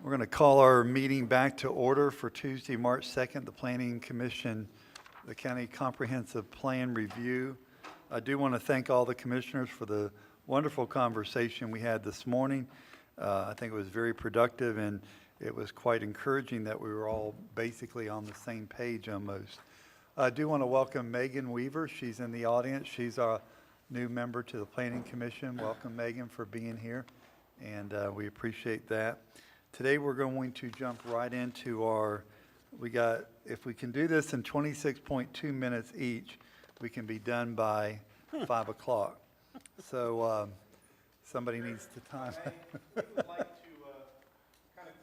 We're going to call our meeting back to order for Tuesday, March 2nd, the Planning Commission, the County Comprehensive Plan Review. I do want to thank all the commissioners for the wonderful conversation we had this morning. I think it was very productive, and it was quite encouraging that we were all basically on the same page almost. I do want to welcome Megan Weaver. She's in the audience. She's our new member to the Planning Commission. Welcome, Megan, for being here, and we appreciate that. Today we're going to jump right into if we can do this in 26.2 minutes each, we can be done by 5 o'clock. So somebody needs to time. We would like to kind of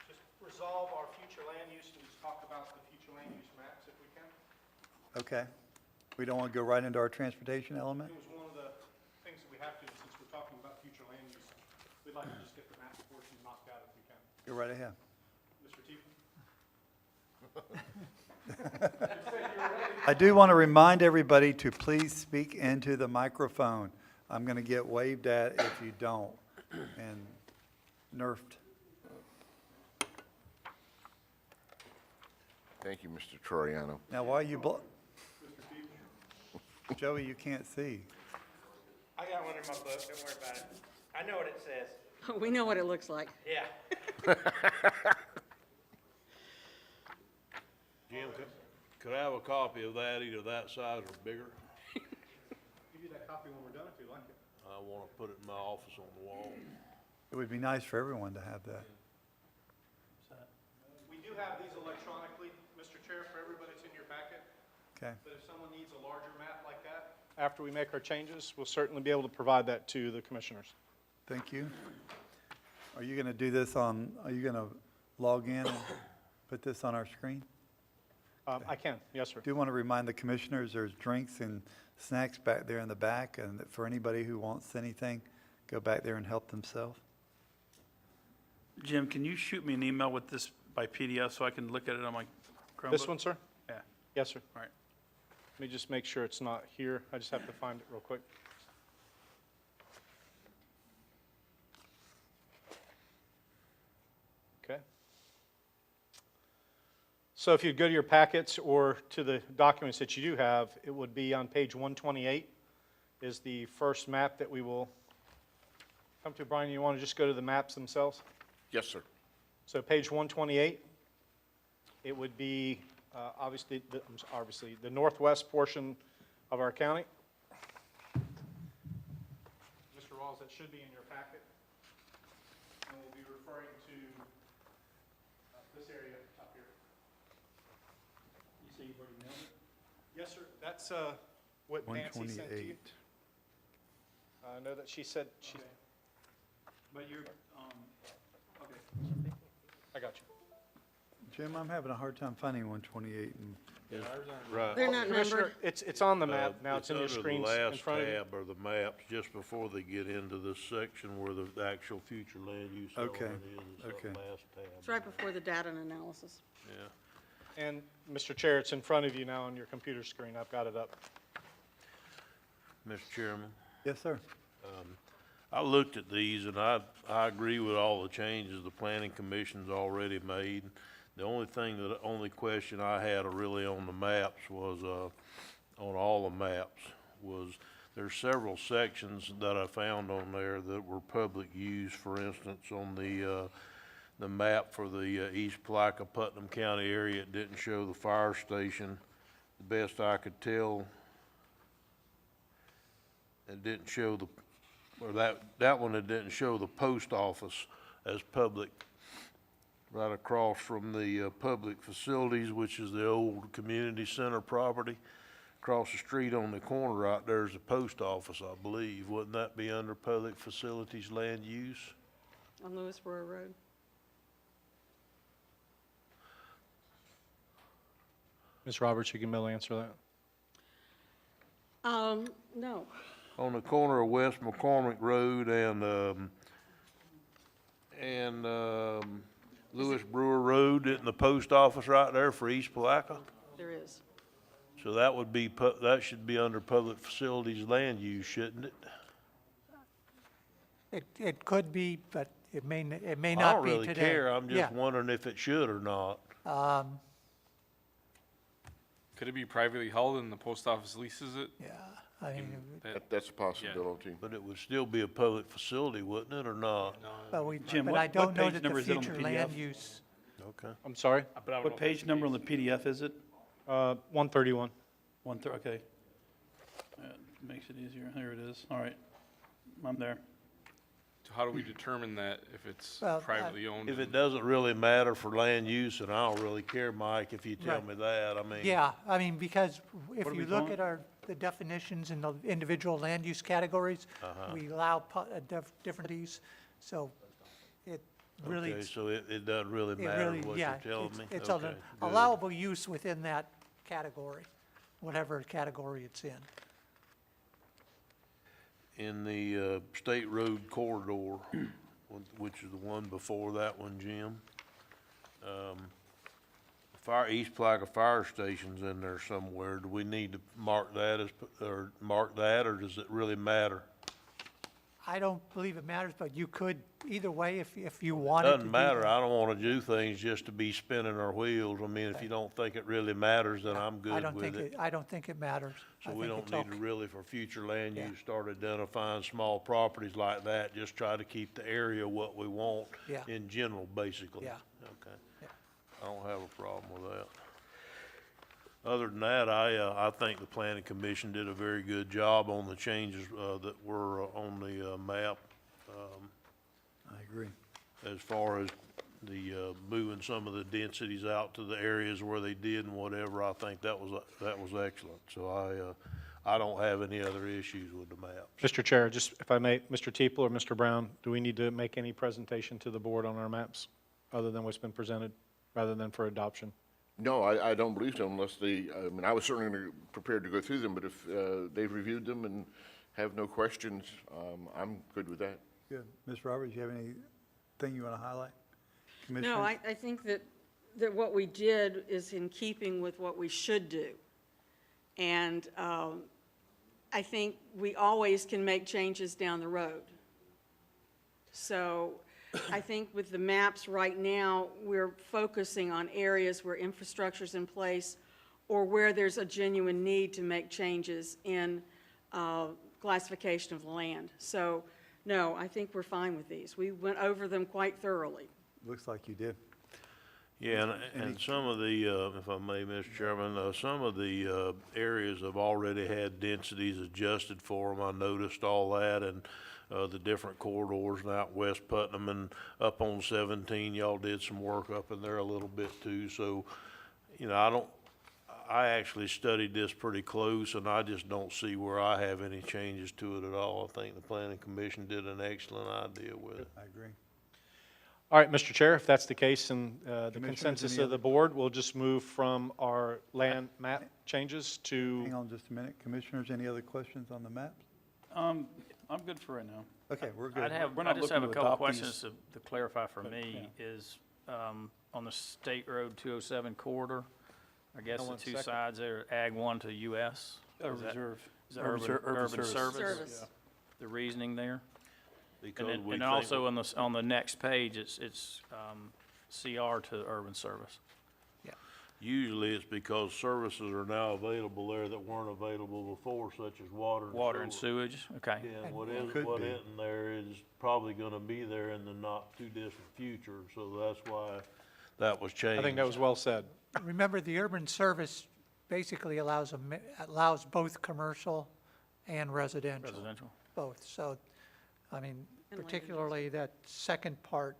just resolve our future land use and just talk about the future land use maps if we can. Okay. We don't want to go right into our transportation element? It was one of the things that we have to, since we're talking about future land use. We'd like to just get the map portion knocked out if we can. Go right ahead. Mr. Tiefen? I do want to remind everybody to please speak into the microphone. I'm going to get waved at if you don't, and nerfed. Thank you, Mr. Troiano. Now, while you Joey, you can't see. I got one in my book, don't worry about it. I know what it says. We know what it looks like. Yeah. Jim, could I have a copy of that, either that size or bigger? Give you that copy when we're done if you like it. I want to put it in my office on the wall. It would be nice for everyone to have that. We do have these electronically, Mr. Chair, for everybody that's in your packet. Okay. But if someone needs a larger map like that, after we make our changes, we'll certainly be able to provide that to the commissioners. Thank you. Are you going to do this are you going to log in and put this on our screen? I can, yes, sir. Do want to remind the commissioners there's drinks and snacks back there in the back, and for anybody who wants anything, go back there and help themselves. Jim, can you shoot me an email with this by PDF so I can look at it on my Chromebook? This one, sir? Yeah, Yes, sir. all right. Let me just make sure it's not here. I just have to find it real quick. Okay. So if you go to your packets or to the documents that you do have, it would be on page 128 is the first map that we will come to. Brian, you want to just go to the maps themselves? Yes, sir. So page 128, it would be obviously the northwest portion of our county. Mr. Rawls, that should be in your packet. And we'll be referring to this area up here. You say you've already mailed it? Yes, sir. That's what Nancy sent to you. 128. I know that she said she. Okay. But you're, okay. I got you. Jim, I'm having a hard time finding 128. And Right. They're not Commissioner, numbered. it's on the map now. It's in your under the screens in last front of you. tab are the maps, just before they get into this section where the actual future land use Okay, element is. It's okay. the last tab. It's right before the data and analysis. Yeah. And Mr. Chair, it's in front of you now on your computer screen. I've got it up. Mr. Chairman, yes, sir. I looked at these and I agree with all the changes the planning commission's already made. The only question I had really on the maps was, on all the maps, was there's several sections that I found on there that were public use. For instance, on the map for the East Palaca, Putnam County area, it didn't show the fire station. The best I could tell, it didn't show that one, it didn't show the post office as public. Right across from the public facilities, which is the old community center property. Across the street on the corner right there is the post office, I believe. Wouldn't that be under public facilities land use? On Lewisboro Road. Ms. Roberts, you can maybe answer that. No. On the corner of West McCormick Road and Lewis Brewer Road, isn't the post office right there for East Palaca? There is. So that would be, that should be under public facilities land use, shouldn't it? It could be, but It may I not don't be really today. care, I'm Yeah. just wondering if it should or not. Could it be privately held and the post office leases it? Yeah, I mean, That's a possibility. But it would still be a public facility, wouldn't it, or not? Jim, but what- I don't what know page that number the is it on the future land PDF? use, Okay. I'm sorry? What page number on the PDF is it? 131. Okay. Makes it easier. There it is. All right. I'm there. So how do we determine that if it's Well, privately owned? If it and- doesn't really matter for land use, and I don't really care, Mike, if you tell Right. me that, I mean. yeah, I mean, because if What are you we look calling at the definitions in the individual land use categories, we allow different use, so it really. Okay, so it doesn't really It matter really, what yeah, you're telling me? it's Okay, an good. allowable use within that category, whatever category it's in. In the State Road corridor, which is the one before that one, Jim, East Plaga Fire Station's in there somewhere. Do we need to mark that or does it really matter? I don't believe it matters, but you could, either way, if you wanted to do Doesn't matter, that. I don't wanna do things just to be spinning our wheels. I mean, if you don't think it really matters, then I'm I good don't with think it. I don't think it matters. So I we think don't it's need to okay. really, for future land Yeah. use, start identifying small properties like that, just try to keep the area what we want Yeah. in general, basically. Yeah. Okay. Yeah. I don't have a problem with that. Other than that, I think the planning commission did a very good job on the changes, that were on the, map. I agree. As far as the, moving some of the densities out to the areas where they did and whatever, I think that was excellent. So I don't have any other issues with the maps. Mr. Chair, just if I may, Mr. Teeple or Mr. Brown, do we need to make any presentation to the board on our maps other than what's been presented, rather than for adoption? No, I don't believe so unless I mean, I was certainly prepared to go through them, but if they've reviewed them and have no questions, I'm good with that. Good. Ms. Roberts, you have anything you want to highlight? No, Commissioners? I think that what we did is in keeping with what we should do. And I think we always can make changes down the road. So I think with the maps right now, we're focusing on areas where infrastructure's in place or where there's a genuine need to make changes in classification of the land. So, no, I think we're fine with these. We went over them quite thoroughly. Looks like you did. Yeah, and some of the, if I may, Mr. Chairman, some of the areas have already had densities adjusted for them. I noticed all that, and the different corridors and out west Putnam and up on 17, y'all did some work up in there a little bit too. So, you know, I actually studied this pretty close, and I just don't see where I have any changes to it at all. I think the planning commission did an excellent idea with it. I agree. All right, Mr. Chair, if that's the case and the Commissioners, consensus any of the board, we'll just move from our land map changes to, Hang on just a minute. Commissioners, any other questions on the maps? I'm good for right now. Okay, we're good. We're I not just looking have a to couple adopt questions these. to clarify for me, is, on the State Road 207 corridor, I guess Hold the on a two second. sides there, Ag 1 to US. Is that- Reserve. Is that urban service? Service. The reasoning there? Because And we then think also on the next page, it's CR to urban service. usually it's because services are now available there that weren't available before, such as water and Water and sewer. sewage, okay. Yeah, And- what Could be. isn't there is probably gonna be there in the not too distant future, so that's why that was changed. I think that was well said. Remember, the urban service basically allows both commercial and residential. Residential. Both, so, I mean, And land particularly that second part,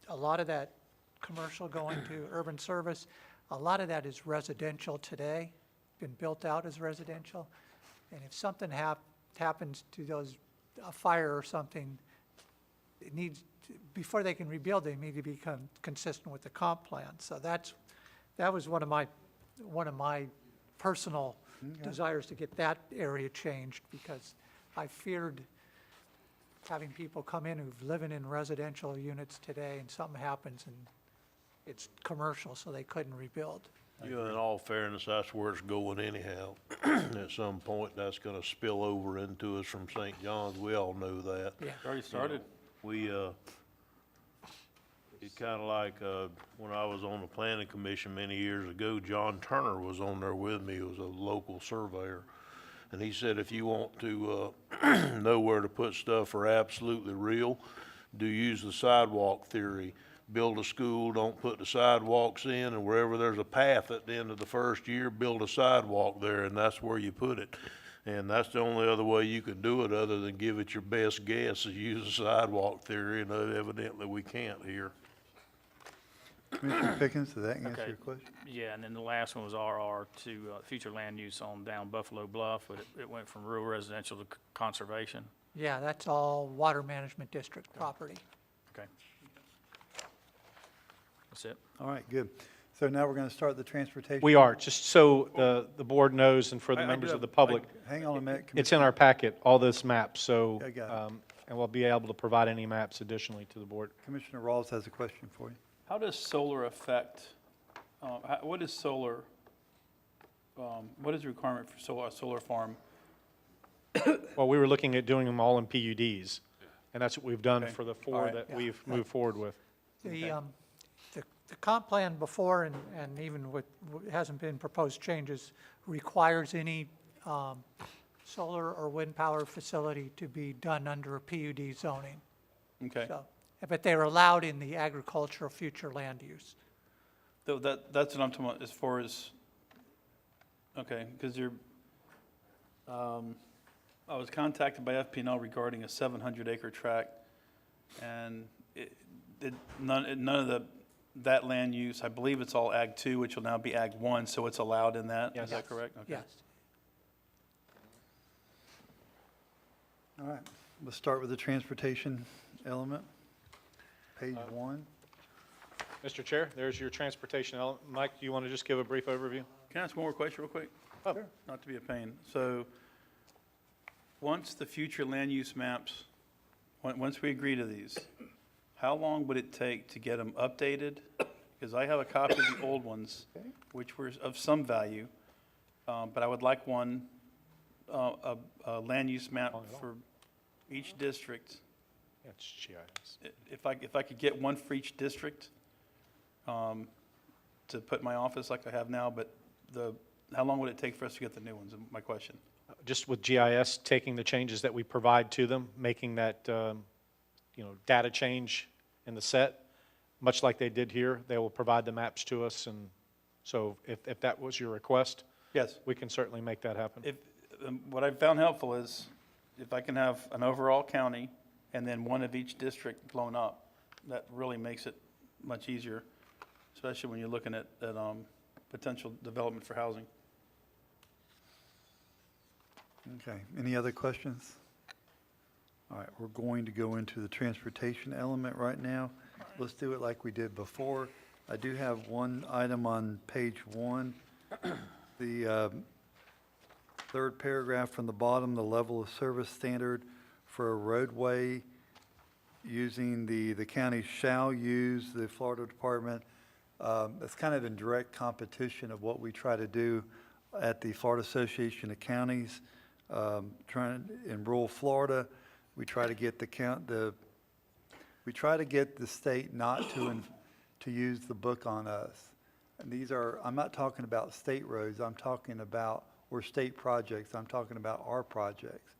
a lot of that commercial going to urban service, a lot of that is residential today, been built out as residential. And if something happens to those, a fire or something, it needs, before they can rebuild, they need to become consistent with the comp plan. So that was one of my personal desires, to get that area changed, because I feared having people come in who've living in residential units today and something happens and it's commercial, so they couldn't rebuild. You know, in all fairness, that's where it's going anyhow. At some point, that's gonna spill over into us from St. John's, we all know that. Yeah. Already started. We, kinda like, when I was on the planning commission many years ago, John Turner was on there with me, he was a local surveyor. And he said, if you want to, know where to put stuff for absolutely real, do use the sidewalk theory. Build a school, don't put the sidewalks in, and wherever there's a path at the end of the first year, build a sidewalk there, and that's where you put it. And that's the only other way you can do it, other than give it your best guess, is use the sidewalk theory, and evidently we can't here. Commissioner Pickens, does that answer Okay. your question? Yeah, and then the last one was RR to future land use on down Buffalo Bluff, but it went from rural residential to conservation. Yeah, that's all Water Management District property. Okay. That's it. All right, good. So now we're going to start the transportation. We are, just so the board knows and for the I members do of the have- public, Hang on a minute. it's in our packet, all this maps, so, I got it. and we'll be able to provide any maps additionally to the board. Commissioner Rawls has a question for you. How does solar affect, what is solar, what is the requirement for a solar farm? Well, we were looking at doing them all in PUDs, and that's what we've done Okay. for the All four right. that we've moved forward with. The comp plan before, and even with, hasn't been proposed changes, requires any solar or wind power facility to be done under a PUD zoning. Okay, So, but they're allowed in the agricultural future land use. though that's what I'm talking about as far as, okay, because I was contacted by FPL regarding a 700-acre tract, and none of that land use, I believe it's all Ag 2, which will now be Ag 1, so it's allowed in that? Yes. Is that correct? Okay. Yes. All right, let's start with the transportation element. Page 1. Mr. Chair, there's your transportation element. Mike, do you want to just give a brief overview? Can I ask one more question real quick? Sure. Not to be a pain. So, once the future land use maps, once we agree to these, how long would it take to get them updated? Because I have a copy of the old ones, which were of some value, but I would like one, a land use map for each district. It's GIS. If I could get one for each district, to put in my office like I have now, but how long would it take for us to get the new ones, is my question? Just with GIS, taking the changes that we provide to them, making that, data change in the set, much like they did here, they will provide the maps to us, and so if that was your request, Yes. we can certainly make that happen. What I've found helpful is if I can have an overall county and then one of each district blown up, that really makes it much easier, especially when you're looking at potential development for housing. Okay, any other questions? All right, we're going to go into the transportation element right now. Let's do it like we did before. I do have one item on page 1. The third paragraph from the bottom, the level of service standard for a roadway using the county shall use the Florida Department. It's kind of in direct competition of what we try to do at the Florida Association of Counties. In rural Florida, we try to get the state not to use the book on us. And these are, I'm not talking about state roads, I'm talking about, or state projects, I'm talking about our projects.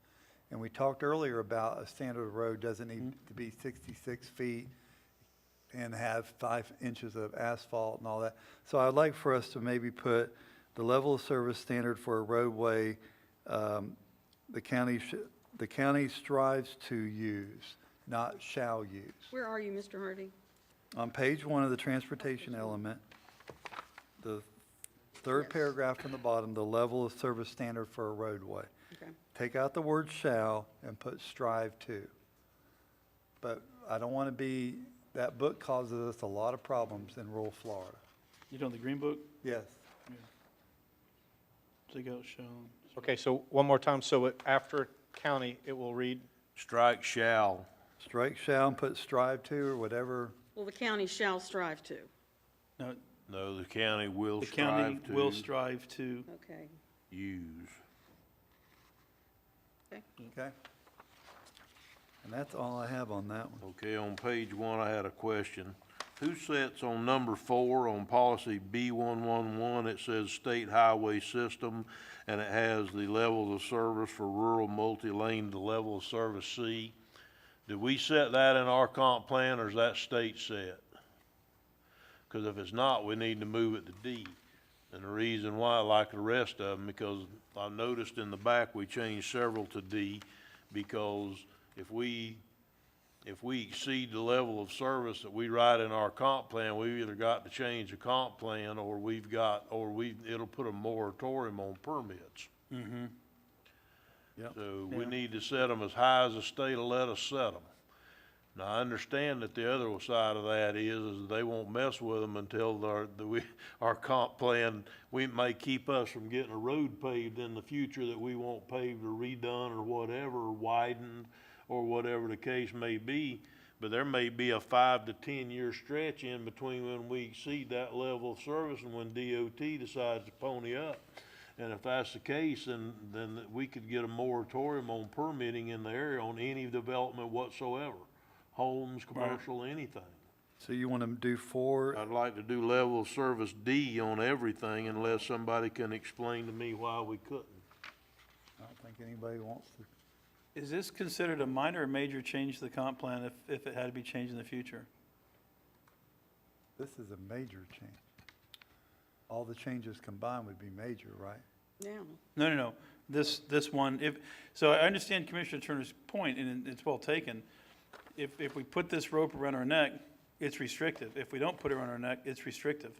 And we talked earlier about a standard road doesn't need to be 66 feet and have 5 inches of asphalt and all that. So I'd like for us to maybe put the level of service standard for a roadway, the county strives to use, not shall use. Where are you, Mr. Harvey? On page 1 of the transportation element, the third paragraph from the bottom, the level of service standard for a roadway. Okay. Take out the word shall and put strive to. But I don't want to be, that book causes us a lot of problems in rural Florida. You know the green book? Yes. Take out shall. Okay, so one more time, so after county, it will read, Strike shall. Strike shall and put strive to or whatever. Well, the county shall strive to. No, No, the county will the county strive will to strive to. Okay. use. Okay? And that's all I have on that one. Okay, on page 1, I had a question. Who sets on number 4 on policy B111, it says state highway system, and it has the levels of service for rural multi-lane, the level of service C. Do we set that in our comp plan, or is that state set? Because if it's not, we need to move it to D. And the reason why, like the rest of them, because I noticed in the back, we changed several to D, because if we exceed the level of service that we write in our comp plan, we've either got to change the comp plan, or it'll put a moratorium on permits. Yep. So we need to set them as high as the state will let us set them. Now, I understand that the other side of that is they won't mess with them until our comp plan, we may keep us from getting a road paved in the future that we want paved or redone or whatever, or widened, or whatever the case may be. But there may be a 5 to 10 year stretch in between when we exceed that level of service and when DOT decides to pony up. And if that's the case, then we could get a moratorium on permitting in the area on any development whatsoever. Homes, commercial, anything. So you want to do 4? I'd like to do level of service D on everything unless somebody can explain to me why we couldn't. I don't think anybody wants to. Is this considered a minor or major change to the comp plan if it had to be changed in the future? This is a major change. All the changes combined would be major, right? Yeah. No. This one, so I understand Commissioner Turner's point, and it's well taken. If we put this rope around our neck, it's restrictive. If we don't put it around our neck, it's restrictive.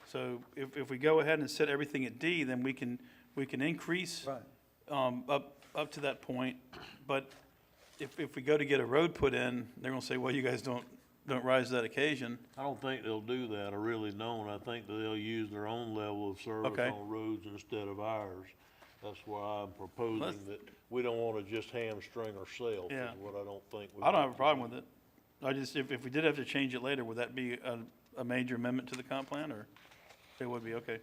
So if we go ahead and set everything at D, then we can increase Right. up to that point. But if we go to get a road put in, they're gonna say, well, you guys don't rise to that occasion. I don't think they'll do that, I really don't. I think that they'll use their own level of service Okay. on roads instead of ours. That's why I'm proposing that we don't wanna just hamstring ourselves, Yeah. is what I don't think we I don't want have a to problem do. with it. I just, if we did have to change it later, would that be a major amendment to the comp plan, or it would be, okay?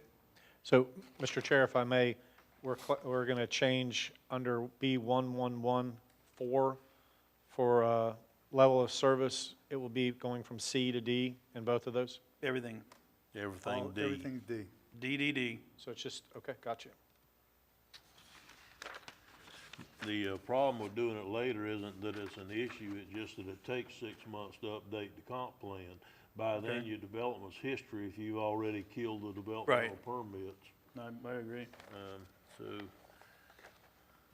So, Mr. Chair, if I may, we're going to change under B1114 for level of service. It will be going from C to D in both of those. Everything, Everything D. Everything's D. DDD. So it's just, okay, gotcha. The problem with doing it later isn't that it's an issue, it's just that it takes 6 months to update the comp plan. By then, Okay. your development's history if you've already killed the developmental Right. permits. I agree. So,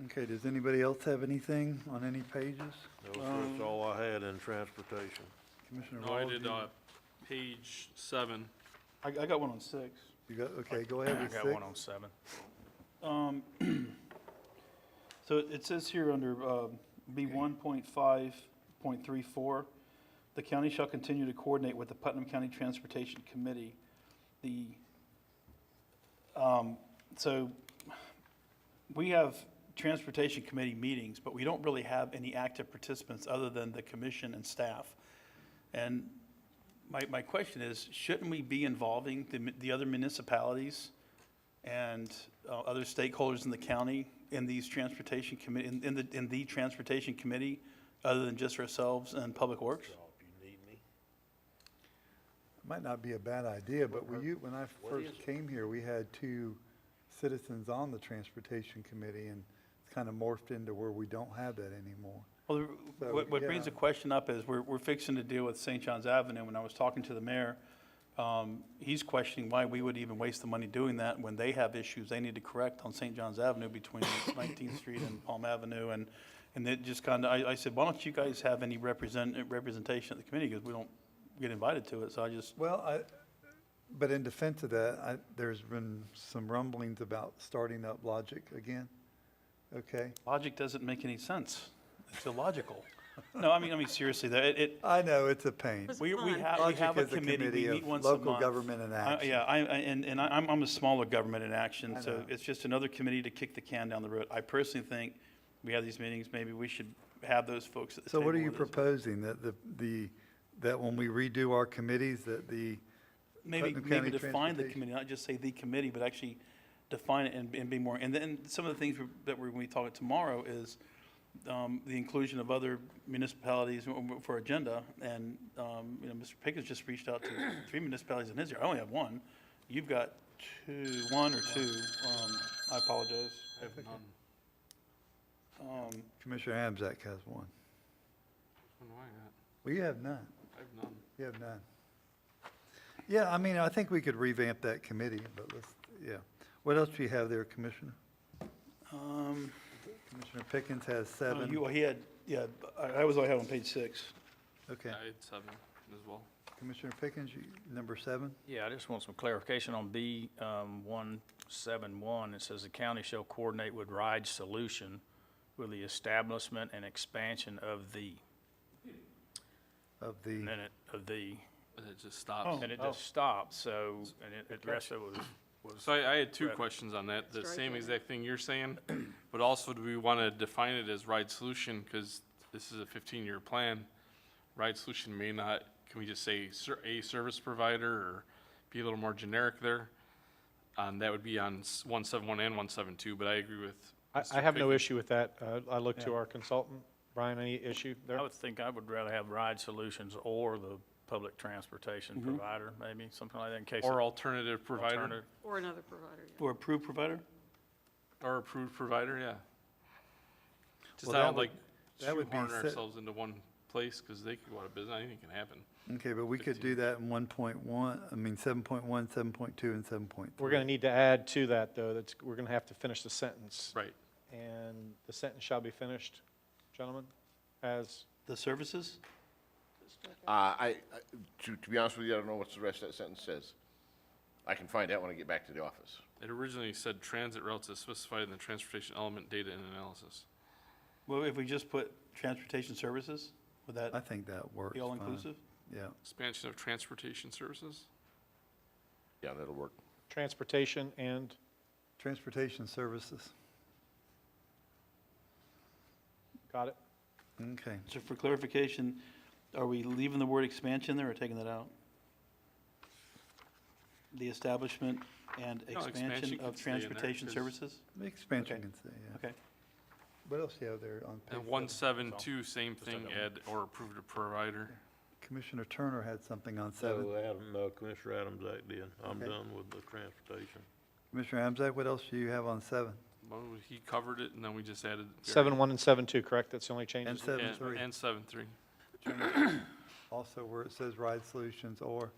Okay, does anybody else have anything on any pages? that's all I had in transportation. Commissioner No, I Rawls, did, page 7. I got one on 6. you got, okay, go ahead I with got 6. one on 7. So it says here under B1.5.34, the county shall continue to coordinate with the Putnam County Transportation Committee. So we have transportation committee meetings, but we don't really have any active participants other than the commission and staff. And my question is, shouldn't we be involving the other municipalities and other stakeholders in the county in these transportation committee, in the transportation committee, other than just ourselves and Public Works? If you need me. Might not be a bad idea, but when I first came here, we had 2 citizens on the transportation committee, and it's kind of morphed into where we don't have that anymore. Well, So, what brings yeah. the question up is, we're fixing to deal with St. John's Avenue. When I was talking to the mayor, he's questioning why we would even waste the money doing that when they have issues they need to correct on St. John's Avenue between 19th Street and Palm Avenue, and it just kind of, I said, why don't you guys have any representation at the committee, because we don't get invited to it, so I just, Well, but in defense of that, there's been some rumblings about starting up Logic again, okay? logic doesn't make any sense. It's illogical. No, I mean, seriously, I know, it's a pain. we have Logic a is a committee, committee we meet of once a month. local government in action. Yeah, I'm a smaller government in action, I so know. it's just another committee to kick the can down the road. I personally think we have these meetings, maybe we should have those folks at the So table. what are you with us. proposing, that when we redo our committees, that the Maybe Putnam County define the Transportation- committee, not just say the committee, but actually define it and be more, and then some of the things that we're going to be talking tomorrow is the inclusion of other municipalities for agenda, and, Mr. Pickens just reached out to 3 municipalities in his area. I only have 1. You've got 1 or 2. I apologize. I have none. Commissioner Amzak has one. Which one do I got? Well, you have none. I have none. You have none. Yeah, I mean, I think we could revamp that committee, but let's, yeah. What else do you have there, Commissioner? Commissioner Pickens has 7. He had, yeah, I was only have on page 6. Okay. I had 7 as well. Commissioner Pickens, number 7? Yeah, I just want some clarification on B, 171. It says the county shall coordinate with RIDE Solution with the establishment and expansion of the, Of the, and then And it just stops. it just stops, so, and the rest of it was. So I had 2 Right. questions on that, the Strike same it. exact thing you're saying, but also do we want to define it as RIDE Solution, because this is a 15-year plan. RIDE Solution may not, can we just say a service provider, or be a little more generic there? That would be on 171 and 172, but I agree with I have no Mr. issue with that. I look to Yeah. our consultant. Brian, any issue there? I would think I would rather have RIDE Solutions or the public transportation provider, maybe, something like that, in case. Or alternative provider, alternative. Or another provider, yeah. Or approved provider? or approved provider, yeah. Just Well, I that don't like that would be shoehorn set- ourselves into one place, because they could go out of business, anything can happen. okay, but we could do that in 1.1, I mean, 7.1, 7.2, and 7.3. We're going to need to add to that, though, we're going to have to finish the sentence. Right. And the sentence shall be finished, gentlemen, as, The services? To be honest with you, I don't know what the rest of that sentence says. I can find out when I get back to the office. It originally said transit routes as specified in the transportation element data and analysis. Well, if we just put transportation services, would I that think that works be fine. all-inclusive? Yeah. Expansion of transportation services? Yeah, that'll work. transportation and, Transportation services. got it? Okay. So for clarification, are we leaving the word expansion there or taking that out? The establishment and No, expansion expansion can of stay in there, transportation 'cause- services? The expansion Okay. can stay, yeah. Okay. What else do you have there on page And 7? 172, same thing, add or approved provider. Commissioner Turner had something on 7. So Commissioner Adams did. I'm Okay. done with the transportation. Commissioner Amzak, what else do you have on 7? Well, he covered it, and then we just added. 7.1 and 7.2, correct? That's the only And changes? 7.3. And 7.3. Also where it says RIDE Solutions or,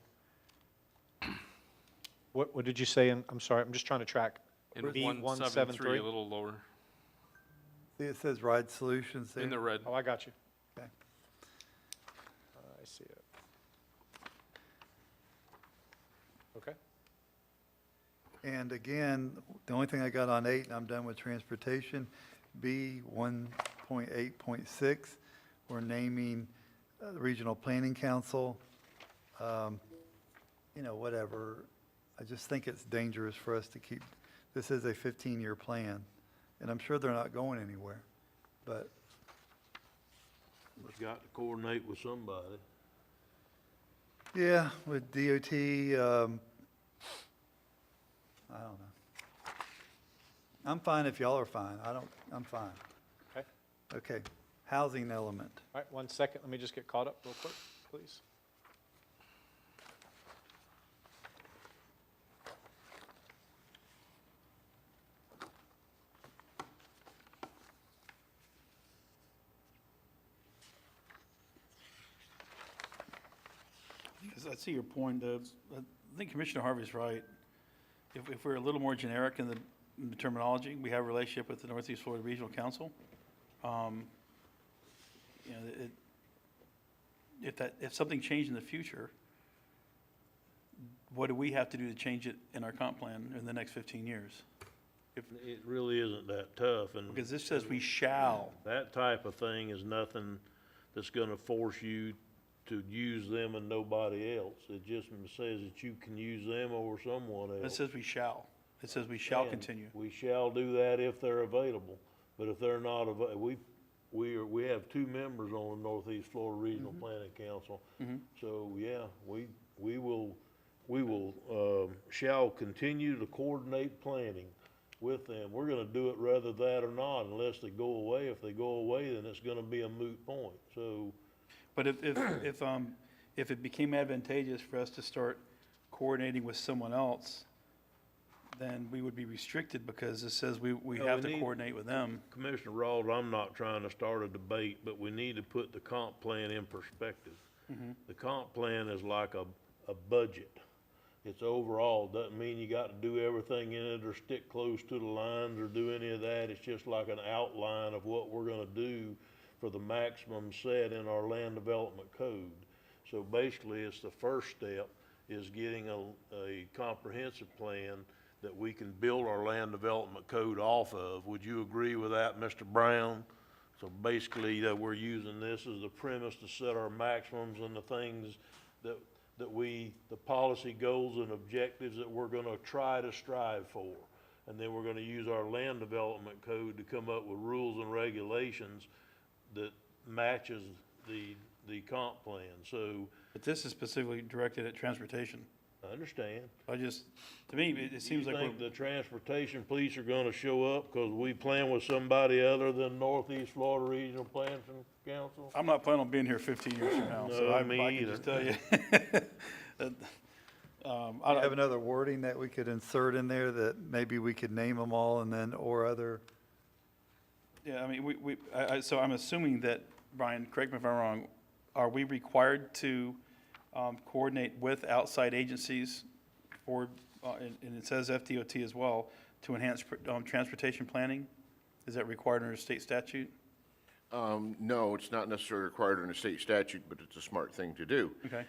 What did you say? I'm sorry, I'm just trying to track. And B 173, a little lower, see, it says RIDE Solutions there. in the red. Oh, I got you. Okay. I see it. Okay. And again, the only thing I got on 8, and I'm done with transportation, B 1.8.6, we're naming the Regional Planning Council. Whatever. I just think it's dangerous for us to keep, this is a 15-year plan, and I'm sure they're not going anywhere, but It's got to coordinate with somebody. yeah, with DOT, I don't know. I'm fine if y'all are fine. I'm fine. Okay. Okay, housing element. All right, 1 second, let me just get caught up real quick, please. Because I see your point. I think Commissioner Harvey's right. If we're a little more generic in the terminology, we have a relationship with the Northeast Florida Regional Council. If something changed in the future, what do we have to do to change it in our comp plan in the next 15 years? It really isn't that tough, and Because this says we shall. that type of thing is nothing that's gonna force you to use them and nobody else. It just says that you can use them over someone It else. says we shall. It says we shall And continue. We shall do that if they're available, but if they're not we have 2 members on the Northeast Florida Regional Planning Council. So, yeah, we will, shall continue to coordinate planning with them. We're gonna do it whether that or not, unless they go away. If they go away, then it's gonna be a moot point, so. But if it became advantageous for us to start coordinating with someone else, then we would be restricted because it says we No, have we to need- coordinate with them. Commissioner Rawls, I'm not trying to start a debate, but we need to put the comp plan in perspective. The comp plan is like a budget. It's overall, doesn't mean you got to do everything in it or stick close to the lines or do any of that. It's just like an outline of what we're gonna do for the maximum set in our land development code. So basically, it's the first step is getting a comprehensive plan that we can build our land development code off of. Would you agree with that, Mr. Brown? So basically, that we're using this as the premise to set our maximums and the things that the policy goals and objectives that we're gonna try to strive for. And then we're gonna use our land development code to come up with rules and regulations that matches the comp plan. So, But this is specifically directed at transportation. I understand. To me, it seems like You think the transportation police are gonna show up because we plan with somebody other than Northeast Florida Regional Planning Council? I'm not planning on being here 15 years from now, so No, I me can just tell you. that, I have another wording that we could insert in there that maybe we could name them all and then, or other. Yeah, I mean, so I'm assuming that, Brian, correct me if I'm wrong, are we required to coordinate with outside agencies for, and it says FDOT as well, to enhance transportation planning? Is that required under state statute? No, it's not necessarily required in a state statute, but it's a smart thing to do. Okay.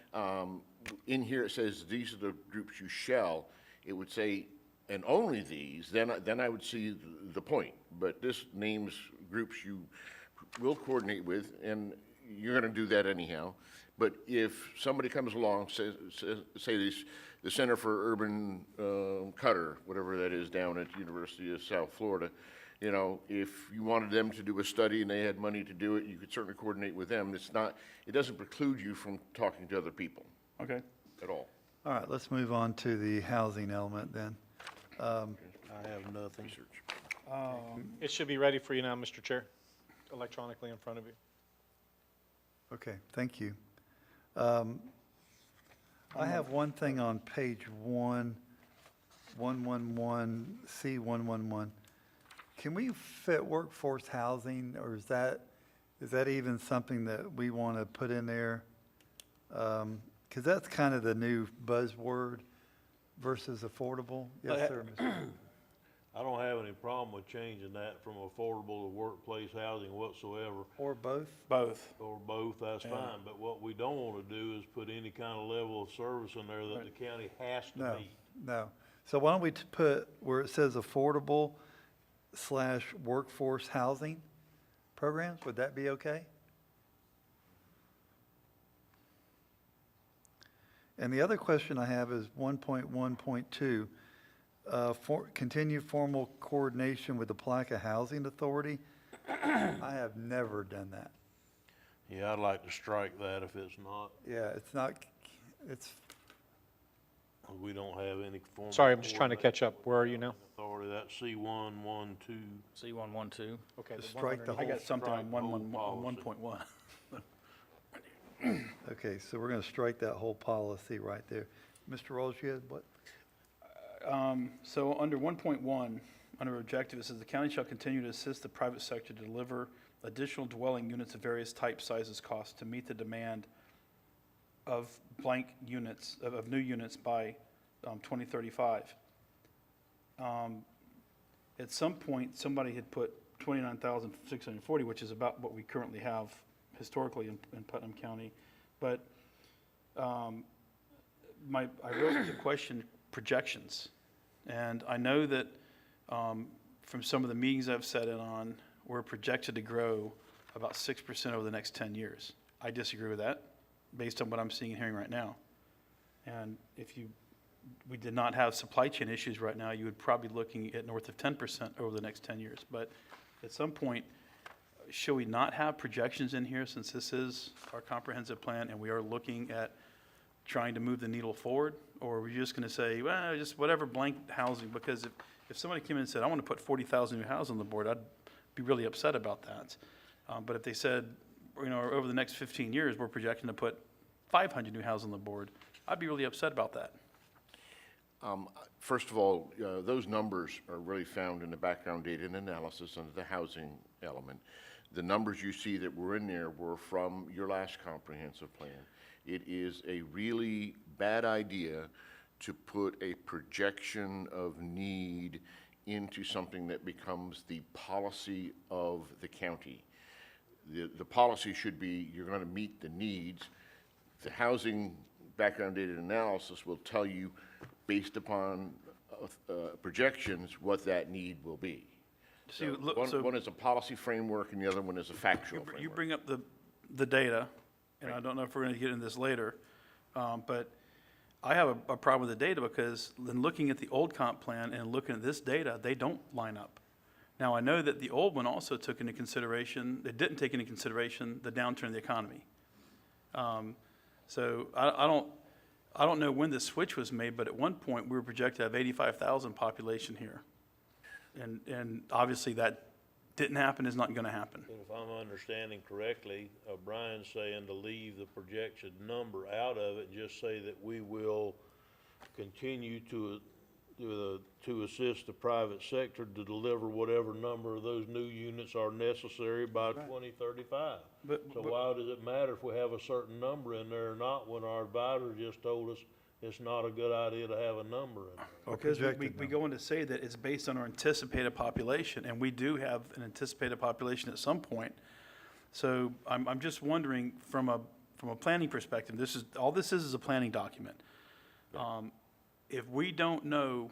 In here, it says, these are the groups you shall. It would say, and only these, then I would see the point. But this names groups you will coordinate with, and you're gonna do that anyhow. But if somebody comes along, say the Center for Urban Cutter, whatever that is down at University of South Florida, you know, if you wanted them to do a study and they had money to do it, you could certainly coordinate with them. It doesn't preclude you from talking to other people Okay. at all. All right, let's move on to the housing element then. I have nothing. Research. It should be ready for you now, Mr. Chair, electronically in front of you. Okay, thank you. I have one thing on page 111, C111. Can we fit workforce housing, or is that even something that we want to put in there? Because that's kind of the new buzzword versus affordable. Yes, sir, Mr. I don't have any problem with changing that from affordable to workplace housing whatsoever, Or both? Both. or both, that's fine. But what we don't want to do is put any kind of level of service in there that the county has to No, meet. no. So why don't we put where it says affordable/workforce housing programs? Would that be okay? And the other question I have is 1.1.2, continue formal coordination with the Palaca Housing Authority. I have never done that. Yeah, I'd like to strike that if it's not, Yeah, it's not, it's, we don't have any formal. Sorry, I'm just trying to catch up. Where are you now? Authority, that's C112. C112. Okay. Just the one strike the underneath. I got something on Strike the whole 1.1. okay, so we're going to strike that whole policy right there. Mr. Rolls, you had what? So under 1.1, under objective, it says the county shall continue to assist the private sector to deliver additional dwelling units of various types, sizes, costs to meet the demand of blank units, of new units by 2035. At some point, somebody had put 29,640, which is about what we currently have historically in Putnam County. But I wrote the question, projections. And I know that from some of the meetings I've sat in on, we're projected to grow about 6% over the next 10 years. I disagree with that, based on what I'm seeing and hearing right now. And if we did not have supply chain issues right now, you would probably be looking at north of 10% over the next 10 years. But at some point, should we not have projections in here, since this is our comprehensive plan and we are looking at trying to move the needle forward? Or are we just going to say, well, just whatever blank housing? Because if somebody came in and said, I want to put 40,000 new houses on the board, I'd be really upset about that. But if they said, over the next 15 years, we're projecting to put 500 new houses on the board, I'd be really upset about that. First of all, those numbers are really found in the background data and analysis under the housing element. The numbers you see that were in there were from your last comprehensive plan. It is a really bad idea to put a projection of need into something that becomes the policy of the county. The policy should be you're going to meet the needs. The housing background data analysis will tell you, based upon projections, what that need will be. See, So look, one is a policy framework and the other one is a factual You framework. bring up the data, and I don't know if we're going to get into this later, but I have a problem with the data because in looking at the old comp plan and looking at this data, they don't line up. Now, I know that the old one also took into consideration, it didn't take into consideration the downturn in the economy. So I don't know when the switch was made, but at one point, we were projected to have 85,000 population here. And obviously, that didn't happen, is not going to happen. But if I'm understanding correctly, Brian's saying to leave the projected number out of it and just say that we will continue to assist the private sector to deliver whatever number of those new units are necessary by 2035. But- So but- why does it matter if we have a certain number in there or not when our advisor just told us it's not a good idea to have a number in there? Because we projected go on to say that it's based on our anticipated population, and we do have an anticipated population at some point. So I'm just wondering, from a planning perspective, all this is a planning document. If we don't know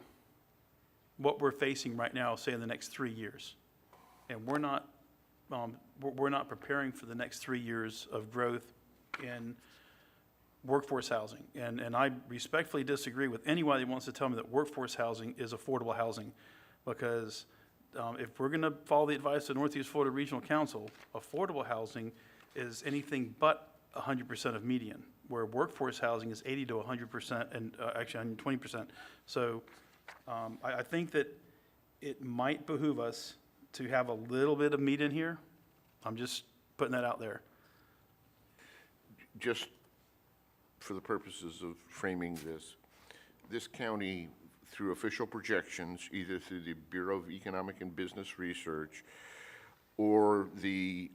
what we're facing right now, say in the next 3 years, and we're not preparing for the next 3 years of growth in workforce housing. And I respectfully disagree with anyone that wants to tell me that workforce housing is affordable housing, because if we're going to follow the advice of Northeast Florida Regional Council, affordable housing is anything but 100% of median, where workforce housing is 80 to 100%, and actually 120%. So I think that it might behoove us to have a little bit of meat in here. I'm just putting that out there. Just for the purposes of framing this county, through official projections, either through the Bureau of Economic and Business Research or the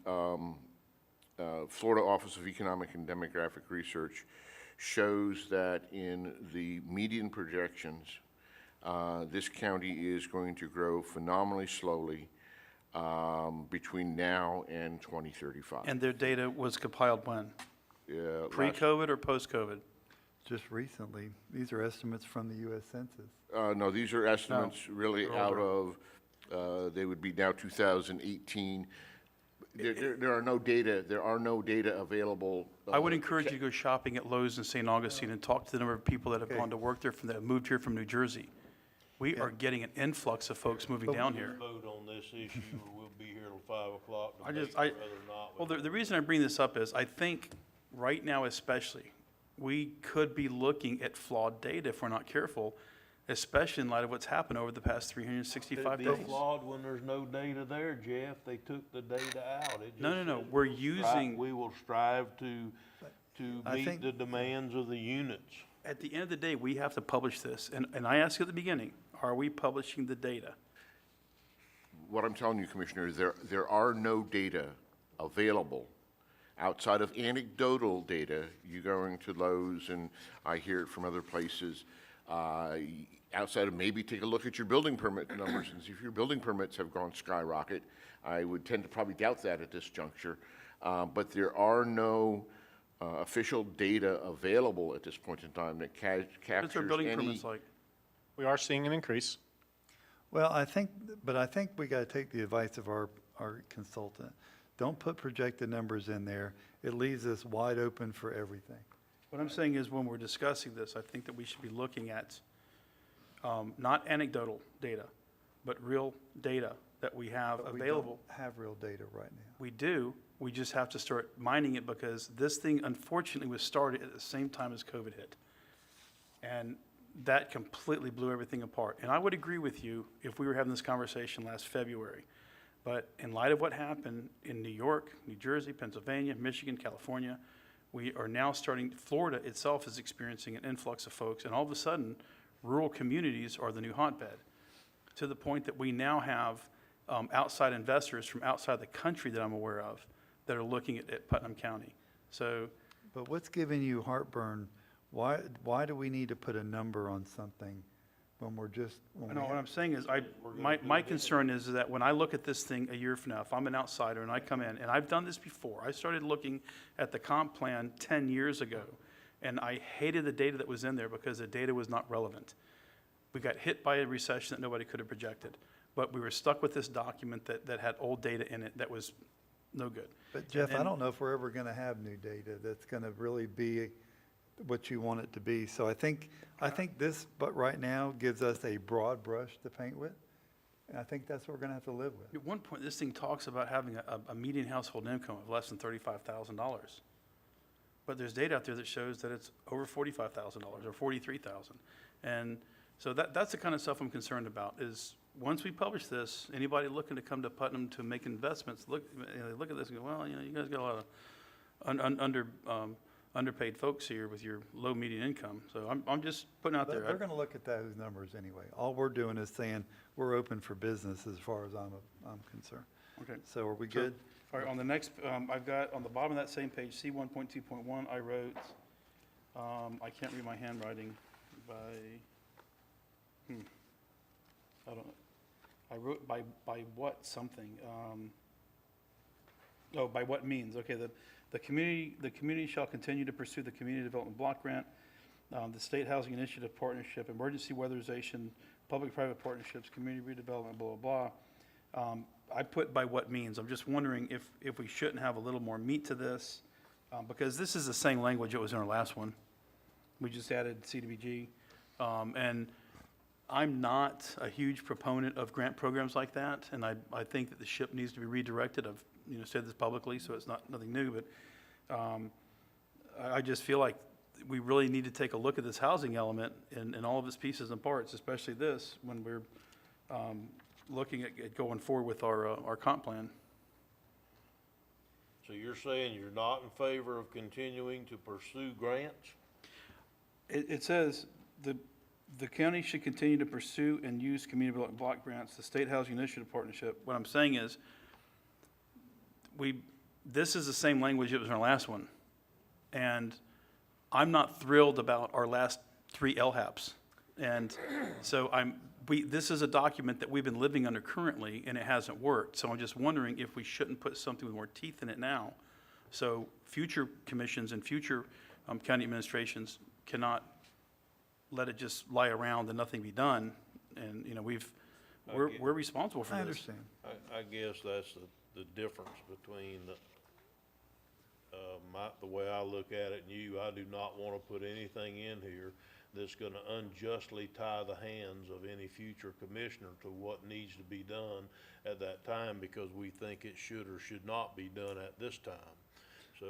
Florida Office of Economic and Demographic Research, shows that in the median projections, this county is going to grow phenomenally slowly between now and 2035. And their data was compiled when? Last- Pre-COVID or post-COVID? Just recently, these are estimates from the U.S. Census. No, these are estimates really they're out of, they would be now 2018. There are no data available. I would encourage you to go shopping at Lowe's in St. Augustine and talk to the number of people that have gone to work there that have moved here from New Jersey. We are getting an influx of folks moving down here. Vote on this issue, or we'll be here till 5 o'clock to I make just, whether or not. well, the reason I bring this up is I think right now especially, we could be looking at flawed data if we're not careful, especially in light of what's happened over the past 365 It'd days. be flawed when there's no data there, Jeff. They took the data out. It No, just no, no, said we're we'll using- We will strive to I meet think- the demands of the units. At the end of the day, we have to publish this, and I asked you at the beginning, are we publishing the data? What I'm telling you, Commissioner, is there are no data available outside of anecdotal data. You going to Lowe's, and I hear it from other places, outside of maybe take a look at your building permit numbers and see if your building permits have gone skyrocket. I would tend to probably doubt that at this juncture. But there are no official data available at this point in time that What's our captures building any. permits like? We are seeing an increase. Well, I think we got to take the advice of our consultant. Don't put projected numbers in there. It leaves us wide open for everything. What I'm saying is, when we're discussing this, I think that we should be looking at not anecdotal data, but real data that we have But available. we don't have real data right now. We do, we just have to start mining it because this thing unfortunately was started at the same time as COVID hit. And that completely blew everything apart. And I would agree with you if we were having this conversation last February. But in light of what happened in New York, New Jersey, Pennsylvania, Michigan, California, we are now starting, Florida itself is experiencing an influx of folks. And all of a sudden, rural communities are the new hotbed, to the point that we now have outside investors from outside the country that I'm aware of that are looking at Putnam County. So, But what's giving you heartburn? Why do we need to put a number on something when we're just, when we no, what have- I'm saying is, my concern is that when I look at this thing a year from now, if I'm an outsider and I come in, and I've done this before, I started looking at the comp plan 10 years ago, and I hated the data that was in there because the data was not relevant. We got hit by a recession that nobody could have projected, but we were stuck with this document that had old data in it that was no good. But Jeff, I then- don't know if we're ever going to have new data that's going to really be what you want it to be. So I think this, but right now, gives us a broad brush to paint with. And I think that's what we're going to have to live with. At one point, this thing talks about having a median household income of less than $35,000. But there's data out there that shows that it's over $45,000 or $43,000. And so that's the kind of stuff I'm concerned about, is once we publish this, anybody looking to come to Putnam to make investments, look at this and go, well, you guys got a lot of underpaid folks here with your low median income. So I'm just putting out there. They're going to look at those numbers anyway. All we're doing is saying we're open for business as far as I'm concerned. Okay. So are we So- good? All right, on the next, I've got, on the bottom of that same page, C 1.2.1, I wrote, I can't read my handwriting by, I don't know. I wrote by what something, by what means, okay, the community shall continue to pursue the Community Development Block Grant, the State Housing Initiative Partnership, Emergency Weatherization, Public-Private Partnerships, Community Redevelopment, blah, blah, blah. I put by what means. I'm just wondering if we shouldn't have a little more meat to this, because this is the same language that was in our last one. We just added CDBG. And I'm not a huge proponent of grant programs like that, and I think that the ship needs to be redirected. I've, said this publicly, so it's nothing new, but I just feel like we really need to take a look at this housing element in all of its pieces and parts, especially this, when we're looking at going forward with our comp plan. So you're saying you're not in favor of continuing to pursue grants? It says the county should continue to pursue and use community development block grants, the State Housing Initiative Partnership. What I'm saying is, this is the same language that was in our last one. And I'm not thrilled about our last 3 LHAPs. And so this is a document that we've been living under currently, and it hasn't worked. So I'm just wondering if we shouldn't put something with more teeth in it now, so future commissions and future county administrations cannot let it just lie around and nothing be done. And, we're responsible for I this. understand. I guess that's the difference between the way I look at it and you. I do not want to put anything in here that's going to unjustly tie the hands of any future commissioner to what needs to be done at that time because we think it should or should not be done at this time. So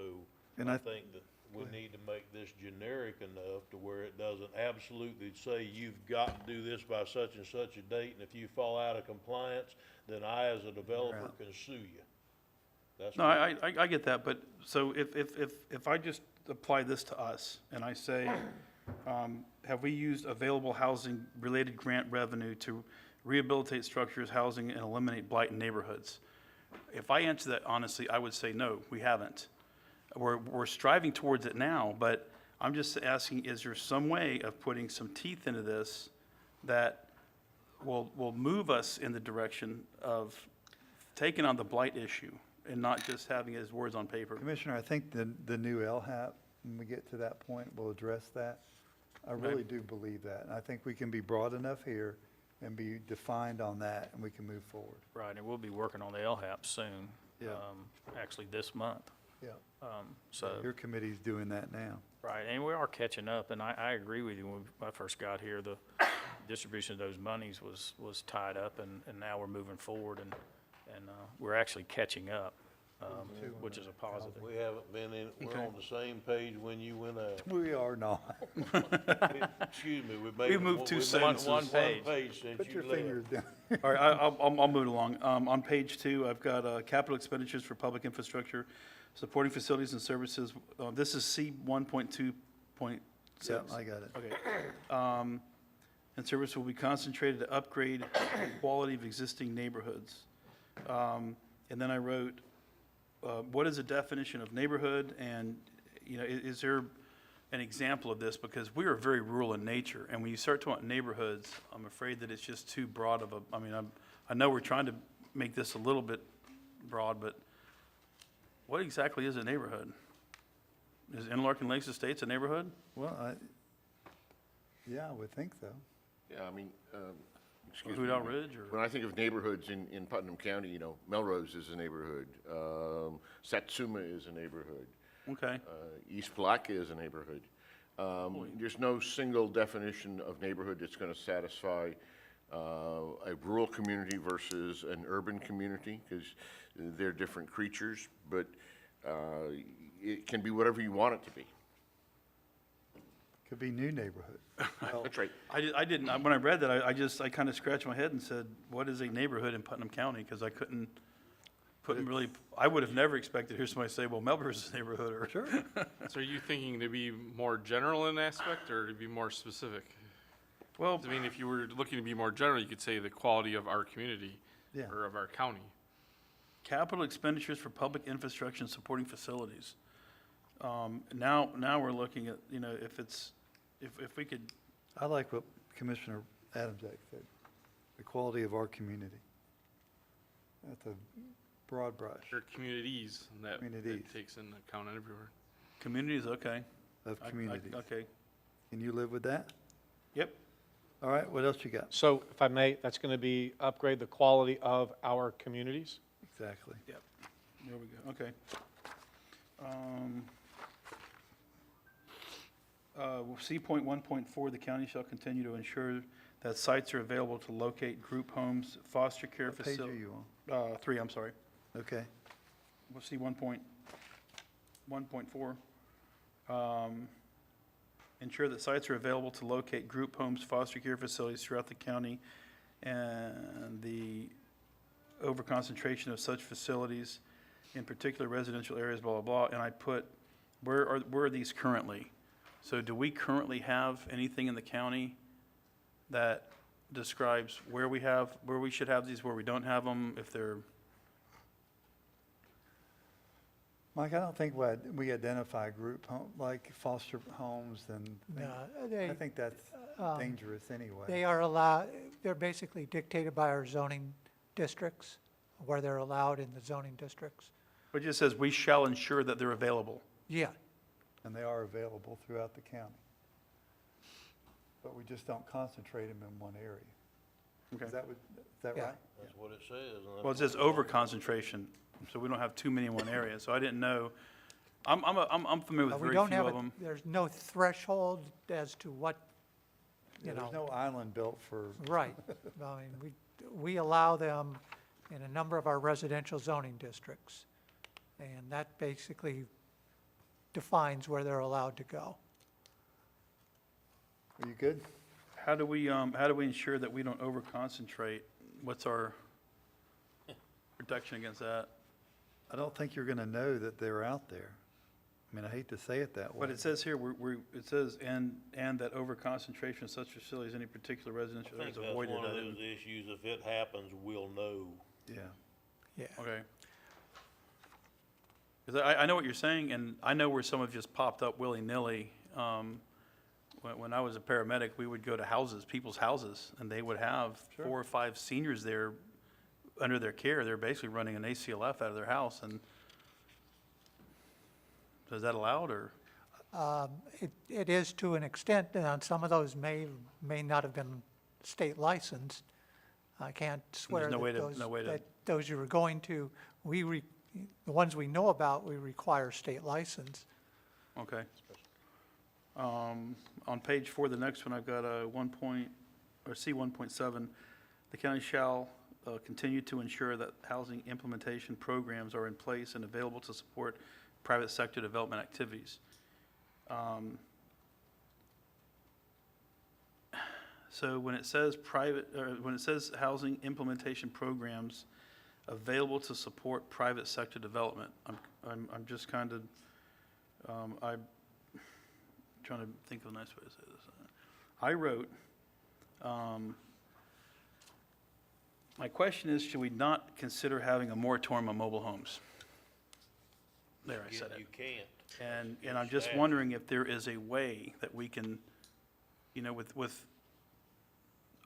And I I- think that we need to make this generic enough to where it doesn't absolutely say you've got to do this by such and such a date, and if you fall out of compliance, then I, as a developer, out. can sue you. That's No, what- I get that, but so if I just apply this to us and I say, have we used available housing-related grant revenue to rehabilitate structures, housing, and eliminate blight in neighborhoods? If I answer that honestly, I would say, no, we haven't. We're striving towards it now, but I'm just asking, is there some way of putting some teeth into this that will move us in the direction of taking on the blight issue and not just having it as words on paper? Commissioner, I think the new LHAP, when we get to that point, will address that. I really do believe that. And I think we can be broad enough here and be defined on that, and we can move forward. Right, and we'll be working on the LHAP soon. Yeah. Actually this month. Yeah. So, Your committee's doing that now. right, and we are catching up, and I agree with you. When I first got here, distribution of those monies was tied up, and now we're moving forward, and we're actually catching up, which is a positive. We haven't been in, we're on the same page when you went out. We are not. Excuse me, We moved two made sentences. One page. since Put you your left. fingers down. All right, I'll move it along. On page 2, I've got capital expenditures for public infrastructure, supporting facilities and services. This is C 1.2.6. Yeah, I got it. Okay. And service will be concentrated to upgrade the quality of existing neighborhoods. And then I wrote, what is the definition of neighborhood? And, you know, is there an example of this? Because we are very rural in nature, and when you start talking about neighborhoods, I'm afraid that it's just too broad of a, I mean, I know we're trying to make this a little bit broad, but what exactly is a neighborhood? Is Interlaken Lakes Estates a neighborhood? Well, yeah, I would think so. Yeah, I mean, excuse Hoot me. Owl Ridge, or? When I think of neighborhoods in Putnam County, you know, Melrose is a neighborhood, Satsuma is a neighborhood, Okay, East Palatka is a neighborhood. There's no single definition of neighborhood that's going to satisfy a rural community versus an urban community, because they're different creatures, but it can be whatever you want it to be. Could be new neighborhood. That's right. I didn't, when I read that, I kind of scratched my head and said, what is a neighborhood in Putnam County? Because I couldn't really, I would have never expected to hear somebody say, well, Melrose is a neighborhood, or. Sure. So are you thinking to be more general in aspect or to be more specific? Well, I mean, if you were looking to be more general, you could say the quality of our community Yeah. or of our county. capital expenditures for public infrastructure and supporting facilities. Now we're looking at, you know, if we could, I like what Commissioner Adamsack said, the quality of our community. That's a broad brush Or communities that Communities. it takes into account everywhere. communities, okay. of communities. Okay, Can you live with that? yep, All right, what else you got? So if I may, that's going to be upgrade the quality of our communities. Exactly. there we go, okay. C.1.4, the county shall continue to ensure that sites are available to locate group homes, foster care What page are facilities. you 3, I'm sorry. on? Okay. We'll see 1.4. Ensure that sites are available to locate group homes, foster care facilities throughout the county, and the overconcentration of such facilities, in particular residential areas, blah, blah, blah. And I put, where are these currently? So do we currently have anything in the county that describes where we should have these, where we don't have them, if they're? Mike, I don't think we identify group home, like foster homes and, No, I think that's dangerous anyway. they are allowed, they're basically dictated by our zoning districts, where they're allowed in the zoning districts. It just says, we shall ensure that they're available. Yeah, And they are available throughout the county. But we just don't concentrate them in one area. Okay. Is that Yeah. right? That's what it says. and that's Well, it says what over-concentration, so we don't have too many in one area, so I didn't know. I'm familiar with we very don't few have, of them. there's no threshold as to what, Yeah, you know. there's no island built for, Right. I mean, we allow them in a number of our residential zoning districts. And that basically defines where they're allowed to go. are you good? How do we ensure that we don't over-concentrate? What's our protection against that? I don't think you're gonna know that they're out there. I mean, I hate to say it that way. But it says here, it says, and that over-concentration of such facilities, any particular residential I area think is that's avoided. one of I didn't- those issues, if it happens, we'll know. Yeah. Yeah. Okay. Because I know what you're saying, and I know where some have just popped up willy-nilly. When I was a paramedic, we would go to houses, people's houses, and they would have 4 or 5 seniors there under their care. They're basically running an ACLF out of their house, and is that allowed, or? It is to an extent, and some of those may not have been state licensed. I can't swear no way that to- no way to- that those you were going to, the ones we know about, we require state license. Okay. On page 4, the next one, I've got a 1.4, or C 1.7, the county shall continue to ensure that housing implementation programs are in place and available to support private sector development activities. So when it says when it says housing implementation programs available to support private sector development, I'm just kind of, I'm trying to think of a nice way to say this. I wrote, my question is, should we not consider having a moratorium on mobile homes? There, I said it. You can't. And I'm just wondering if there is a way that we can, you know, with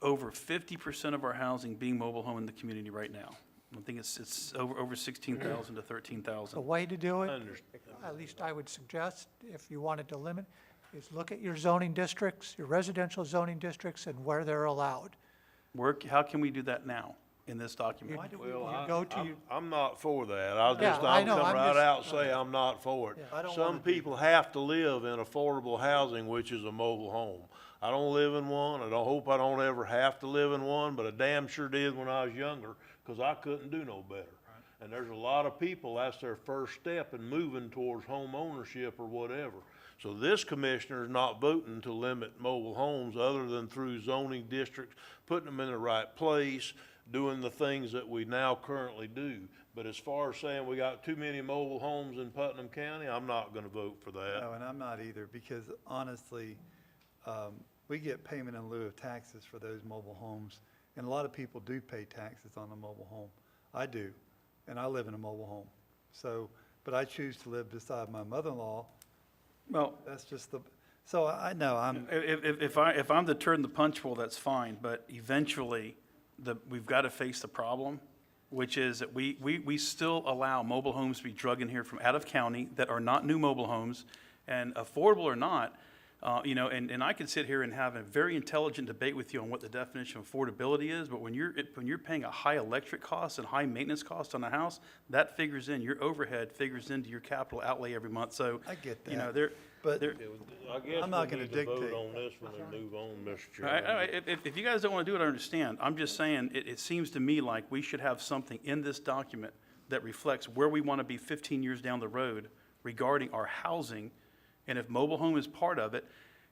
over 50% of our housing being mobile home in the community right now. I think it's over 16,000 to 13,000. The way to do it, Understand. at least I would suggest, if you wanted to limit, is look at your zoning districts, your residential zoning districts, and where they're allowed. How can we do that now in this document? You go to your, I'm not for that. I'll Yeah, just, I I'll know, come I'm right just- out and say I'm not for it. Yeah. I don't Some wanna do people have to live in affordable housing, which is a mobile home. I don't live in one, I don't hope I don't ever have to live in one, but I damn sure did when I was younger, because I couldn't do no better. And there's a lot of people, that's their first step in moving towards home ownership or whatever. So this commissioner is not voting to limit mobile homes other than through zoning districts, putting them in the right place, doing the things that we now currently do. But as far as saying we got too many mobile homes in Putnam County, I'm not gonna vote for that. No, and I'm not either, because honestly, we get payment in lieu of taxes for those mobile homes, and a lot of people do pay taxes on a mobile home. I do, and I live in a mobile home. So, but I choose to live beside my mother-in-law. Well, That's just so I know, if I'm the turd in the punch bowl, that's fine, but eventually, we've got to face the problem, which is that we still allow mobile homes to be drug in here from out of county that are not new mobile homes, and affordable or not, you know, and I could sit here and have a very intelligent debate with you on what the definition of affordability is, but when you're paying a high electric cost and high maintenance cost on a house, that figures in, your overhead figures into your capital outlay every month, so. I get You know, that. But I guess I'm not we gonna need to vote dictate. on this one and move on, Mr. All right, Chairman. all right, if you guys don't want to do it, I understand. I'm just saying, it seems to me like we should have something in this document that reflects where we want to be 15 years down the road regarding our housing, and if mobile home is part of it,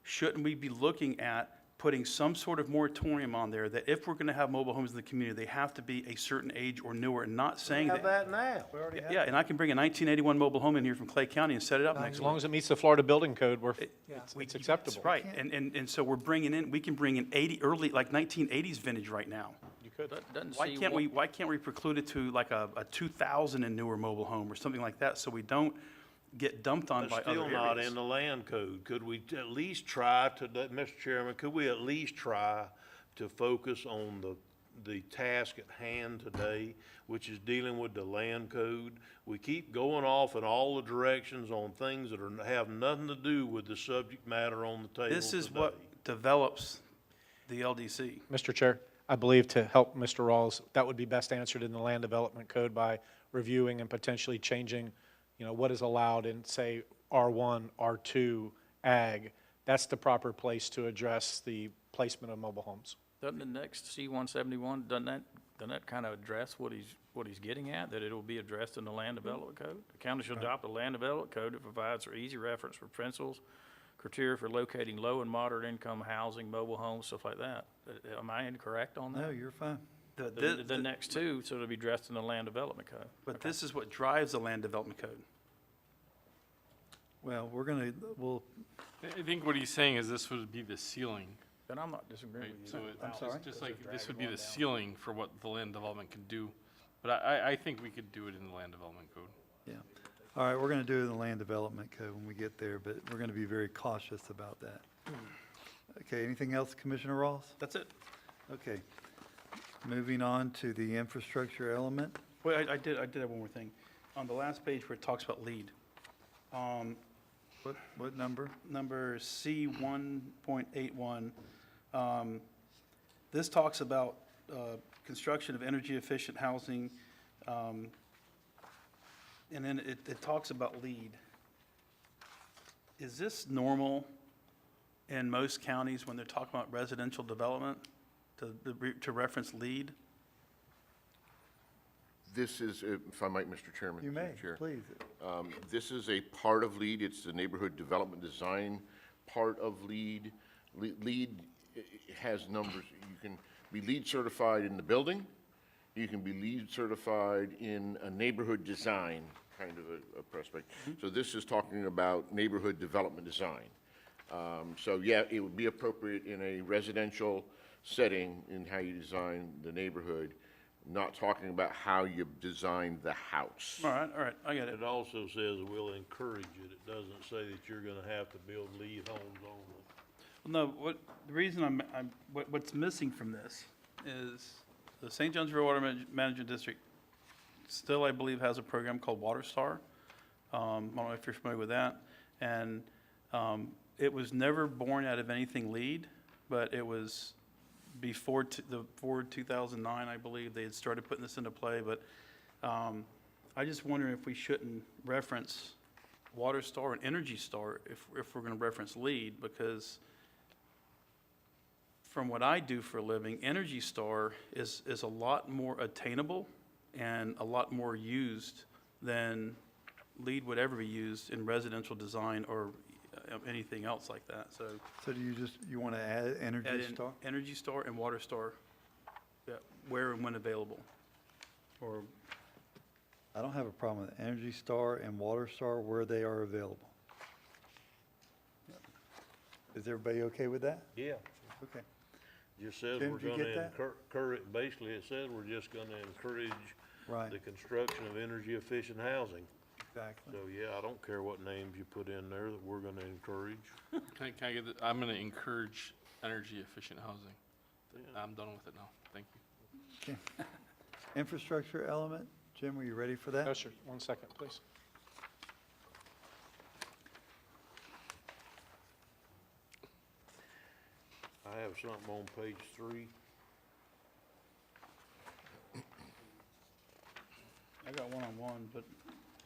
shouldn't we be looking at putting some sort of moratorium on there that if we're going to have mobile homes in the community, they have to be a certain age or newer, and not saying Have that. that now. Yeah, and I can bring a 1981 mobile home in here from Clay County and set it up next As week. long as it meets the Florida Building Code, Yeah. it's acceptable. Right, and so we're bringing in, we can bring in early, like 1980s vintage right now. You could. Doesn't Why see can't what- why can't we preclude it to like a 2000 and newer mobile home or something like that, so we don't get dumped on by But other still not areas? in the land code. Could we at least try to, Mr. Chairman, could we at least try to focus on the task at hand today, which is dealing with the land code? We keep going off in all the directions on things that have nothing to do with the subject matter on the table This is today. what develops the LDC. Mr. Chair, I believe to help Mr. Rawls, that would be best answered in the Land Development Code by reviewing and potentially changing, you know, what is allowed in, say, R1, R2, ag. That's the proper place to address the placement of mobile homes. Doesn't the next C-171, doesn't that kind of address what he's getting at, that it'll be addressed in the Land Development Code? The county shall adopt a Land Development Code that provides for easy reference for principles, criteria for locating low and moderate income housing, mobile homes, stuff like that. Am I incorrect on that? no, you're fine. The next two, so it'll be addressed in the Land Development Code. But this is what drives the land development code. Well, we'll, I think what he's saying is this would be the ceiling, Then I'm not disagreeing right? with So you. it's sorry? just like, this would be the ceiling for what the land development can do. But I think we could do it in the land development code. yeah. All right, we're going to do it in the land development code when we get there, but we're going to be very cautious about that. Okay, anything else, Commissioner Ross? That's it. Okay. Moving on to the infrastructure element. Wait, I did have one more thing. On the last page where it talks about lead, What number? number C 1.81, this talks about construction of energy efficient housing, and then it talks about lead. Is this normal in most counties when they're talking about residential development? to reference LEED? This is, if I might, Mr. Chairman. You may, Chair. please. This is a part of LEED. It's the neighborhood development design part of LEED. LEED has numbers. You can be LEED certified in the building. You can be LEED certified in a neighborhood design kind of a prospect. So this is talking about neighborhood development design. So yeah, it would be appropriate in a residential setting in how you design the neighborhood, not talking about how you design the house. All right, I get it. It also says we'll encourage it. It doesn't say that you're gonna have to build LEED homes only. Well, no, the reason what's missing from this is the St. John's River Water Management District still, I believe, has a program called Water Star. I don't know if you're familiar with that. And it was never born out of anything LEED, but it was before 2009, I believe, they had started putting this into play. But I just wonder if we shouldn't reference Water Star and Energy Star if we're going to reference LEED, because from what I do for a living, Energy Star is a lot more attainable and a lot more used than LEED would ever be used in residential design or anything else like that. So So do you want to add add Energy in Star? Energy Star and Water Star, yeah, where and when available. Or, I don't have a problem with Energy Star and Water Star where they are available. Is everybody okay with that? Yeah. Okay. Just says Tim, we're did you gonna get that? encourage, basically it says we're just gonna encourage Right, the construction of energy efficient housing. exactly. So, yeah, I don't care what names you put in there that we're gonna encourage. Can I get the, I'm gonna encourage energy efficient housing. I'm done with it now. Thank you. Okay. Infrastructure element, Jim, are you ready for that? No, sir, 1 second, please. I have something on page 3. I got one-on-one, but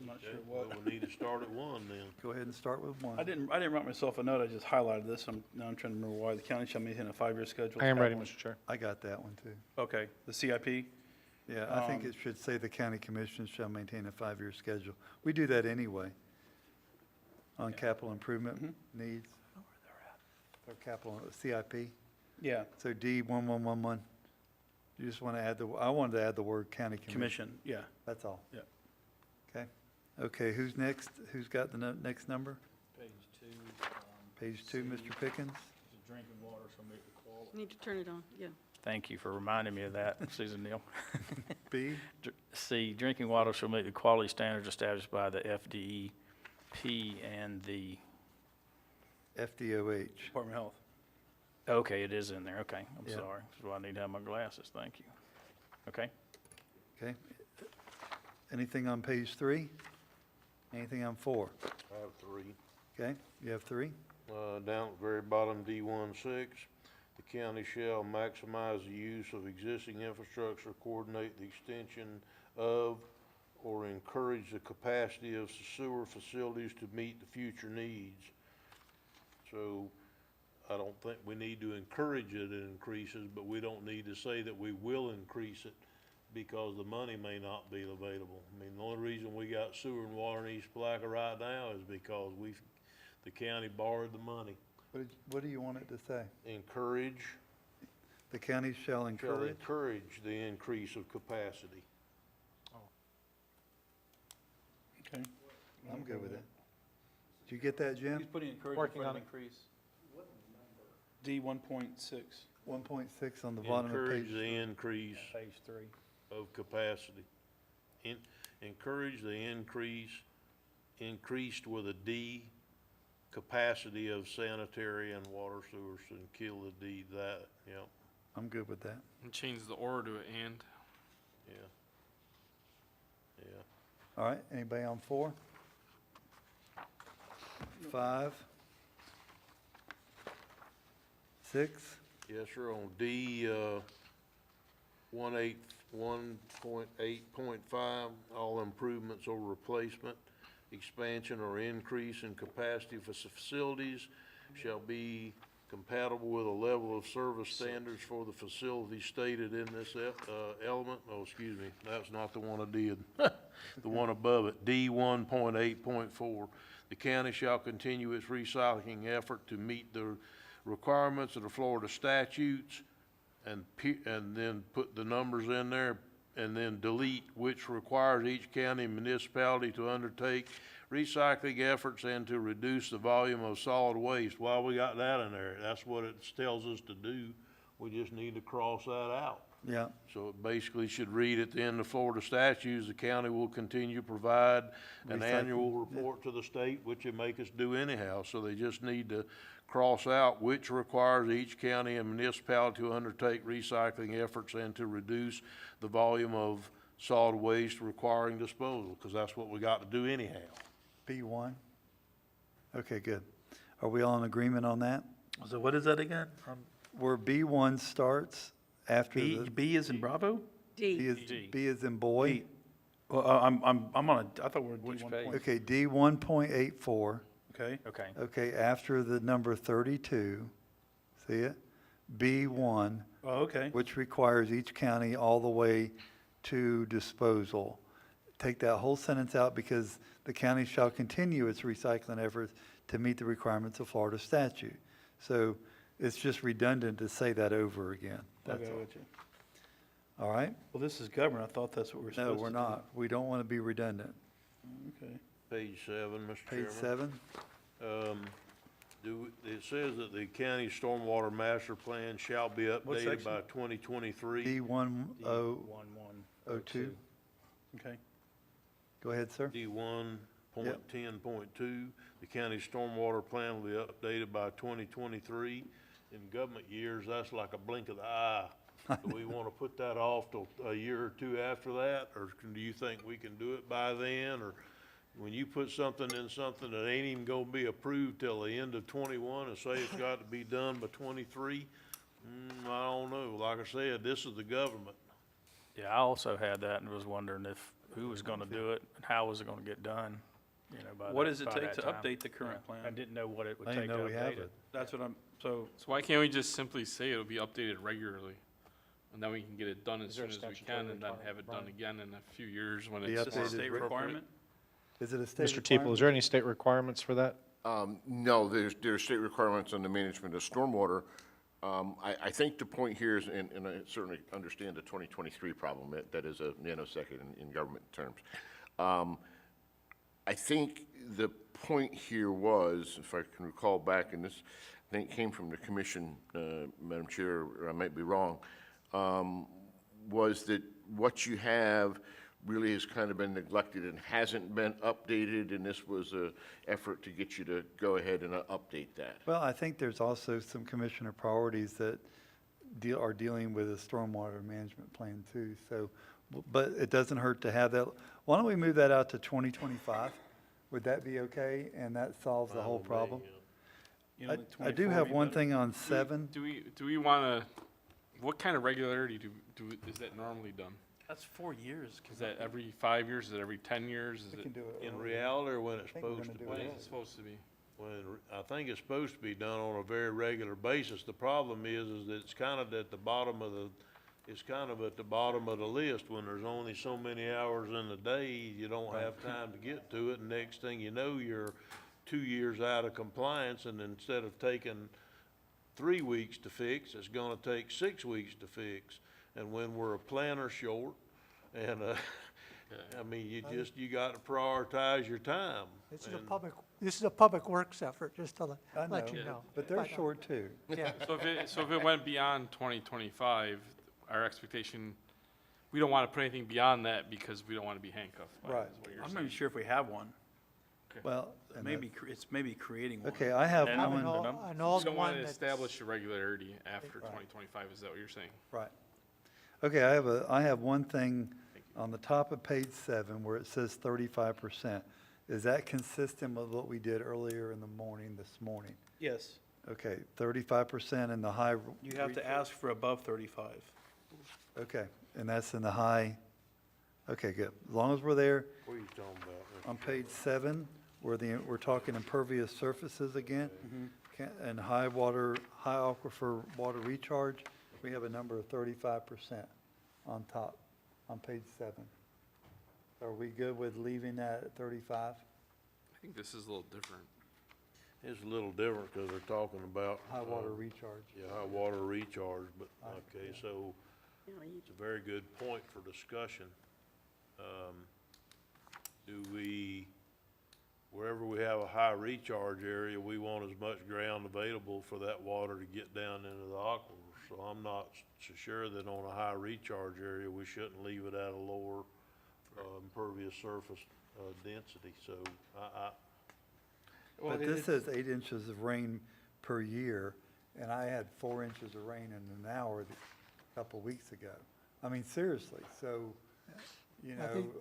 I'm not sure Okay, what. well, we need to start at 1 then. Go ahead and start with one. I didn't write myself a note, I just highlighted this. Now I'm trying to remember why. The county shall maintain a 5-year schedule. I am ready, capital- Mr. Chair. I got that one too. Okay, the CIP? Yeah, I think it should say the county commission shall maintain a 5-year schedule. We do that anyway on capital improvement needs. Or capital, CIP. Yeah, So D 1111, you just want to add I wanted to add the word county commission. commission, yeah. That's all. Yeah. Okay. Okay, who's next? Who's got the next number? Page 2. Page 2, Mr. Pickens? Drinking water shall meet the quality. Need to turn it on, yeah. Thank you for reminding me of that, Susan Neal. B? C, drinking water shall meet the quality standards established by the FDEP and the, FDOH. Department of Health. okay, it is in there, okay, I'm Yeah. sorry. That's why I need to have my glasses, thank you. Okay, Okay. Anything on page 3? Anything on 4? I have 3. Okay, you have 3? Down at the very bottom, D16, the county shall maximize the use of existing infrastructure, coordinate the extension of, or encourage the capacity of sewer facilities to meet the future needs. So I don't think we need to encourage it increases, but we don't need to say that we will increase it because the money may not be available. I mean, the only reason we got sewer and water in East Palaca right now is because the county borrowed the money. What do you want it to say? Encourage, The county shall encourage? encourage the increase of capacity. Okay. I'm good with it. Did you get that, Jim? He's putting encouragement Working for on an it. increase. D 1.6. 1.6 on the bottom of Encourage page. the increase page 3. of capacity. Encourage the increased with a D, capacity of sanitary and water sewers, and kill the D, that, yep, I'm good with that. And change the or to an and. yeah. Yeah. All right, anybody on 4? 5? 6? Yes, sir, on D, 1.8.5, all improvements or replacement, expansion or increase in capacity for facilities shall be compatible with a level of service standards for the facility stated in this element. Oh, excuse me, that's not the one I did. The one above it, D 1.8.4. The county shall continue its recycling effort to meet the requirements of the Florida statutes, and then put the numbers in there, and then delete which requires each county and municipality to undertake recycling efforts and to reduce the volume of solid waste. Why we got that in there? That's what it tells us to do. We just need to cross that out. Yeah, So it basically should read at the end of Florida statutes, the county will continue to provide an Recycling, annual report to the state, which they make us do anyhow. So they just need to cross out which requires each county and municipality to undertake recycling efforts and to reduce the volume of solid waste requiring disposal, because that's what we got to do anyhow. B1? Okay, good. Are we all in agreement on that? So what is that again? Where B1 starts after B, the, B is in Bravo? D. B is in boy? B. Well, I'm on a, I thought we were Which D1 page? point. Okay, D 1.84. Okay, Okay. Okay, after the number 32, see it? B1, oh, okay. which requires each county all the way to disposal. Take that whole sentence out because the county shall continue its recycling efforts to meet the requirements of Florida statute. So it's just redundant to say that over again. That's Okay, all. with you. All right? Well, this is government. I thought that's what we're supposed No, to do. we're not. We don't want to be redundant. Okay. Page 7, Mr. Chairman. Page 7? It says that the county stormwater master plan shall be updated section? by 2023. D 1002. 1102. Okay. Go ahead, sir. D 1.10.2, the county stormwater plan will be updated by 2023. In government years, that's like a blink of the eye. Do we want to put that off till a year or two after that? Or do you think we can do it by then? Or when you put something in something that ain't even gonna be approved till the end of 21 and say it's got to be done by 23? I don't know. Like I said, this is the government. Yeah, I also had that and was wondering who was gonna do it and how was it gonna get done, you know, by What that- does it by take that to time. update the current Yeah, I plan? didn't know what it would I take didn't to know we have update it. it. That's what I'm, so, So why can't we just simply say it'll be updated regularly? And then we can get it done as Is there soon a as we statutory can and then have it done requirement? again in a few years when Be it's is it a updated. state appropriate. requirement? Is it a state Mr. Teeple, requirement? is there any state requirements for that? No, there's state requirements on the management of stormwater. I think the point here is, and I certainly understand the 2023 problem, that is a nanosecond in government terms. I think the point here was, if I can recall back, and this, I think came from the commission, Madam Chair, or I might be wrong, was that what you have really has kind of been neglected and hasn't been updated, and this was a effort to get you to go ahead and update that. Well, I think there's also some commissioner priorities that are dealing with a stormwater management plan too. So, but it doesn't hurt to have that. Why don't we move that out to 2025? Would that be okay? And that solves the whole problem? You know, I do 24 have be one better. thing on 7. Do we wanna, what kind of regularity is that normally done? That's 4 years. Is that every 5 years? Is it every 10 years? Is We it, can do it In early. reality, or when it's I think we're supposed to gonna be? do when it. is it supposed to be? When, I think it's supposed to be done on a very regular basis. The problem is that it's kind of at the bottom of the list. When there's only so many hours in the day, you don't have time to get to it, and next thing you know, you're 2 years out of compliance, and instead of taking 3 weeks to fix, it's gonna take 6 weeks to fix. And when we're a planner short, and, I mean, you got to prioritize your time. This is a And- public works effort, just to I let you know, know. but they're short too. Yeah, So if it went beyond 2025, our expectation, we don't wanna put anything beyond that because we don't wanna be handcuffed by it, Right. is what you're I'm not saying. even sure if we have one. Well, and Maybe, it's maybe creating one. okay, I have And an one, old, num- an We old don't one wanna that's, establish a regularity after Right. 2025, is that what you're saying? right. Okay, I have one thing on the top of page 7 where it says 35%. Is that consistent with what we did earlier in the morning, this morning? Yes, Okay, 35% in the high. you have to ask for above 35. Okay, and that's in the high, okay, good. As long as we're there, What are you talking about? Mr. on page 7, we're talking impervious surfaces again. and high aquifer water recharge, we have a number of 35% on top, on page 7. Are we good with leaving that at 35? I think this is a little different. It's a little different because they're talking about. High water recharge. Yeah, high water recharge, but, okay, yeah. so You know, you- it's a very good point for discussion. Do we, wherever we have a high recharge area, we want as much ground available for that water to get down into the aquifer. So I'm not so sure that on a high recharge area, we shouldn't leave it at a lower, impervious surface, density. So But this says 8 inches of rain per year, and I had 4 inches of rain in an hour a couple weeks ago. I mean, seriously, so, you I know, think-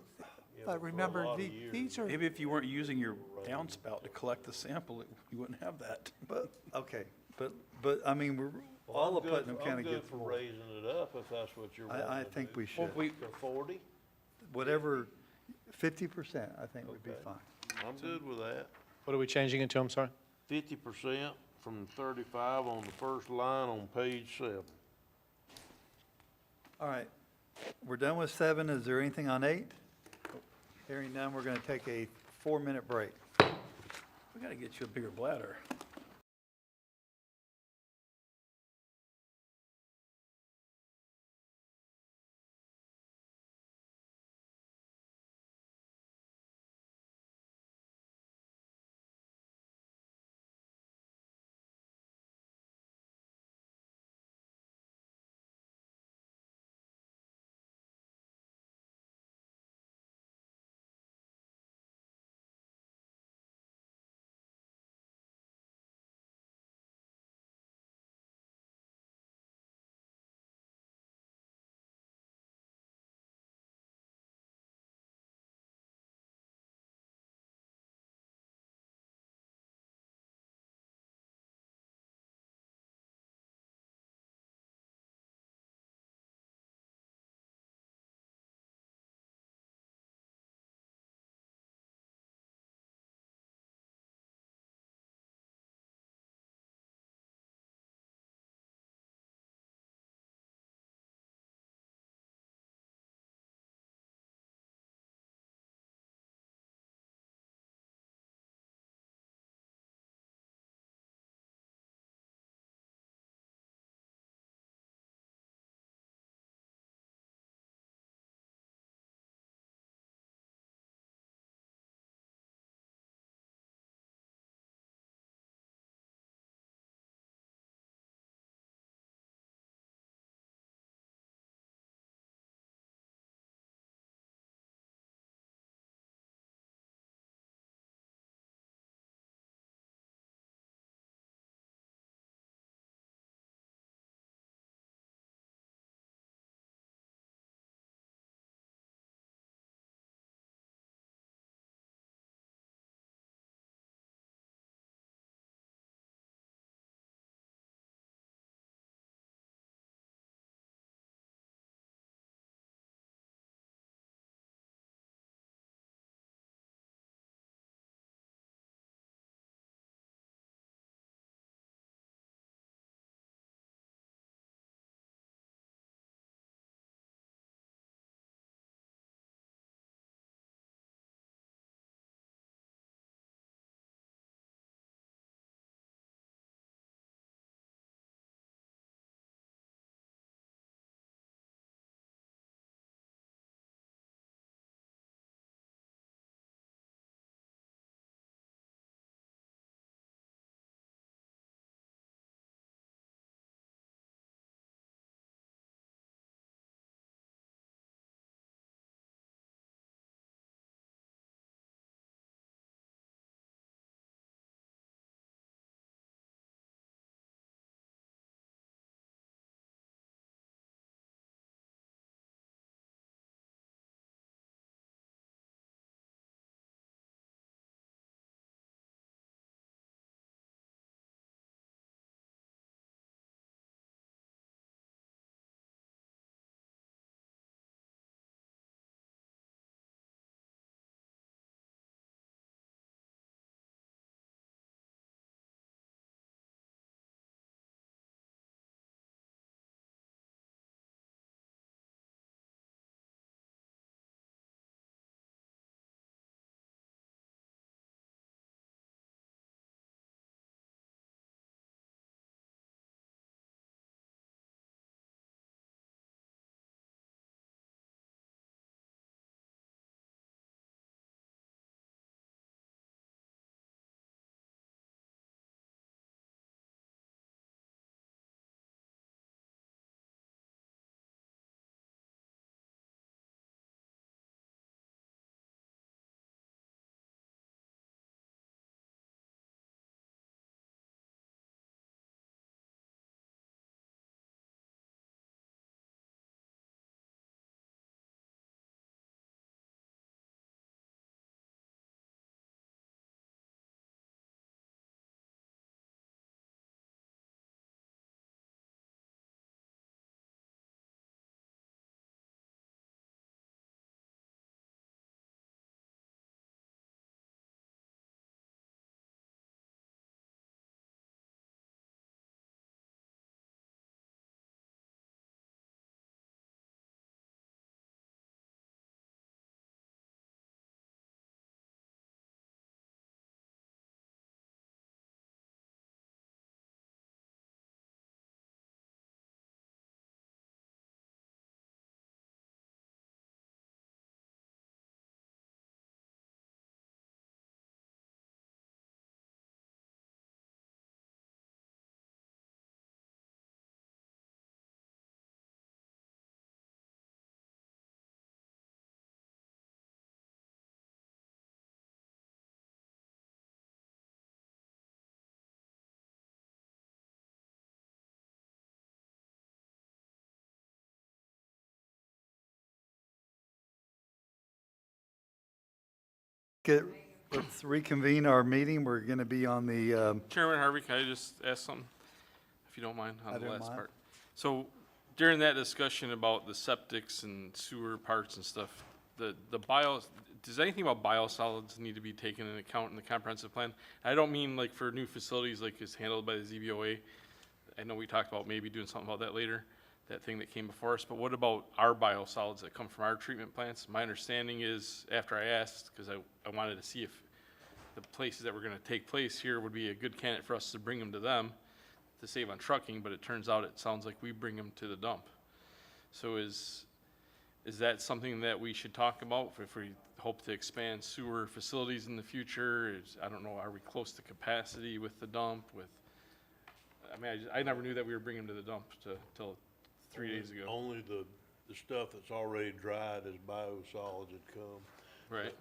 But remember, these are, Maybe if you weren't using your downspout to collect the sample, you wouldn't have that. but, okay, but, I mean, all of Putnam County gets I'm good for more. raising it up if that's what you're wanting to do. I think we should. To 40? Whatever, 50%, I think would be Okay. fine. I'm good with that. What are we changing it to, I'm sorry? 50% from 35 on the first line on page 7. All right, we're done with 7. Is there anything on 8? Hearing none, we're going to take a 4-minute break. We gotta get you a bigger bladder. let's reconvene our meeting. We're going to be on the, Chairman Harvey, can I just ask something, if you don't mind, I on the don't last mind. part? So during that discussion about the septics and sewer parts and stuff, the does anything about biosolids need to be taken into account in the comprehensive plan? I don't mean like for new facilities like is handled by the ZBOA. I know we talked about maybe doing something about that later, that thing that came before us, but what about our biosolids that come from our treatment plants? My understanding is, after I asked, because I wanted to see if the places that were gonna take place here would be a good candidate for us to bring them to them to save on trucking, but it turns out it sounds like we bring them to the dump. So is that something that we should talk about if we hope to expand sewer facilities in the future? I don't know, are we close to capacity with the dump I mean, I never knew that we were bringing them to the dump till 3 days ago. Only the stuff that's already dried as biosolids had come. Right.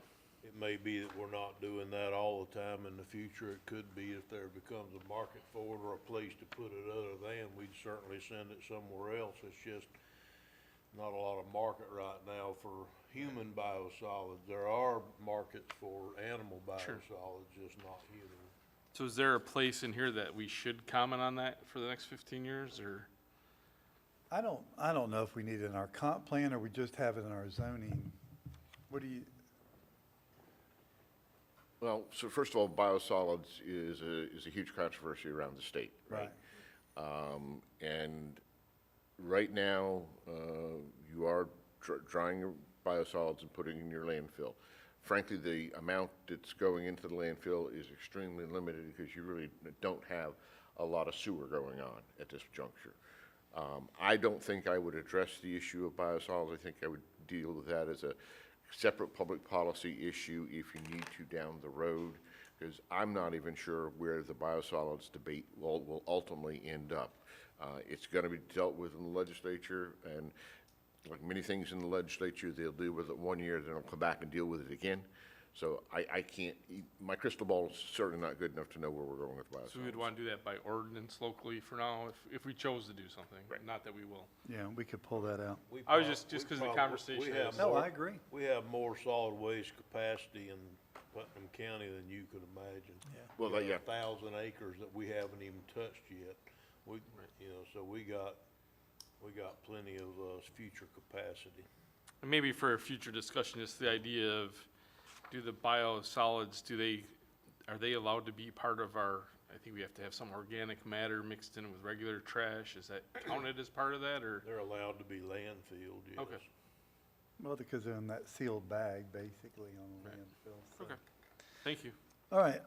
It may be that we're not doing that all the time in the future. It could be if there becomes a market for it or a place to put it other than, we'd certainly send it somewhere else. It's just not a lot of market right now for human biosolids. There are markets for animal biosolids, just not human. So is there a place in here that we should comment on that for the next 15 years, or? I don't know if we need it in our comp plan or we just have it in our zoning. What do you, Well, so first of all, biosolids is a huge controversy around the state, right? And right now, you are drying your biosolids and putting in your landfill. Frankly, the amount that's going into the landfill is extremely limited because you really don't have a lot of sewer going on at this juncture. I don't think I would address the issue of biosolids. I think I would deal with that as a separate public policy issue if you need to down the road, because I'm not even sure where the biosolids debate will ultimately end up. It's going to be dealt with in the legislature, and like many things in the legislature, they'll deal with it 1 year, then they'll come back and deal with it again. So I can't, my crystal ball is certainly not good enough to know where we're going with biosolids. So we'd want to do that by ordinance locally for now, if we chose to do something, Right. not that we will. yeah, we could pull that out. I was just 'cause of the conversation We is- have No, more- I agree. We have more solid waste capacity in Putnam County than you could imagine. Well, We yeah. got 1,000 acres that we haven't even touched yet. So we got plenty of future capacity. And maybe for a future discussion, just the idea of, do the biosolids, are they allowed to be part of our, I think we have to have some organic matter mixed in with regular trash, is that counted as part of that, or? They're allowed to be landfilled, yes. Okay. Well, because they're in that sealed bag, basically, on the Right. landfill. So. Okay, thank you. All right,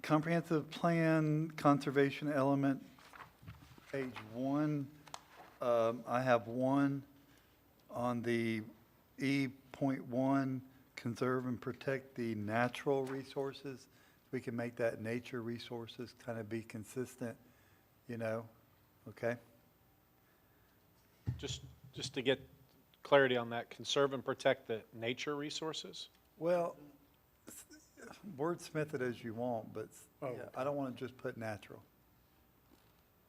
comprehensive plan, conservation element, page 1. I have one on the E.1, conserve and protect the natural resources. We can make that nature resources, kind of be consistent, okay? Just to get clarity on that, conserve and protect the nature resources? Well, wordsmith it as you want, but yeah, I don't want to just put natural.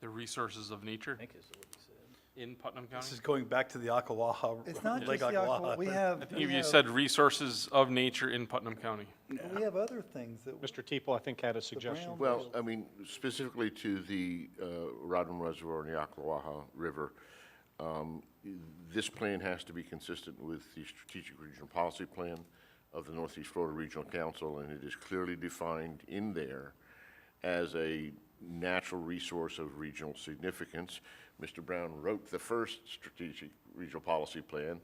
The resources of nature I think is what he said. in Putnam This is County? going back to the Akawaha. It's not Lake just the Akawaha. we have, I think you said resources of nature in Putnam County. we have other things that. Mr. Teeple, I think, had a suggestion. brown- Well, I mean, specifically to the Rodman Reservoir and the Ocklawaha River, this plan has to be consistent with the Strategic Regional Policy Plan of the Northeast Florida Regional Council, and it is clearly defined in there as a natural resource of regional significance. Mr. Brown wrote the first Strategic Regional Policy Plan,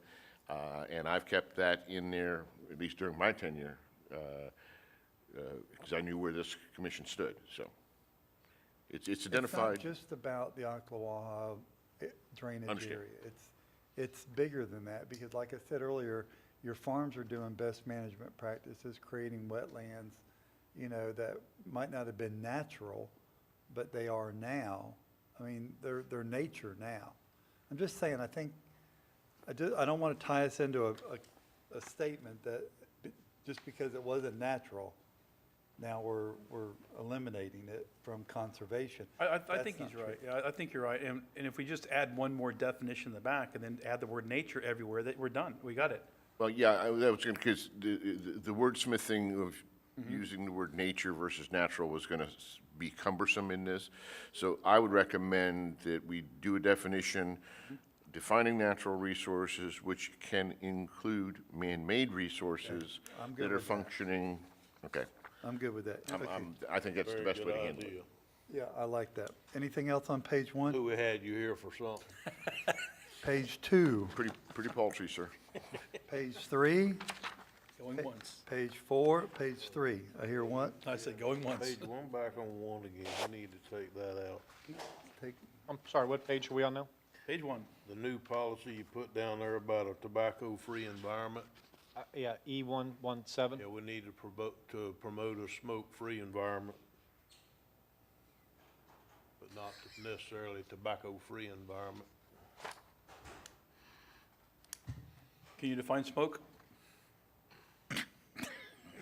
and I've kept that in there, at least during my tenure, because I knew where this commission stood, so. It's identified. It's not just about the Ocklawaha drainage Understand. area. It's bigger than that, because like I said earlier, your farms are doing best management practices, creating wetlands, that might not have been natural, but they are now. I mean, they're nature now. I'm just saying, I think, I don't want to tie us into a statement that just because it wasn't natural, now we're eliminating it from conservation. I That's think not he's true. right. Yeah, I think you're right. And if we just add one more definition in the back and then add the word nature everywhere, that we're done. We got it. Well, yeah, that was going to, because the wordsmithing of using the word nature versus natural was going to be cumbersome in this. So I would recommend that we do a definition defining natural resources, which can include man-made resources I'm good that are with that. functioning. Okay. I'm good with that. Okay. I think that's the Very best good way to handle it. idea. Yeah, I like that. Anything else on page one? Knew we had you here for something. Page two, Pretty paltry, sir. page three, Going once. page four, page three. I hear one. I said going once. Page one, back on one again, we need to take that out. Take, I'm sorry, what page are we on now? Page one. The new policy you put down there about a tobacco-free environment, Yeah, E117. yeah, we need to promote a smoke-free environment, but not necessarily tobacco-free environment. Can you define smoke?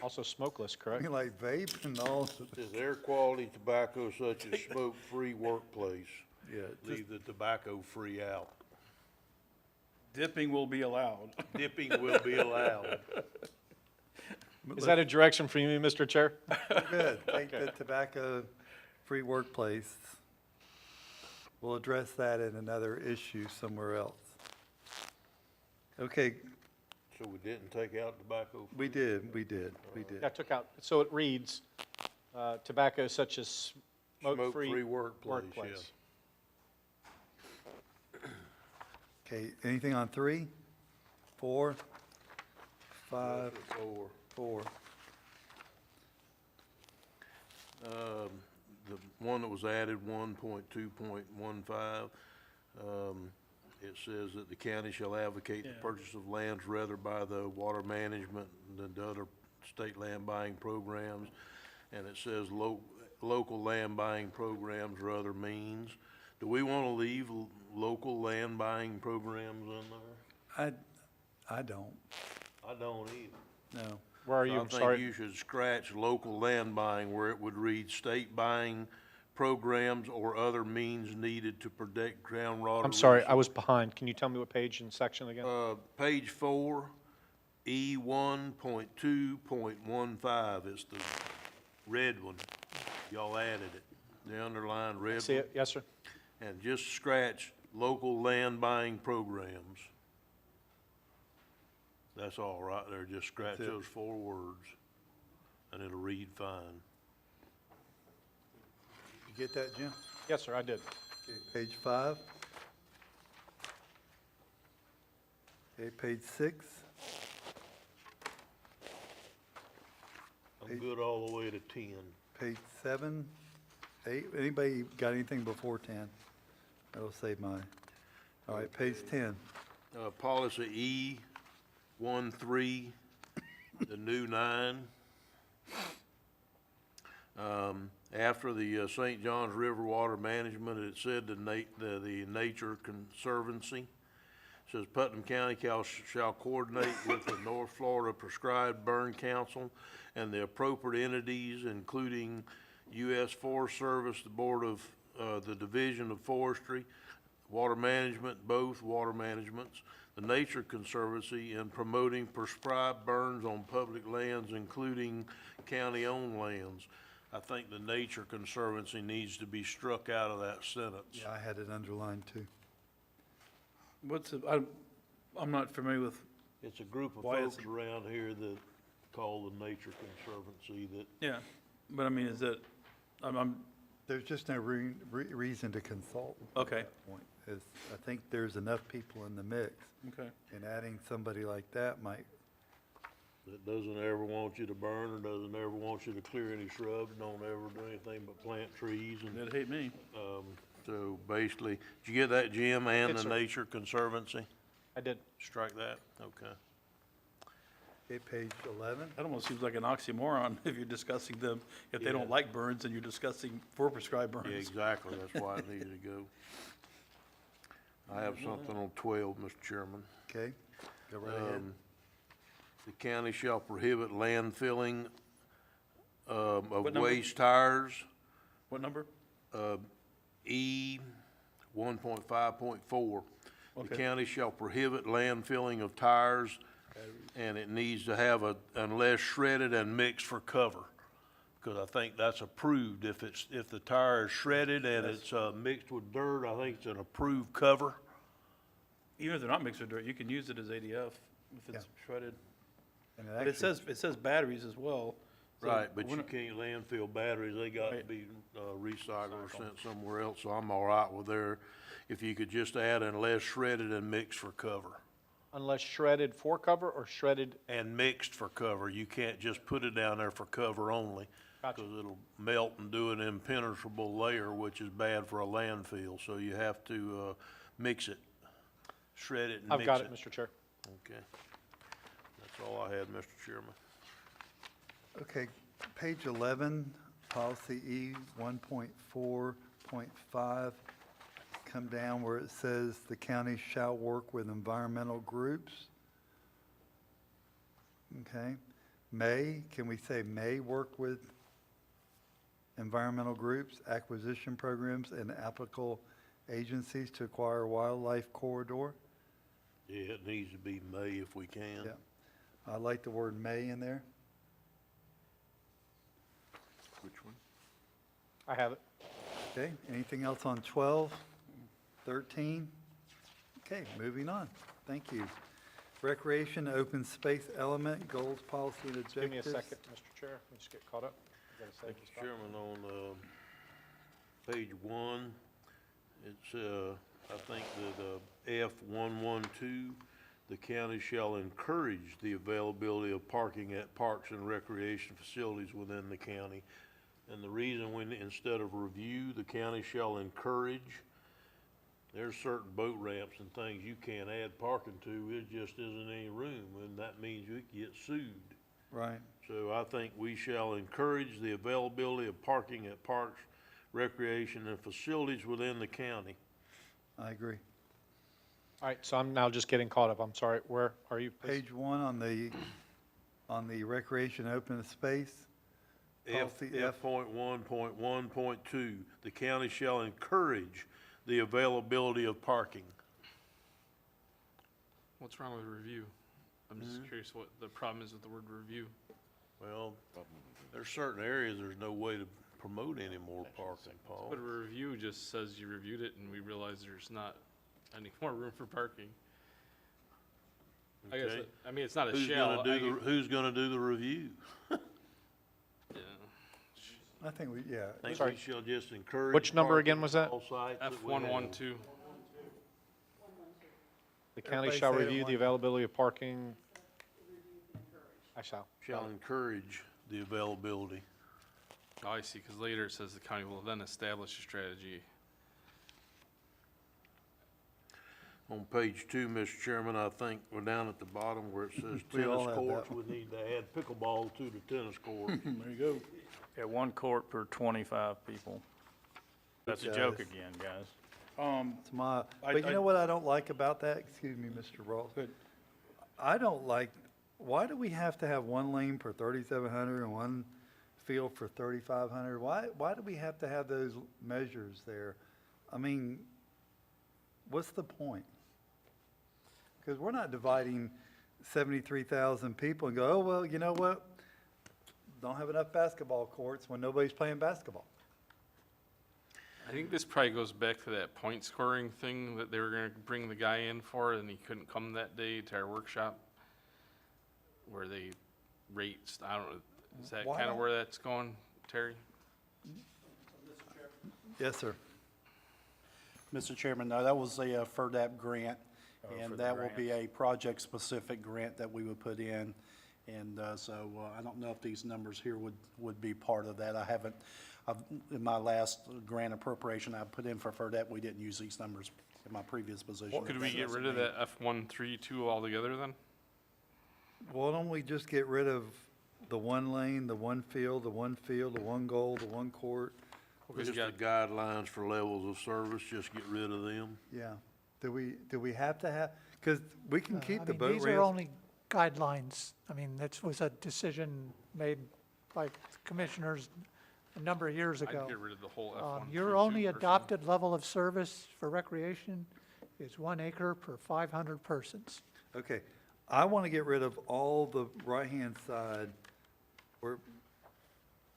Also smokeless, correct? like vape and all. It says air quality tobacco such as smoke-free workplace. Yeah, Leave the tobacco-free out. Dipping will be allowed. Dipping will be allowed. Is that a direction for you, Mr. Chair? good. Take the tobacco-free workplace. We'll address that in another issue somewhere else. Okay, So we didn't take out tobacco? we did. I took out, so it reads, tobacco such as Smoke-free smoke-free workplace, yeah. workplace. Okay, anything on 3, 4, 5, Or, 4? the one that was added, 1.2.15, it says that the county shall advocate the Yeah. purchase of lands rather by the water management and the other state land buying programs. And it says local land buying programs or other means. Do we want to leave local land buying programs in there? I don't, I don't either. no. Where are So you? I I'm think sorry. you should scratch local land buying where it would read state buying programs or other means needed to protect groundwater. I'm sorry, I was behind. Can you tell me what page and section again? Page 4, E1.2.15, it's the red one. Y'all added it, the underlined red See one. it? Yes, sir. And just scratch local land buying programs. That's all right there, just scratch That's it. those 4 words, and it'll read fine. You get that, Jim? Yes, sir, I did. Okay, page 5. Okay, page 6. I'm good all the way to 10. Page 7, 8. Anybody got anything before 10? That'll save mine. All right, page 10. Policy E13, the new 9. After the St. Johns River Water Management, it said the Nature Conservancy. Says Putnam County shall coordinate with the North Florida Prescribed Burn Council and the appropriate entities, including U.S. Forest Service, the Board of, the Division of Forestry, Water Management, both water managements, the Nature Conservancy, in promoting prescribed burns on public lands, including county-owned lands. I think the Nature Conservancy needs to be struck out of that sentence. Yeah, I had it underlined too. I'm not familiar with, It's a group of Why is folks around here that call the Nature Conservancy that, yeah, but I mean, is it, I'm, There's just no reason to consult. Okay. At that point. I think there's enough people in the mix, okay. and adding somebody like that might, doesn't ever want you to burn or doesn't ever want you to clear any shrubs, don't ever do anything but plant trees and, That'd hate me. so basically, did you get that, Jim, and Yes, the sir. Nature Conservancy? I did. Strike that, okay. okay, page 11. That almost seems like an oxymoron if you're discussing them, if they Yeah. don't like burns and you're discussing for prescribed burns. Yeah, exactly, that's why it needed to go. I have something on 12, Mr. Chairman. Okay, go right ahead. The county shall prohibit landfilling of What number? waste tires, What number? E 1.5.4. The Okay. county shall prohibit landfilling of tires, And it needs to have unless shredded and mixed for cover. Because I think that's approved. If the tire is shredded and it's mixed with dirt, I think it's an approved cover. Even if they're not mixed with dirt, you can use it as ADF if it's shredded. And But it says batteries as well. So Right, but we're you not- can't landfill batteries, they got to Right. be recycled or sent somewhere else, so I'm all right with there. If you could just add unless shredded and mixed for cover. Unless shredded for cover or shredded, And mixed for cover, you can't just put it down there for cover only. Gotcha. Because it'll melt and do an impenetrable layer, which is bad for a landfill, so you have to, mix it, shred it and mix it. I've got it, Mr. Chair. Okay. That's all I had, Mr. Chairman. Okay, page 11, policy E 1.4.5, come down where it says the county shall work with environmental groups. Okay, can we say may work with environmental groups, acquisition programs, and applicable agencies to acquire wildlife corridor? Yeah, it needs to be May if we can. Yeah, I like the word may in there. Which one? I have it. Okay, anything else on 12, 13? Okay, moving on. Thank you. Recreation, open space element, goals, policy, and objectives. Give me a second, Mr. Chair. Let me just get caught up. I gotta save this Mr. spot. Chairman, on, page 1, it's, I think that, F112, the county shall encourage the availability of parking at parks and recreation facilities within the county. And the reason instead of review, the county shall encourage, there's certain boat ramps and things you can't add parking to, it just isn't any room, and that means you could get sued. Right, So I think we shall encourage the availability of parking at parks, recreation, and facilities within the county. I agree. All right, so I'm now just getting caught up. I'm sorry. Where are you, please? Page 1 on the recreation open space. Policy F. F.1.1.2, the county shall encourage the availability of parking. What's wrong with review? I'm just curious what the problem is with the word review. Well, there's certain areas there's no way to promote any more parking, Paul. But a review just says you reviewed it and we realize there's not any more room for parking. I guess, Okay. I mean, it's not a Who's shell. who's gonna do the review? Yeah. I think I think Sorry. we shall just encourage. Which number parking again was at that? all sites that we have. F112. The county Everybody shall say it at review the once. availability of parking. I shall. Shall encourage the availability. Oh, I see, because later it says the county will then establish a strategy. On page 2, Mr. Chairman, I think we're down at the bottom where it says We all tennis have courts. that We need to add pickleball to the tennis court. There you go. Yeah, 1 court per 25 people. That's a joke Guys. again, guys. It's my, I- but you I- know what I don't like about that? Excuse me, Mr. Ross. Good. I don't like, why do we have to have one lane for 3,700 and one field for 3,500? Why do we have to have those measures there? I mean, what's the point? Because we're not dividing 73,000 people and go, oh, well, you know what? Don't have enough basketball courts when nobody's playing basketball. I think this probably goes back to that point scoring thing that they were gonna bring the guy in for, and he couldn't come that day to our workshop, where they rate, I don't know, is that Why kind of don't- where that's going, Terry? Yes, sir. Mr. Chairman, no, that was a FERDAP grant, for and the that will grant. be a project-specific grant that we would put in. And so I don't know if these numbers here would be part of that. I haven't, in my last grant appropriation I put in for FERDAP, we didn't use these numbers in my previous position. Could we get rid of that F132 altogether then? Why don't we just get rid of the one lane, the one field, the one goal, the one court? Because Just you the got, guidelines for levels of service, just get rid of them. Yeah. Do we have to have, because we can keep I the mean, boat these are ramps. only guidelines. I mean, that was a decision made by commissioners a number of years I'd ago. get rid of the whole F132. Your only personally. adopted level of service for recreation is 1 acre per 500 persons. Okay, I want to get rid of all the right-hand side, where,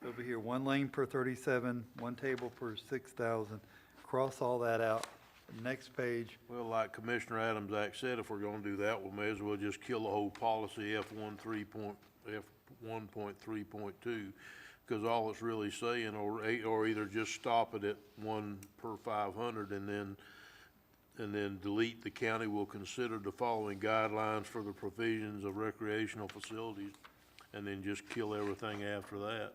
over here, 1 lane per 37, 1 table per 6,000. Cross all that out. Next page, Well, like Commissioner Adams Act said, if we're gonna do that, we may as well just kill the whole policy F1.3.2, because all it's really saying, or either just stop it at 1 per 500 and then delete the county will consider the following guidelines for the provisions of recreational facilities, and then just kill everything after that.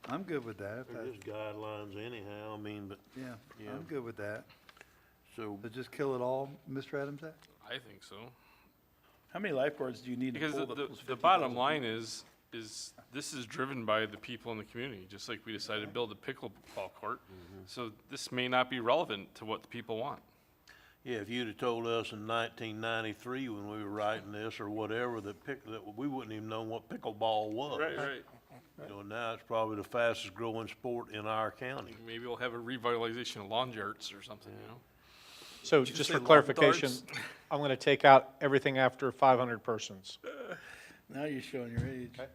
I'm good with that. They're just guidelines anyhow, I mean, but, Yeah, Yeah. I'm good with that. so, So just kill it all, Mr. Adams? I think so. How many lifeguards do you need to Because pull the those 50,000 bottom feet? line is this is driven by the people in the community, just like we decided to build a pickleball court. So this may not be relevant to what the people want. yeah, if you'd have told us in 1993 when we were writing this or whatever, that we wouldn't even know what pickleball was. Right. You know, now it's probably the fastest growing sport in our county. Maybe we'll have a revitalization of lawn yards or something, you know? So you just say for lawn clarification, darts? I'm going to take out everything after 500 persons. Now you're showing your age. Okay.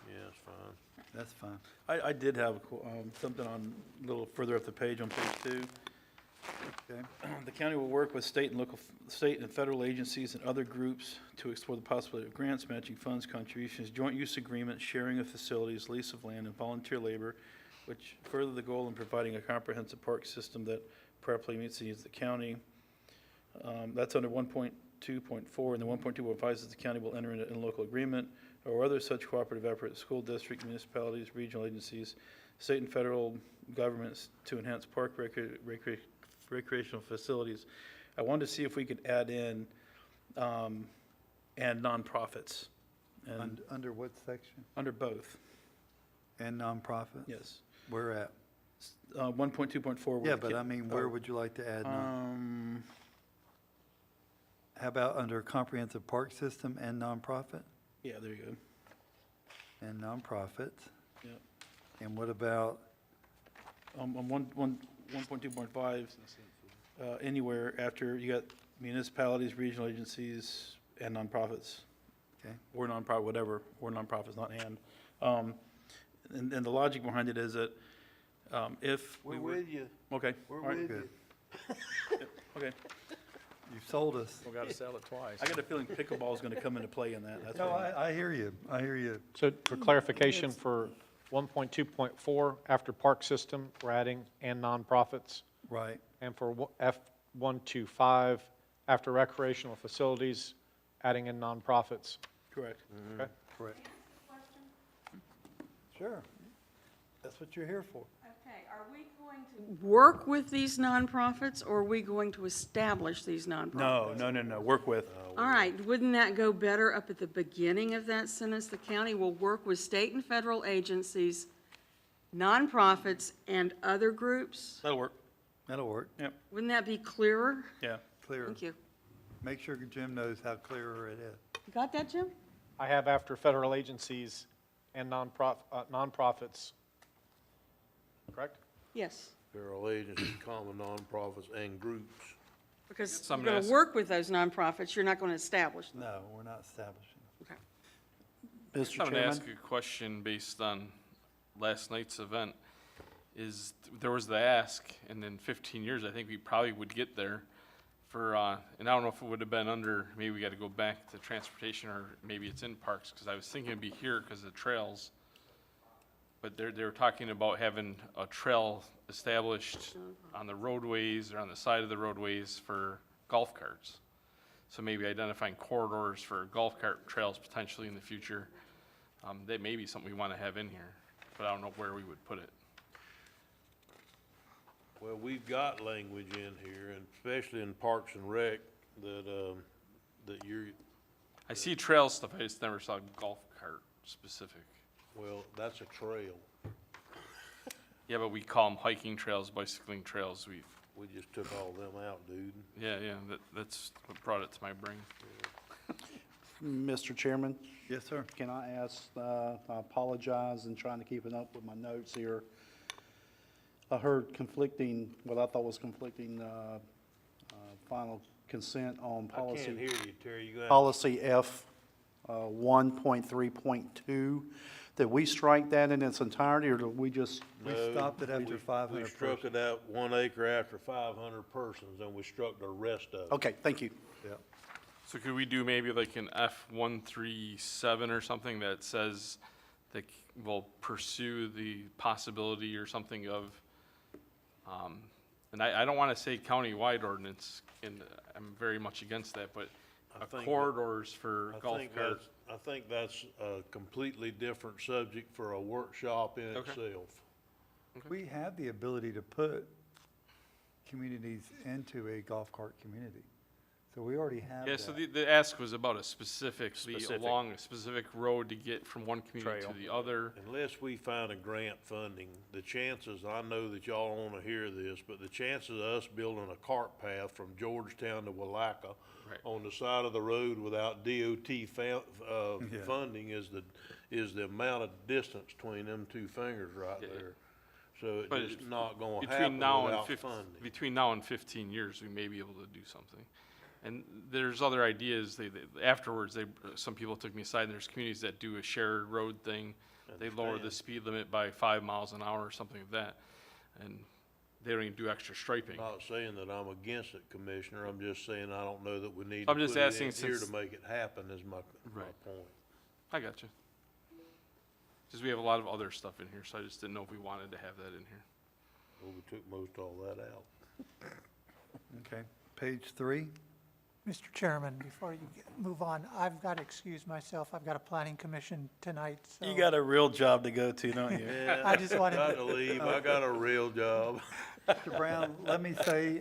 Yeah, it's fine. That's fine. I did have something on, a little further up the page on page 2. Okay. The county will work with state and federal agencies and other groups to explore the possibility of grants, matching funds, contributions, joint use agreements, sharing of facilities, lease of land, and volunteer labor, which further the goal in providing a comprehensive park system that properly meets the needs of the county. That's under 1.2.4, and the 1.2.5 says the county will enter into a local agreement or other such cooperative effort, school district, municipalities, regional agencies, state and federal governments to enhance park recreational facilities. I wanted to see if we could add in, and nonprofits, and Under what section? under both, And nonprofits? yes. Where at? 1.2.4. Yeah, but I mean, where would you like to add? How about under comprehensive park system and nonprofit? Yeah, there you go. And nonprofits? Yep. And what about, On 1.2.5, anywhere after you got municipalities, regional agencies, and nonprofits. okay, Or nonprofit, whatever, or nonprofits, not and. And the logic behind it is that if we were. you. Okay. We're all right, with good. Okay. You sold us. We gotta sell it twice. I got a feeling pickleball is going to come into play in that. That's No, why. I hear you. I hear you. So for clarification, for 1.2.4, after park system, we're adding and nonprofits. Right. And for F125, after recreational facilities, adding in nonprofits. Correct. Okay? Correct. Sure. That's what you're here for. Okay, are we going to work with these nonprofits, or are we going to establish these nonprofits? No. Work with. All right, wouldn't that go better up at the beginning of that sentence? The county will work with state and federal agencies, nonprofits, and other groups? That'll work. That'll work. Yep. Wouldn't that be clearer? Yeah. Clear. Thank you. Make sure Jim knows how clearer it is. You got that, Jim? I have after federal agencies and nonprofits, correct? Yes, Federal agencies, common nonprofits, and groups. because you're Something going to to work with those nonprofits, you're not going to establish them. No, we're not establishing. Okay. I'm going to ask a question based on last night's event. There was the ask, and in 15 years, I think we probably would get there for, and I don't know if it would have been under, maybe we got to go back to transportation, or maybe it's in parks, because I was thinking it'd be here because of the trails. But they were talking about having a trail established on the roadways or on the side of the roadways for golf carts. So maybe identifying corridors for golf cart trails potentially in the future. That may be something we want to have in here, but I don't know where we would put it. Well, we've got language in here, and especially in Parks and Rec, that you're, I see trail stuff, I just never saw golf cart specific. well, that's a trail. Yeah, but we call them hiking trails, bicycling trails. We just took all them out, dude. Yeah, that's what brought it to my brain. Mr. Chairman, Yes, sir. can I ask, I apologize in trying to keep it up with my notes here. I heard conflicting, what I thought was conflicting final consent on I can't hear policy, you, Terry, you got, policy F, 1.3.2, that we strike that in its entirety, or do we just? We No, stopped it after we 500 struck persons. it out 1 acre after 500 persons, and we struck the rest of it. Okay, thank you. Yeah. So could we do maybe like an F137 or something that says that will pursue the possibility or something of, and I don't want to say countywide ordinance, and I'm very much against that, but I think that- corridors for golf carts. I think that's a completely different subject for a workshop in Okay. itself. We have the ability to put communities into a golf cart community. So we already have Yeah, that. so the ask was about a specifically Specific. along a specific road to get from one community to Trail. the other. Unless we find a grant funding, the chances, I know that y'all want to hear this, but the chances of us building a cart path from Georgetown to Willaca Right. on the side of the road without DOT Yeah. funding is the amount of distance between them two fingers right Yeah. there. So it's But just not gonna Between happen now and without 15, funding. between now and 15 years, we may be able to do something. And there's other ideas, afterwards, some people took me aside, and there's communities that do a shared road thing. They lower the Understand. speed limit by 5 miles an hour or something like that, and they don't even do extra striping. Not saying that I'm against it, Commissioner, I'm just saying I don't know that we need to I'm put just it asking in here since- to make it happen is my Right. point. I got you. Because we have a lot of other stuff in here, so I just didn't know if we wanted to have that in here. Well, we took most all that out. Okay, page 3. Mr. Chairman, before you move on, I've got to excuse myself. I've got a planning commission tonight, so. You got a real job to go to, don't you? Yeah, I just wanted got to- to leave, I got a real job. Mr. Brown, let me say,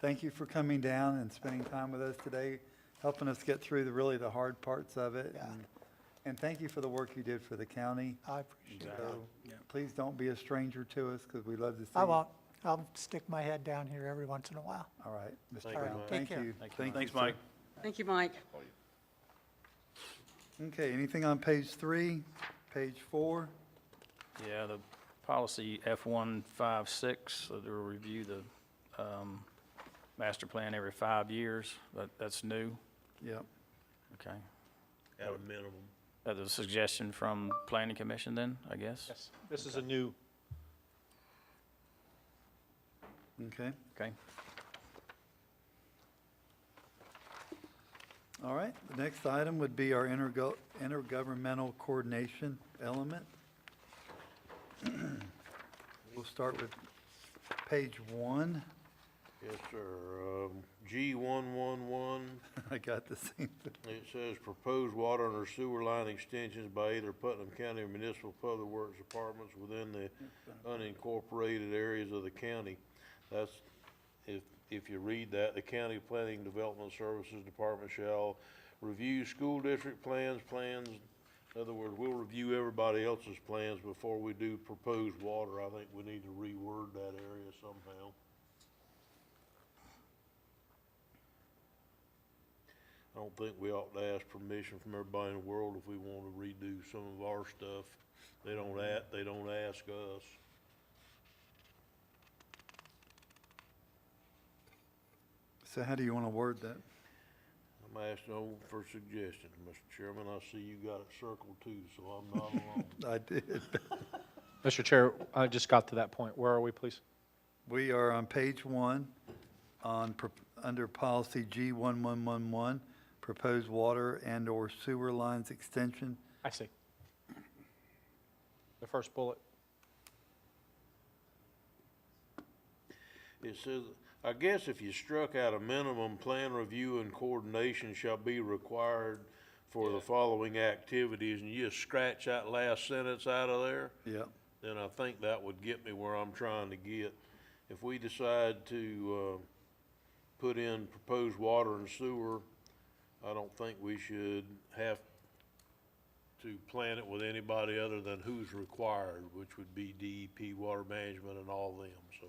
thank you for coming down and spending time with us today, helping us get through really the hard parts of it. Yeah. And thank you for the work you did for the county. I appreciate it. So please don't be a stranger to us, because we love to see. I won't. I'll stick my head down here every once in a while. All right, Mr. Thank you, Brown, Mike. thank Take care. you. Thank you, Thank Thanks, sir. Mike. Thank you, Mike. Okay, anything on page 3, page 4? Yeah, the policy F156, so they'll review the master plan every 5 years. That's new, Yep. okay. At a minimum. That's a suggestion from planning commission then, I guess? Yes, this is a new, Okay, Okay. all right. The next item would be our intergovernmental coordination element. We'll start with page 1. Yes, sir. G111, I got the same thing. it says proposed water and or sewer line extensions by either Putnam County or municipal public works departments within the unincorporated areas of the county. That's, if you read that, the County Planning Development Services Department shall review school district plans. In other words, we'll review everybody else's plans before we do proposed water. I think we need to reword that area somehow. I don't think we ought to ask permission from everybody in the world if we want to redo some of our stuff. They don't ask us. So how do you want to word that? I'm asking for suggestions, Mr. Chairman. I see you got it circled too, so I'm not alone. I did. Mr. Chair, I just got to that point. Where are we, please? We are on page 1, under policy G1111, proposed water and or sewer lines extension. I see. The first bullet. It says, I guess if you struck out a minimum plan review and coordination shall be required for the following activities, and you just scratch that last sentence out of there, Yep. then I think that would get me where I'm trying to get. If we decide to, put in proposed water and sewer, I don't think we should have to plan it with anybody other than who's required, which would be DEP, water management, and all them, so.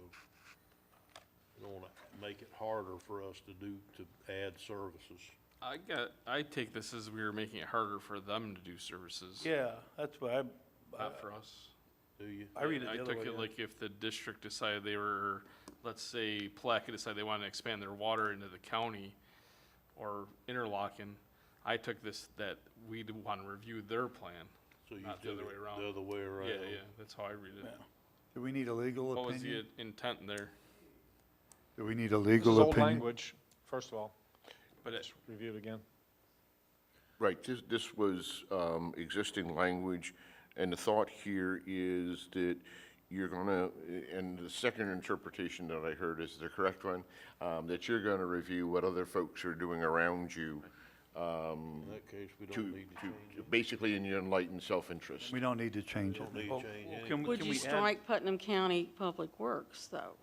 We don't wanna make it harder for us to add services. I take this as we were making it harder for them to do services, Yeah, that's what not for us. Do you? I read it the other I way. took it yeah. like if the district decided they were let's say Pulaski decide they want to expand their water into the county or Interlochen, I took this, that we'd want to review their plan, So you not the did other way it around. the other way around. Yeah, yeah, that's how I read it. Do we need a legal What was the opinion? intent there? Do we need a This legal is old opinion? language, first of all. But it, Let's review it again. Right, this was existing language, and the thought here is that you're gonna, and the second interpretation that I heard is the correct one, that you're gonna review what other folks are doing around you, In that case, we to, don't need to change it. basically in your enlightened self-interest. We don't need to change it. Don't need Well, to change anything. can Would can you we add- strike Putnam County Public Works, though,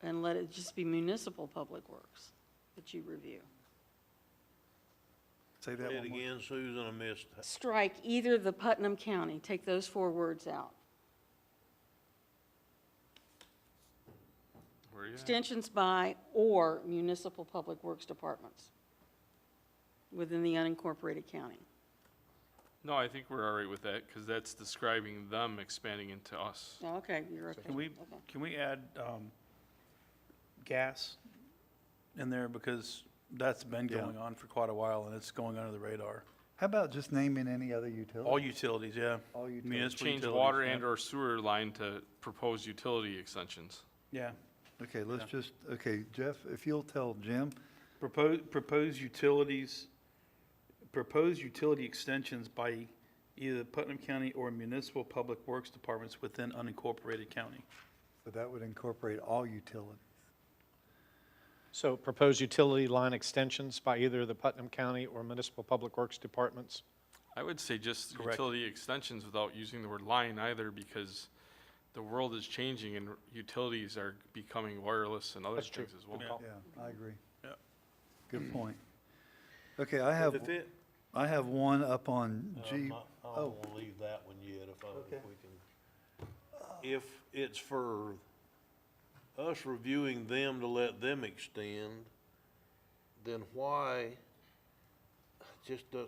and let it just be municipal public works that you review? Say that Say it one more. again, Susan, I missed. Strike either the Putnam County, take those 4 words out. where are you at? Extensions by or municipal public works departments within the unincorporated county. No, I think we're all right with that, because that's describing them expanding into us. Oh, okay, you're okay. Okay. Can we add, gas in there, because that's been Yeah. going on for quite a while, and it's going under the radar. How about just naming any other utility? All utilities, yeah. All utilities. Municipal Change utilities, water yeah. and or sewer line to proposed utility extensions. Yeah. Okay, let's just, okay, Jeff, if you'll tell Jim, Proposed utility extensions by either Putnam County or municipal public works departments within unincorporated county. so that would incorporate all utilities. So proposed utility line extensions by either the Putnam County or Municipal Public Works Departments. I would say just Correct. utility extensions without using the word line either, because the world is changing and utilities are becoming wireless and other That's true. things as well. Yeah, I agree. Yeah. Good point. Okay, I have one up on G. I don't Oh, want to leave that one yet, if Okay. we can. If it's for us reviewing them to let them extend, then why, just, I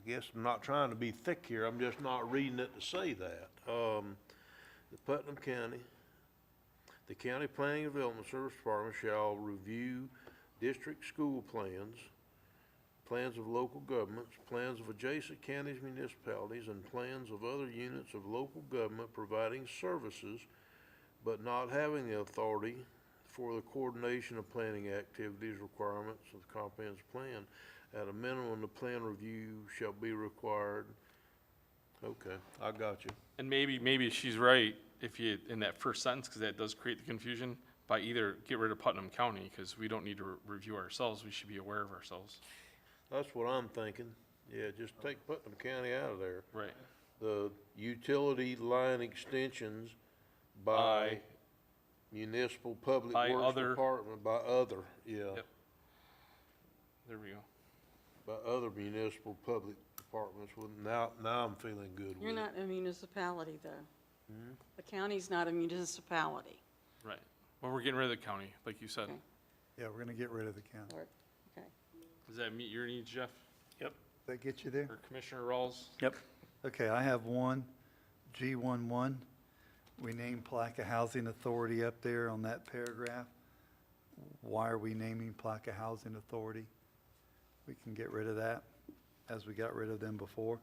guess I'm not trying to be thick here, I'm just not reading it to say that. The Putnam County, the County Planning and Development Service Department shall review district school plans, plans of local governments, plans of adjacent counties, municipalities, and plans of other units of local government providing services, but not having the authority for the coordination of planning activities requirements of the comprehensive plan. At a minimum, the plan review shall be required. Okay, I got you. And maybe she's right if you, in that first sentence, because that does create the confusion, by either get rid of Putnam County, because we don't need to review ourselves, we should be aware of ourselves. That's what I'm thinking. Yeah, just take Putnam County out of there. Right. The utility line extensions by By- municipal public by works other- department, by other, yeah. Yep. There we go. By other municipal public departments. Well, now I'm feeling good with it. You're not a municipality, though. The county's not a municipality. Right. Well, we're getting rid of the county, like you said. Okay. yeah, we're gonna get rid of the county. Or- Okay. Does that meet your needs, Jeff? Does that get you there? Or Commissioner Rawls? Yep. Okay, I have one, G11. We named Palaca Housing Authority up there on that paragraph. Why are we naming Palaca Housing Authority? We can get rid of that, as we got rid of them before.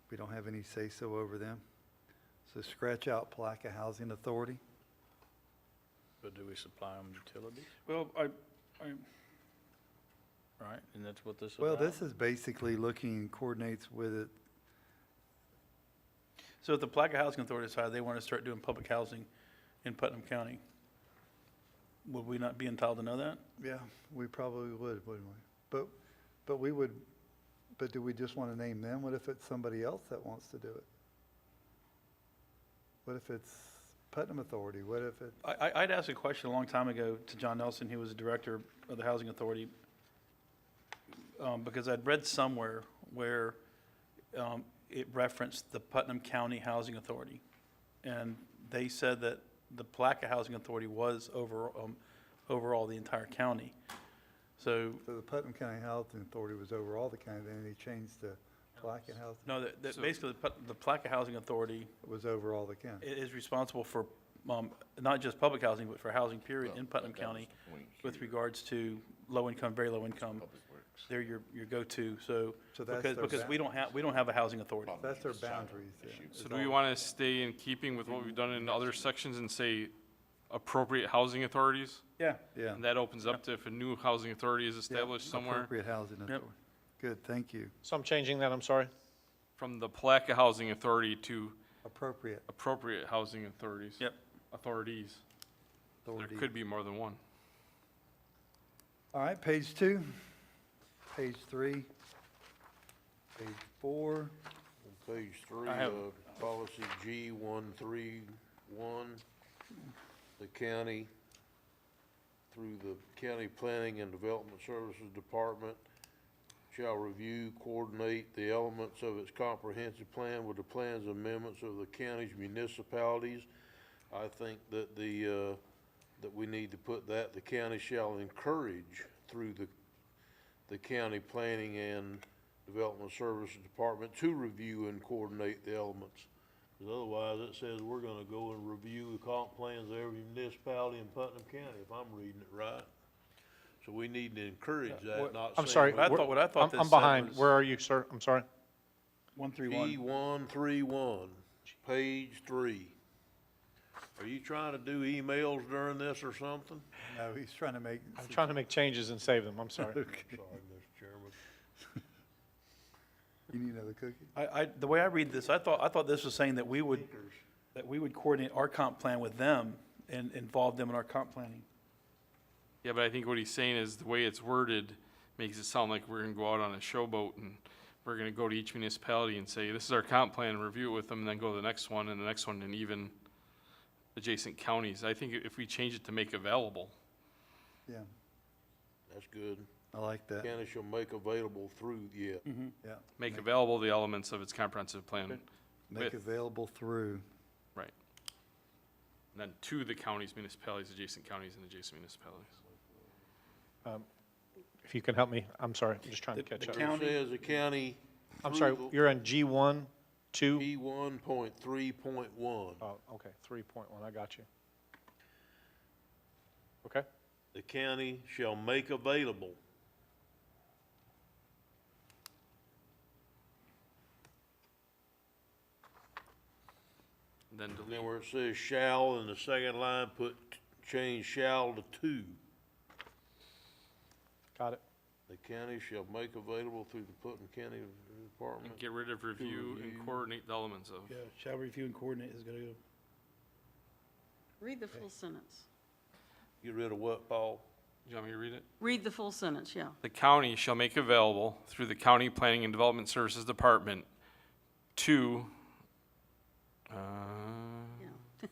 We don't have any say-so over them. So scratch out Palaca Housing Authority. But do we supply them utilities, Well, right? And that's what this is Well, about? this is basically looking and coordinates with it. so if the Palaca Housing Authority decided they want to start doing public housing in Putnam County, would we not be entitled to know that? Yeah, we probably would, wouldn't we? But we would, but do we just want to name them? What if it's somebody else that wants to do it? What if it's Putnam Authority? What if it's, I'd asked a question a long time ago to John Nelson, he was the director of the Housing Authority, because I'd read somewhere where it referenced the Putnam County Housing Authority. And they said that the Palaca Housing Authority was overall the entire county. So, so the Putnam County Housing Authority was over all the county, then he changed to Palaca Housing, no, that basically, the Palaca Housing Authority it was over all the county. is responsible for not just public housing, but for housing period in Putnam that was County the point with here. regards to low income, very low income. They're your go-to, so, So that's because, their because we don't have a housing authority. That's their boundaries, yeah. So do we want to stay in keeping with what we've done in other sections and say appropriate housing authorities? Yeah, Yeah. And that opens up to if a new housing authority is established somewhere, Appropriate housing authority. Good, thank you. So I'm changing that, I'm sorry. from the Palaca Housing Authority to Appropriate appropriate housing authorities. Yep. Authorities. There authority. could be more than one. All right, page 2, page 3, page 4. On page 3, I have- policy G131, the county, through the County Planning and Development Services Department, shall review, coordinate the elements of its comprehensive plan with the plans and amendments of the county's municipalities. I think that that we need to put that, the county shall encourage through the County Planning and Development Services Department to review and coordinate the elements. Because otherwise, it says we're gonna go and review the comp plans of every municipality in Putnam County, if I'm reading it right. So we need to encourage that, not say. I'm sorry. What I thought this I'm said behind. was- Where are you, sir? I'm sorry. 131. P131, page 3. Are you trying to do emails during this or something? No, he's trying to make. I'm trying to make changes and save them. I'm sorry. Sorry, Mr. Chairman. You need another cookie? The way I read this, I thought this was saying that we would coordinate our comp plan with them and involve them in our comp planning. Yeah, but I think what he's saying is the way it's worded makes it sound like we're gonna go out on a showboat and we're gonna go to each municipality and say, this is our comp plan, review it with them, and then go to the next one and the next one and even adjacent counties. I think if we change it to make available, Yeah, That's good. I like that. County shall make available through, yeah. Yeah. make available the elements of its comprehensive plan. Make with- available through. Right. And then to the counties, municipalities, adjacent counties, and adjacent municipalities. If you can help me, I'm sorry. I'm just trying to The catch up. county- It says the county. I'm sorry, you're on G1, 2? P1.3.1. Oh, okay, 3.1, I got you. Okay, The county shall make available. And then And delete. then where it says shall in the second line, change shall to to. got it. The county shall make available through the Putnam County Department. And get rid of review and review. coordinate the elements of. Yeah, shall review and coordinate is gonna go. Read the full sentence. Get rid of what, Paul? Do you want me to read it? Read the full sentence, yeah. The county shall make available through the County Planning and Development Services Department to, Yeah. make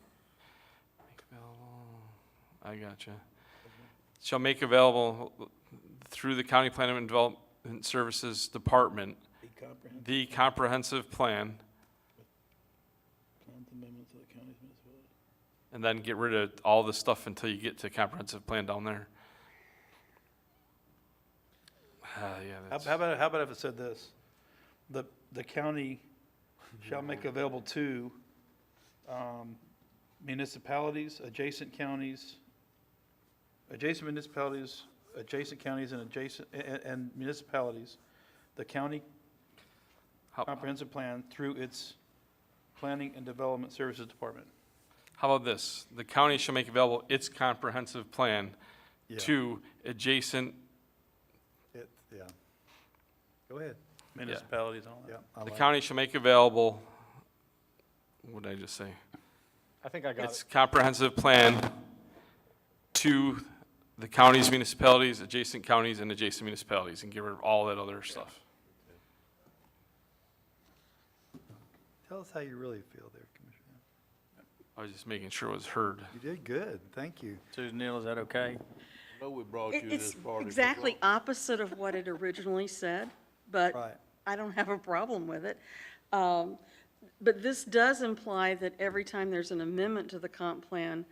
available, I gotcha. Shall make available through the County Planning and Development Services Department, The comprehensive the comprehensive plan, plans amendments of the county's municipality. and then get rid of all the stuff until you get to comprehensive plan down there. Yeah, that's, How about if it said this? The county shall make available to municipalities, adjacent counties, adjacent municipalities, adjacent counties, and and municipalities, the county how comprehensive plan through its Planning and Development Services Department. how about this? The county shall make available its comprehensive plan Yeah. to adjacent, Yeah. Go ahead. Municipalities and all that. Yeah. I the like county shall make available, what did I just say? I think I got Its it. comprehensive plan to the counties, municipalities, adjacent counties, and adjacent municipalities, and get rid of all that other stuff. Tell us how you really feel there, Commissioner. I was just making sure it was heard. You did good, thank you. Susan Neal, is that okay? I know we brought you to It's this party. for exactly something. opposite of what it originally said, but Right. I don't have a problem with it. But this does imply that every time there's an amendment to the comp plan,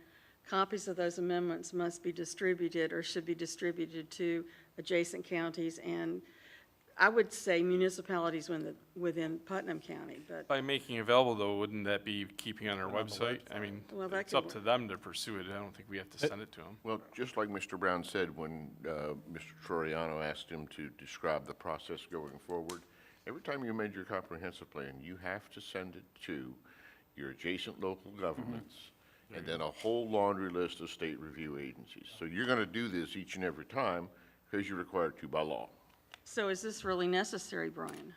copies of those amendments must be distributed or should be distributed to adjacent counties. And I would say municipalities within Putnam County, but, By making available though, wouldn't that be keeping on our website? I mean, Well, that it's could up to work. them to pursue it. I don't think we have to send it to them. Well, just like Mr. Brown said, when Mr. Troiano asked him to describe the process going forward, every time you amend your comprehensive plan, you have to send it to your adjacent local governments, and then a whole laundry list of state review agencies. So you're going to do this each and every time because you're required to by law. so is this really necessary, Brian?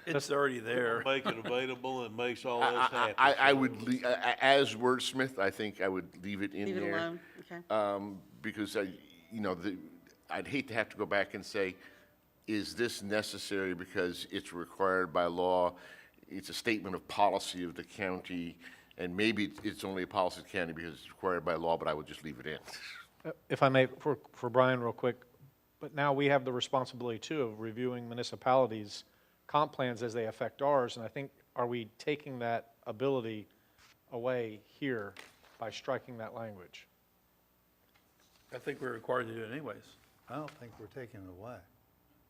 It's already there. Make it available and makes all this happen. I would, as wordsmith, I think I would leave it in Leave it there. alone, okay? Because I'd hate to have to go back and say, is this necessary because it's required by law? It's a statement of policy of the county, and maybe it's only a policy of the county because it's required by law, but I would just leave it in. If I may, for Brian real quick, but now we have the responsibility too of reviewing municipalities' comp plans as they affect ours, and I think, are we taking that ability away here by striking that language? I think we're required to do it anyways. I don't think we're taking it away.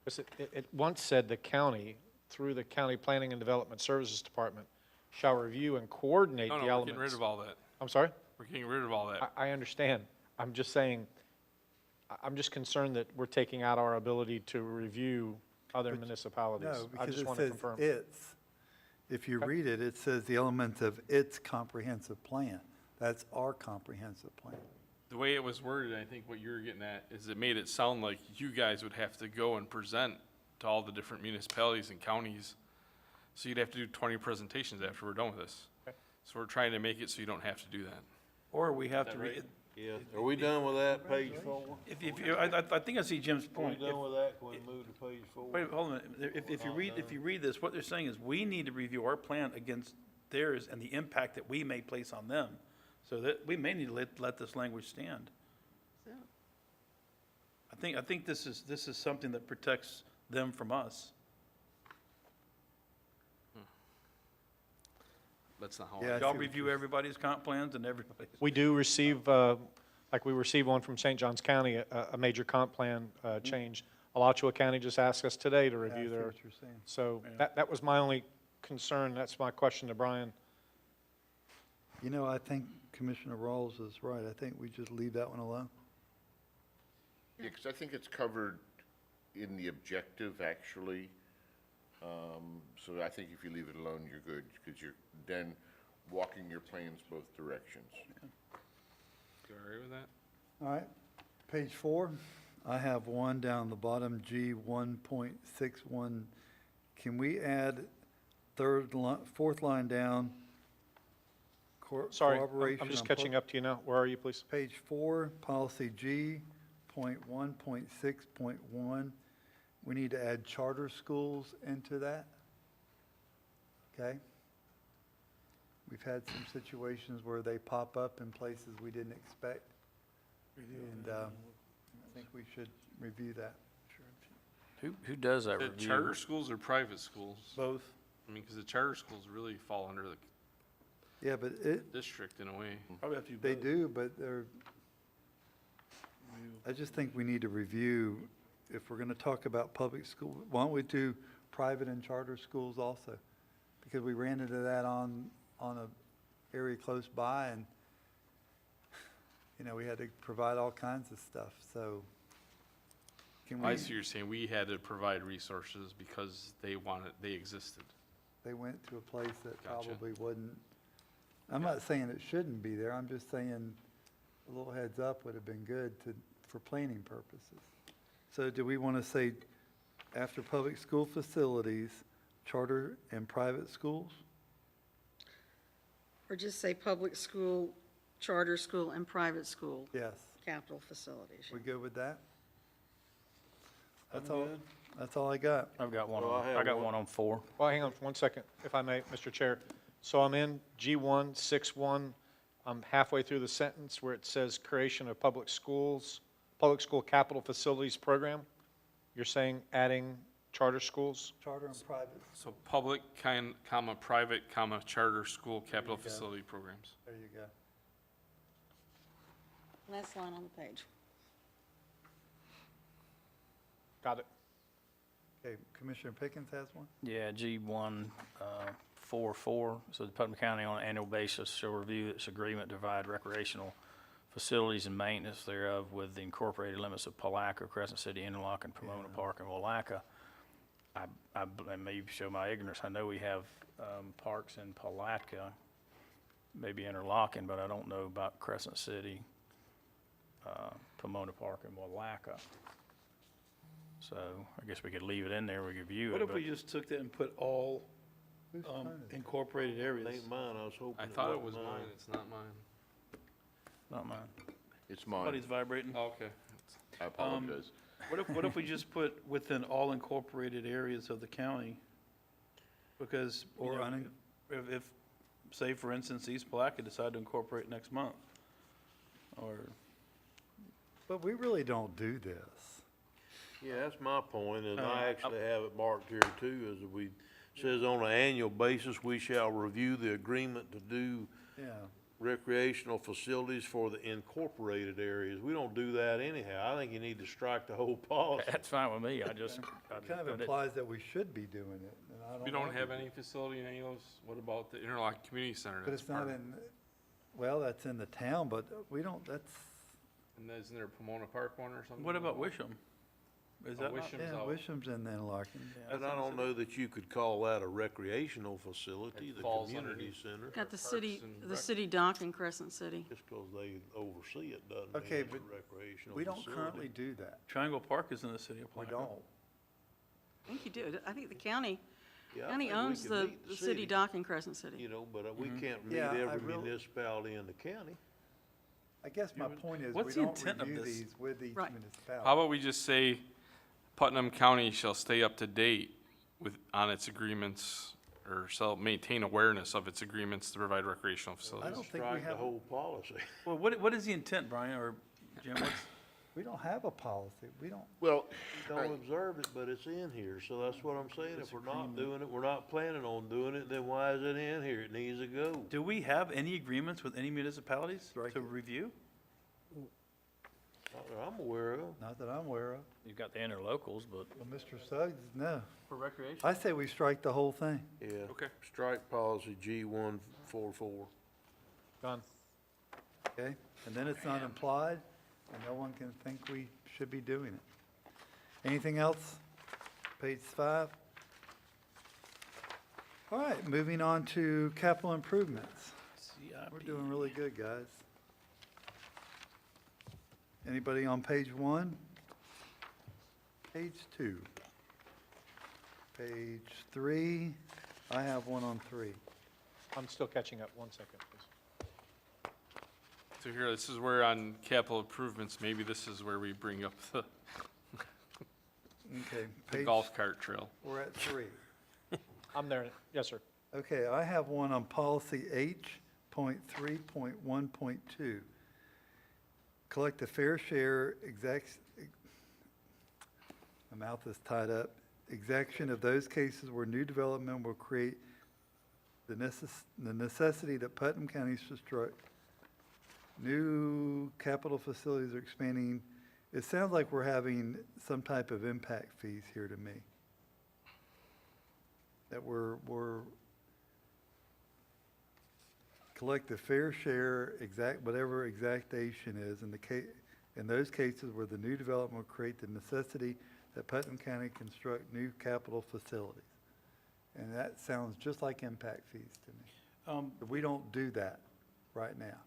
Because it once said the county, through the County Planning and Development Services Department, shall review and coordinate No, the no, we're elements. getting rid of all that. I'm sorry? We're getting rid of all that. I understand. I'm just saying, I'm just concerned that we're taking out our ability to review other municipalities. No, I because just it want to says confirm. its. If you read it, it says the elements of its comprehensive plan. That's our comprehensive plan. The way it was worded, I think what you're getting at is it made it sound like you guys would have to go and present to all the different municipalities and counties. So you'd have to do 20 presentations after we're done with this. So we're trying to make it so you don't have to do that. Or we have to, Yeah, are we done with that, page 4? if you, I think I see Jim's Are we point. done with that? Can we move to page 4? Wait, hold on. If you read this, what they're saying is we need to review our plan against theirs and the impact that we may place on them. So that we may need to let this language stand. So, I think this is something that protects them from us. That's not how Yeah, I Y'all see what review everybody's comp plans and everybody's. We do receive, like we received one from St. Johns County, a major comp plan change. Alachua County just asked us today to Yeah, I review see their, what you're saying. so that was my only concern. That's my question to Brian. You know, I think Commissioner Rawls is right. I think we just leave that one alone. Yeah, because I think it's covered in the objective, actually. So I think if you leave it alone, you're good, because you're then walking your plans both directions. You all right with that? All right, page 4, I have one down the bottom, G 1.61. Can we add fourth line down? Sorry, cooperation I'm just on catching up to you now. Where are you, please? Page 4, policy G, .1.6.1. We need to add charter schools into that. Okay? We've had some situations where they pop up in places we didn't expect. And I think we should review that. Who does that The review? charter schools or private schools? Both. I mean, because the charter schools really fall under the Yeah, but district in a way. Probably have to do they both. do, but I just think we need to review, if we're going to talk about public school, why don't we do private and charter schools also? Because we ran into that on a area close by, and, we had to provide all kinds of stuff, so. Can I we, see what you're saying. We had to provide resources because they existed. they went to a place that Gotcha. probably wouldn't, I'm not saying it shouldn't be there, I'm just saying a little heads up would have been good for planning purposes. So do we want to say, after public school facilities, charter and private schools? or just say public school, charter school, and private school Yes. capital facilities. We good with that? That's all I got. I've got one Well, on, I have I got one. one on 4. Well, hang on 1 second, if I may, Mr. Chair. So I'm in G161. I'm halfway through the sentence where it says creation of public school capital facilities program. You're saying adding charter schools? Charter and private, So public, private, charter school capital you go. facility programs. there you go. Last line on the page. Got it. Okay, Commissioner Pickens has one? Yeah, G144, so the Putnam County on an annual basis shall review its agreement to provide recreational facilities and maintenance thereof with the incorporated limits of Palaca, Crescent City, Interlochen, Pomona Park, and Willaca. I may show my ignorance, I know we have parks in Palaca, maybe Interlochen, but I don't know about Crescent City, Pomona Park, and Willaca. So I guess we could leave it in there, we could view What it, if we but just took that and put all incorporated It areas? ain't mine, I was hoping. I thought it was wasn't mine, it's not mine. not mine. It's mine. Somebody's vibrating. Oh, okay. I apologize. What if we just put within all incorporated areas of the county? Because, you Or know, unin- if, say, for instance, East Palaca decide to incorporate next month, or, But we really don't do this. Yeah, that's my point, and I actually have it marked here too, is that we, says on an annual basis, we shall review the agreement to do Yeah. recreational facilities for the incorporated areas. We don't do that anyhow. I think you need to strike the whole policy. That's fine with me, I just. It kind of implies that we should be doing it, and I don't. We don't like have it. any facility in any of those, what about the Interlochen Community Center? But That's it's not part of- in, well, that's in the town, but we don't, that's, And isn't there a Pomona Park one or something? what about Wisham? Is Oh, that not? Wisham's yeah, out. Wisham's in Interlochen. And I don't know that you could call that a recreational facility, It the falls community underneath. center, Got the Parks city, and the Rec. city dock in Crescent City. just because they oversee it doesn't Okay, mean it's a but recreational We don't facility. currently do that. Triangle Park is in the city of We Palaca. don't. I think you do. I think the county Yeah, I County think we owns could the meet the city dock in Crescent You City. know, but we can't meet Yeah, I every real- municipality in the county. I guess my point is, we What's the don't intent of review this? these with each Right. municipality. How about we just say Putnam County shall stay up to date on its agreements, or shall maintain awareness of its agreements to provide recreational I facilities? don't think we Strike the have, whole policy. Well, what is the intent, Brian, or Jim, what's, we don't have a policy. We don't, Well, Don't observe it, but it's in here, so that's what I'm saying. If we're not doing it, we're not planning on doing it, then why is it in here? It needs to go. do we have any agreements with any municipalities Strike to it. review? Not that I'm aware of. not that I'm aware of. You've got the interlocals, but Well, Mr. Suggs, no. For recreation? I say we strike the whole thing. Yeah. Okay. Strike policy G144. Done. Okay, and then it's not implied, and no one can think we should be doing it. Anything else? Page 5. All right, moving on to capital improvements. We're doing really good, guys. Anybody on page 1? Page 2. Page 3. I have one on 3. I'm still catching up. 1 second, please. So here, this is where on capital improvements, maybe this is where we bring up the Okay, the page, golf cart trail. we're at 3. I'm there. Yes, sir. Okay, I have one on policy H.3.1.2. Collect a fair share my mouth is tied up, exaction of those cases where new development will create the necessity that Putnam County construct new capital facilities or expanding. It sounds like we're having some type of impact fees here to me. That we're collect the fair share, whatever exactation is in those cases where the new development will create the necessity that Putnam County construct new capital facilities. And that sounds just like impact fees to me. But we don't do that right now.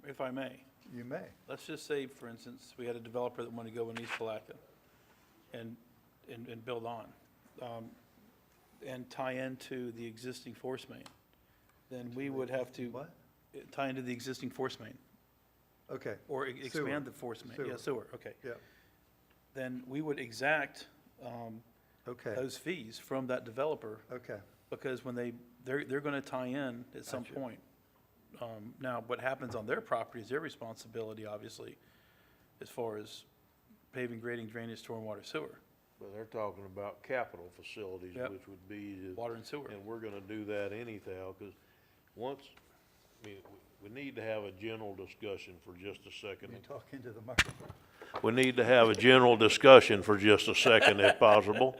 If I may, You may. let's just say, for instance, we had a developer that wanted to go in East Palaca and build on, and tie into the existing force main. Then we would have to. What? Tie into the existing force main, Okay. or Sewer. expand the force main. Yeah, sewer, okay. Yeah, Then we would exact okay, those fees from that developer, okay. because when they're gonna tie in at some Gotcha. point. Now, what happens on their property is their responsibility, obviously, as far as paving, grading, drainage, stormwater, sewer, But they're talking about capital facilities, Yep. which would be, water and sewer. and we're gonna do that anyhow, because once, I mean, we need to have a general discussion for just a second. You talk into the microphone. We need to have a general discussion for just a second if possible.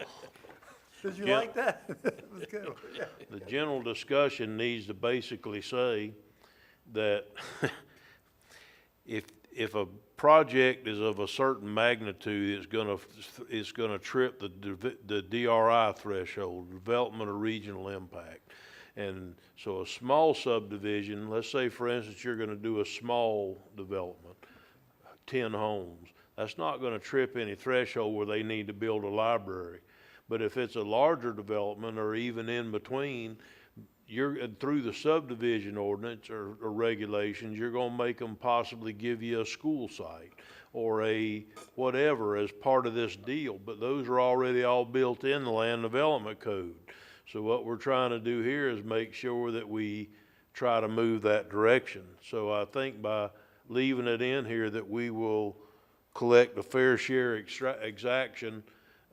Did you Yeah. like that? That was good. Yeah. The general discussion needs to basically say that if a project is of a certain magnitude, it's gonna trip the DRI threshold, development of regional impact. And so a small subdivision, let's say for instance, you're gonna do a small development, 10 homes, that's not gonna trip any threshold where they need to build a library. But if it's a larger development or even in between, you're, through the subdivision ordinance or regulations, you're gonna make them possibly give you a school site or a whatever as part of this deal, but those are already all built in the land development code. So what we're trying to do here is make sure that we try to move that direction. So I think by leaving it in here that we will collect a fair share exaction,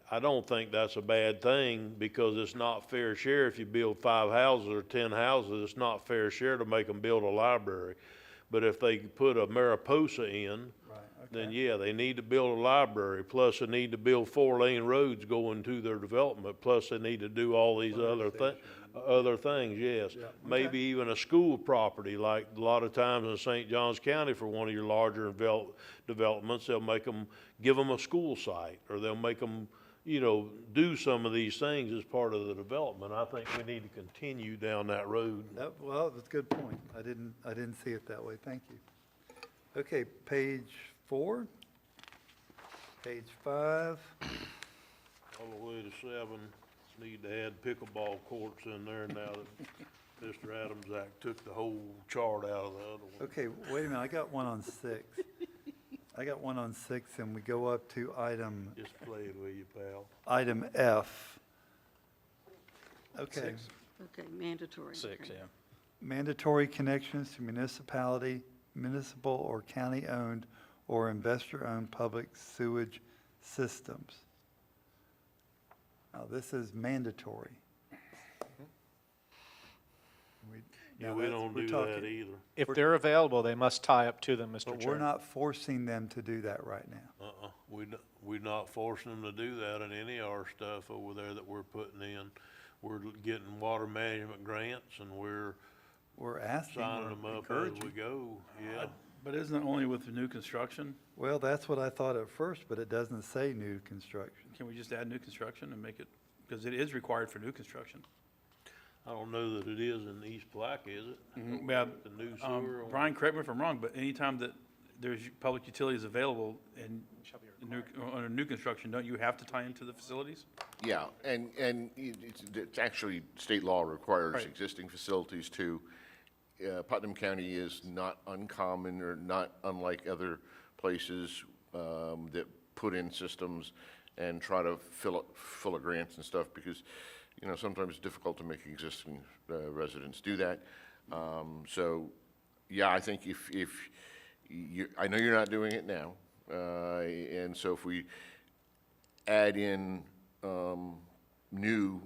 I don't think that's a bad thing, because it's not fair share if you build 5 houses or 10 houses, it's not fair share to make them build a library. But if they put a Mariposa in, then yeah, they need to build a library, plus they need to build 4-lane roads going to their development, plus they need to do all these other things, yes. Maybe even a school property, like a lot of times in St. Johns County for one of your larger developments, they'll make them, give them a school site, or they'll make them, you know, do some of these things as part of the development. I think we need to continue down that road. Well, that's a good point. I didn't see it that way. Thank you. Okay, page 4, page 5. All the way to 7, need to add pickleball courts in there now that Mr. Adams Act took the whole chart out of the other one. Okay, wait a minute, I got one on 6. I got one on 6, and we go up to item Just play it with you, pal. F. Okay. Okay, mandatory. 6, okay. yeah. Mandatory connections to municipal or county-owned or investor-owned public sewage systems. Now, this is mandatory. Yeah, now we that's- don't we're do talking- that either. If they're available, they must tie up to them, Mr. But Chair. we're not forcing them to do that right now. We're not forcing them to do that in any of our stuff over there that we're putting in. We're getting water management grants, and we're We're asking, signing them we're up as encouraging. we go, yeah. But isn't it only with the new construction? Well, that's what I thought at first, but it doesn't say new construction. Can we just add new construction and make it, because it is required for new construction? I don't know that it is in East Plaque, is it? Yeah, The new sewer. on- Brian, correct me if I'm wrong, but anytime that there's public utilities available and on new construction, don't you have to tie into the facilities? Yeah, and it's actually, state law requires Right. existing facilities too. Putnam County is not uncommon or not unlike other places that put in systems and try to fill up grants and stuff, because, you know, sometimes it's difficult to make existing residents do that. So, yeah, I think if you, I know you're not doing it now, and so if we add in new,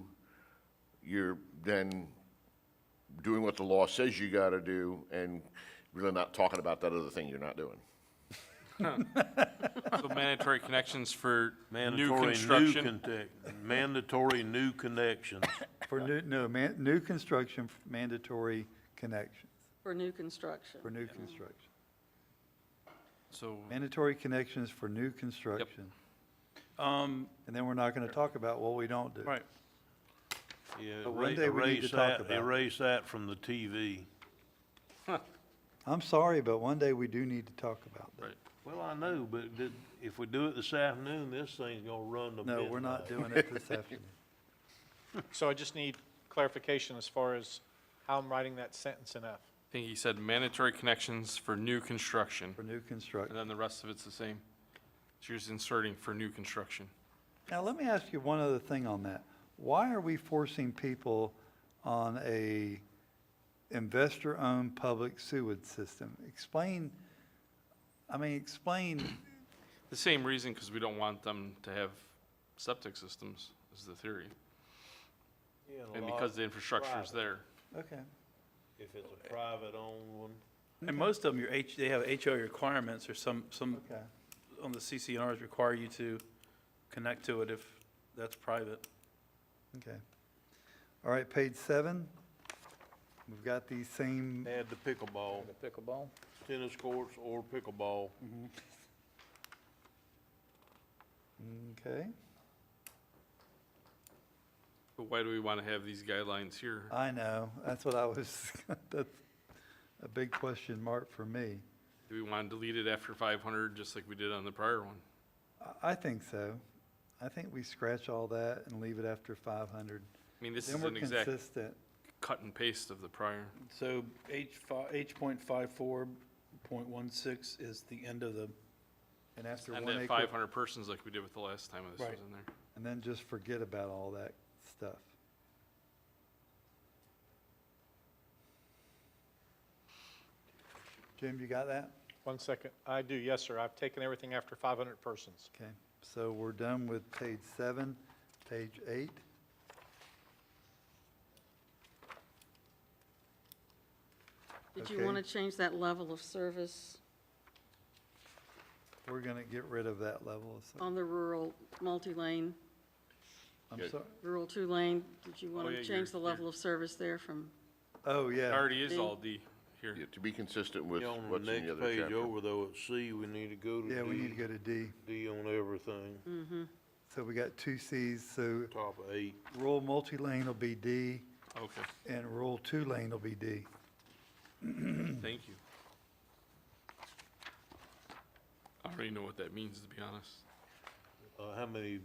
you're then doing what the law says you gotta do and really not talking about that other thing you're not doing. So mandatory connections for new Mandatory construction. mandatory new connections. For new construction, mandatory connections, For new construction. for new construction. So, Mandatory connections for new construction. And then we're not gonna talk about what we don't do. Right. Yeah, But one day we need to talk about it. erase that from the TV. I'm sorry, but one day we do need to talk about that. right. Well, I know, but if we do it this afternoon, this thing's gonna run to midnight. No, we're not doing it this afternoon. So I just need clarification as far as how I'm writing that sentence in F. I think he said mandatory connections for new construction, For new and construction. then the rest of it's the same. So you're just inserting for new construction. Now, let me ask you one other thing on that. Why are we forcing people on a investor-owned public sewage system? Explain. The same reason, because we don't want them to have septic systems, is the theory. Yeah, And a lot because the infrastructure is private. there. Okay. If it's a private owned one, And most of them, they have HO requirements, or some Okay. on the CCNRs require you to connect to it if that's private. Okay. All right, page 7. We've got these same, Add the pickleball, The pickleball? tennis courts or pickleball. okay. But why do we want to have these guidelines here? I know, that's what I was, that's a big question mark for me. Do we want to delete it after 500, just like we did on the prior one? I think so. I think we scratch all that and leave it after 500. I mean, this Then is we're an exact consistent. cut and paste of the prior. So H.54.16 is the end of the, And after And 1 then acre, 500 persons like we did with the last time this was Right. in there. and then just forget about all that stuff. Jim, you got that? 1 second. I do, yes, sir. I've taken everything after 500 persons. Okay, so we're done with page 7, page 8. Did you Okay. want to change that level of service We're gonna get rid of that level of, on the rural multi-lane, I'm Good. sorry. rural two-lane? Did you want Oh, to yeah, change the you're- level of service there from, Oh, It yeah, already is D. all D here. Yeah, to be consistent with Yeah, on the what's in next the other page chapter. over though, at C, we need to go to D. yeah, we need to go to D. D on everything, So we got 2 Cs, so top of 8. rural multi-lane will be D, Okay, and rural two-lane will be D. thank you. I already know what that means, to be honest. How many,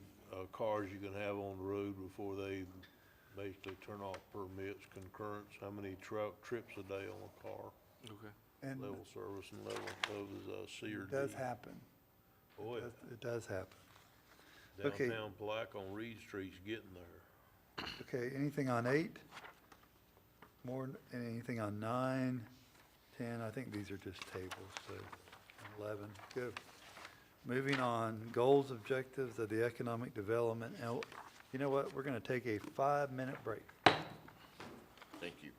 cars you can have on the road before they basically turn off permits, concurrence? How many trips a day on a car? Okay. And Level service and level of C or it D. does happen. Oh, yeah. It does happen. Okay. Downtown Plaque on Reed Street's getting there. Okay, anything on 8? More, anything on 9, 10? I think these are just tables, so 11, good. Moving on, goals, objectives of the economic development. And you know what? We're going to take a 5-minute break. Thank you.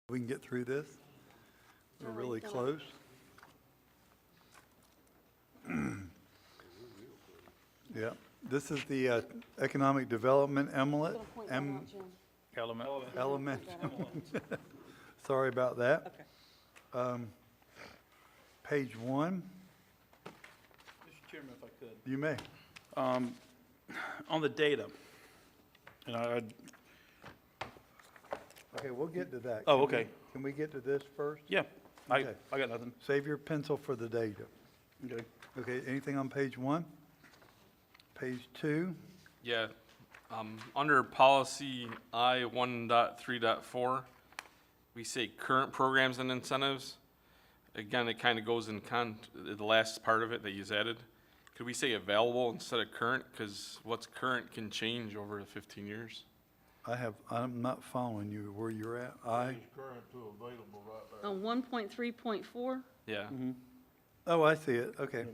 We can get through this. We're really close. Yeah, this is the Economic Development element. Sorry about that. Page 1, Mr. Chairman, if I could. you may. On the data, and Okay, we'll get to that. Oh, Can we- okay. Can we get to this first? yeah, I Okay. got nothing. Save your pencil for the data. Okay. Okay, anything on page 1? Page 2? Yeah, under policy I 1.3.4, we say current programs and incentives. Again, it kind of goes in the last part of it that you've added. Could we say available instead of current? Because what's current can change over the 15 years. I'm not following you where you're at. I, Current to available right there. On 1.3.4, Yeah, oh, I see it, okay.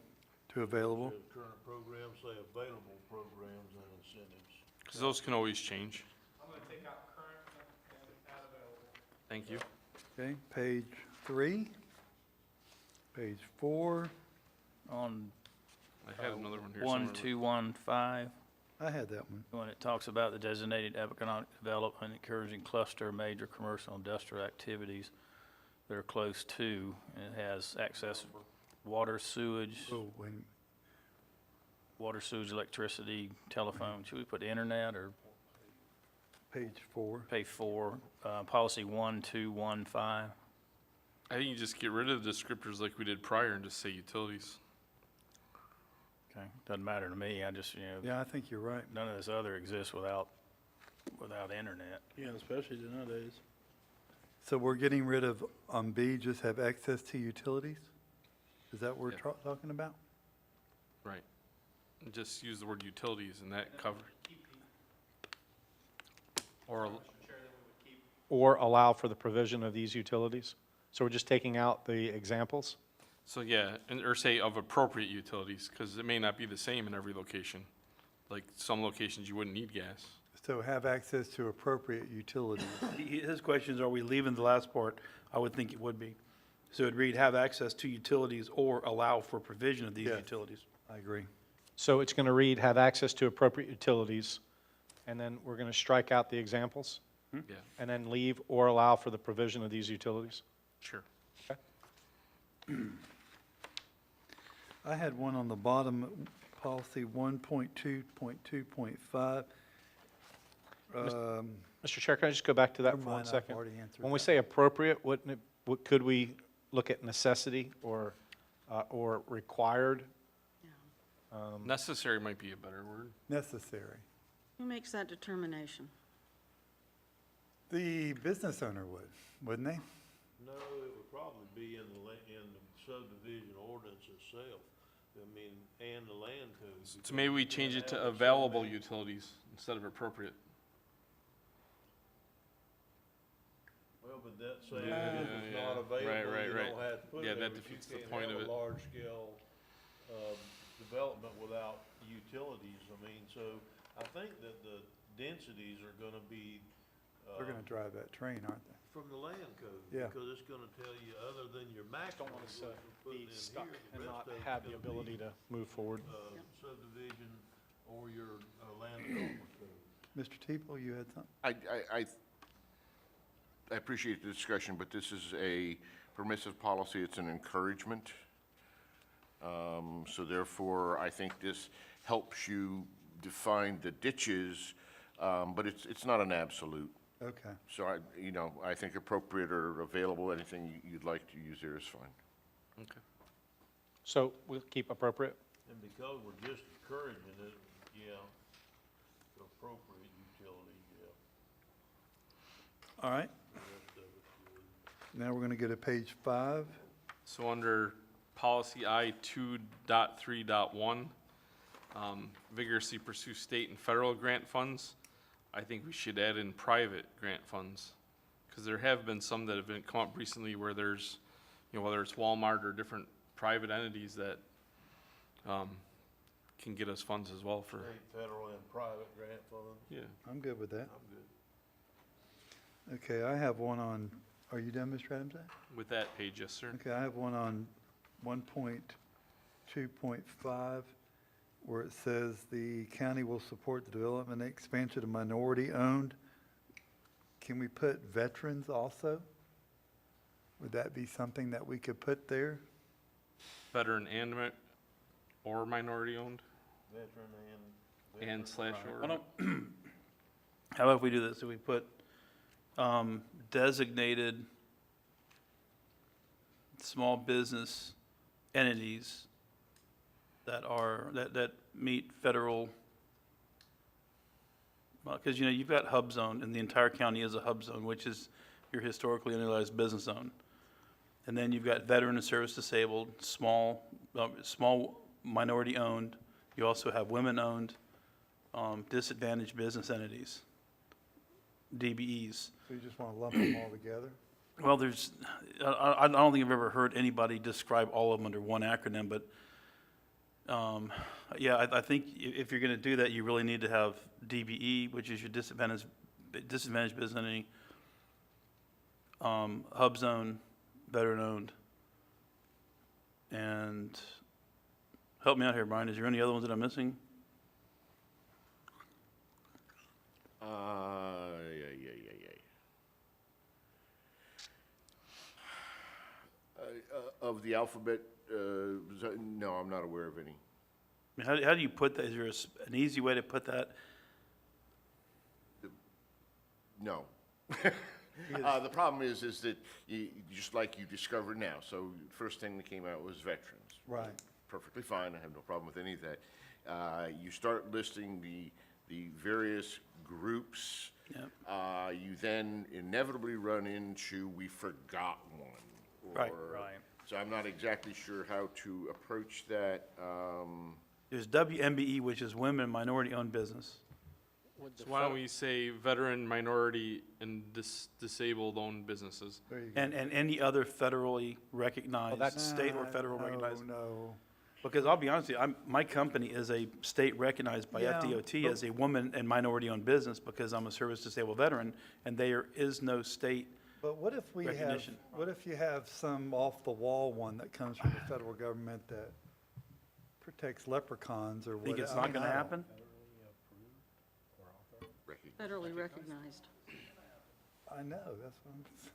To available. Current programs, say available programs and incentives. because those can always change. I'm going to take out current and add available. Thank you. Okay, page 3. Page 4. On I had another one here somewhere. 1215, I had that one. when it talks about the designated economic development encouraging cluster of major commercial industrial activities that are close to, and it has access, water, sewage, Oh, wait. water, sewage, electricity, telephone. Should we put internet or Page 4. page 4, policy 1215? I think you just get rid of the descriptors like we did prior and just say utilities. Okay, doesn't matter to me, I just, Yeah, I think you're right. none of this other exists without internet. Yeah, especially nowadays. So we're getting rid of, on B, just have access to utilities? Is that what we're Yeah. talking about? Right. And just use the word utilities and that cover. Or allow for the provision of these utilities. So we're just taking out the examples? So yeah, or say of appropriate utilities, because it may not be the same in every location. Like some locations you wouldn't need gas. So have access to appropriate utilities. His question is, are we leaving the last part? I would think it would be. So it'd read, have access to utilities or allow for provision of these Yes. utilities. I agree. So it's going to read, have access to appropriate utilities, and then we're going to strike out the examples, Yeah, and then leave or allow for the provision of these utilities? sure. I had one on the bottom, policy 1.2.2.5. Mr. Chair, can I just go back to that Never for one mind, I've second? already answered When we that. say appropriate, wouldn't it, could we look at necessity or required? Necessary might be a better word. Necessary. who makes that determination? The business owner would, wouldn't they? No, it would probably be in the subdivision ordinance itself. I mean, and the land code. So maybe we change it to available utilities instead of appropriate. Well, but that saying Yeah, if it's yeah. not available, Right, you right. don't have to put it Yeah, there, that but you defeats the can't point have of a it. large-scale, development without utilities. I mean, so I think that the densities are gonna be, They're going to drive that train, aren't they? from the land code. Yeah. Because it's gonna tell you, other than your maximum. Don't want us what to you're putting be in stuck here, and the not rest of have it's the gonna be, ability to move forward. Subdivision or your, land development code. Mr. Teeple, you had something? I appreciate the discussion, but this is a permissive policy, it's an encouragement. So therefore, I think this helps you define the ditches, but it's not an absolute. Okay. So I think appropriate or available, anything you'd like to use there is fine. Okay. So we'll keep appropriate? And because we're just encouraging it, yeah, appropriate utility, yeah, All right. the rest of it's good. Now we're going to go to page 5. So under policy I 2.3.1, vigorously pursue state and federal grant funds, I think we should add in private grant funds. Because there have been some that have come up recently where there's, whether it's Walmart or different private entities that can get us funds as well for, State, federal, and private grant funds, yeah. I'm good with that. I'm good. Okay, I have one on Are you done, Mr. Adams? With that page, yes, sir. Okay, I have one on 1.2.5, where it says the county will support the development and expansion of minority-owned. Can we put veterans also? Would that be something that we could put there? Veteran and or minority owned? And slash Why or? don't, how about if we do this, if we put, designated small business entities that are, that meet federal, well, because, you know, you've got hub zone, and the entire county is a hub zone, which is your historically underutilized business zone. And then you've got veteran and service disabled, small minority-owned. You also have women-owned, disadvantaged business entities, DBEs. So you just want to lump them all together? Well, there's, I don't think I've ever heard anybody describe all of them under one acronym, but, yeah, I think if you're gonna do that, you really need to have DBE, which is your disadvantaged business entity, hub zone, veteran-owned, and, help me out here, Brian, is there any other ones that I'm missing? Of the alphabet, no, I'm not aware of any. I mean, how do you put that? Is there an easy way to put that? No. The problem is that just like you discovered now, so first thing that came out was veterans. Right. Perfectly fine, I have no problem with any of that. You start listing the various groups. Yep. You then inevitably run into, we forgot one. Right. Or- So I'm not exactly sure how to approach that. There's WMBE, which is women minority-owned business. So why don't we say veteran, minority, and disabled owned businesses? There you go. And any other federally recognized, that's- state or federal recognized. No. Because I'll be honest with you, my company is a state recognized by Yeah, FDOT but- as a woman and minority-owned business because I'm a service disabled veteran, and there is no state. But what if we have, Recognition. what if you have some off-the-wall one that comes from the federal government that protects leprechauns or Think whatever? it's not gonna happen? Federally recognized. I know, that's what I'm saying.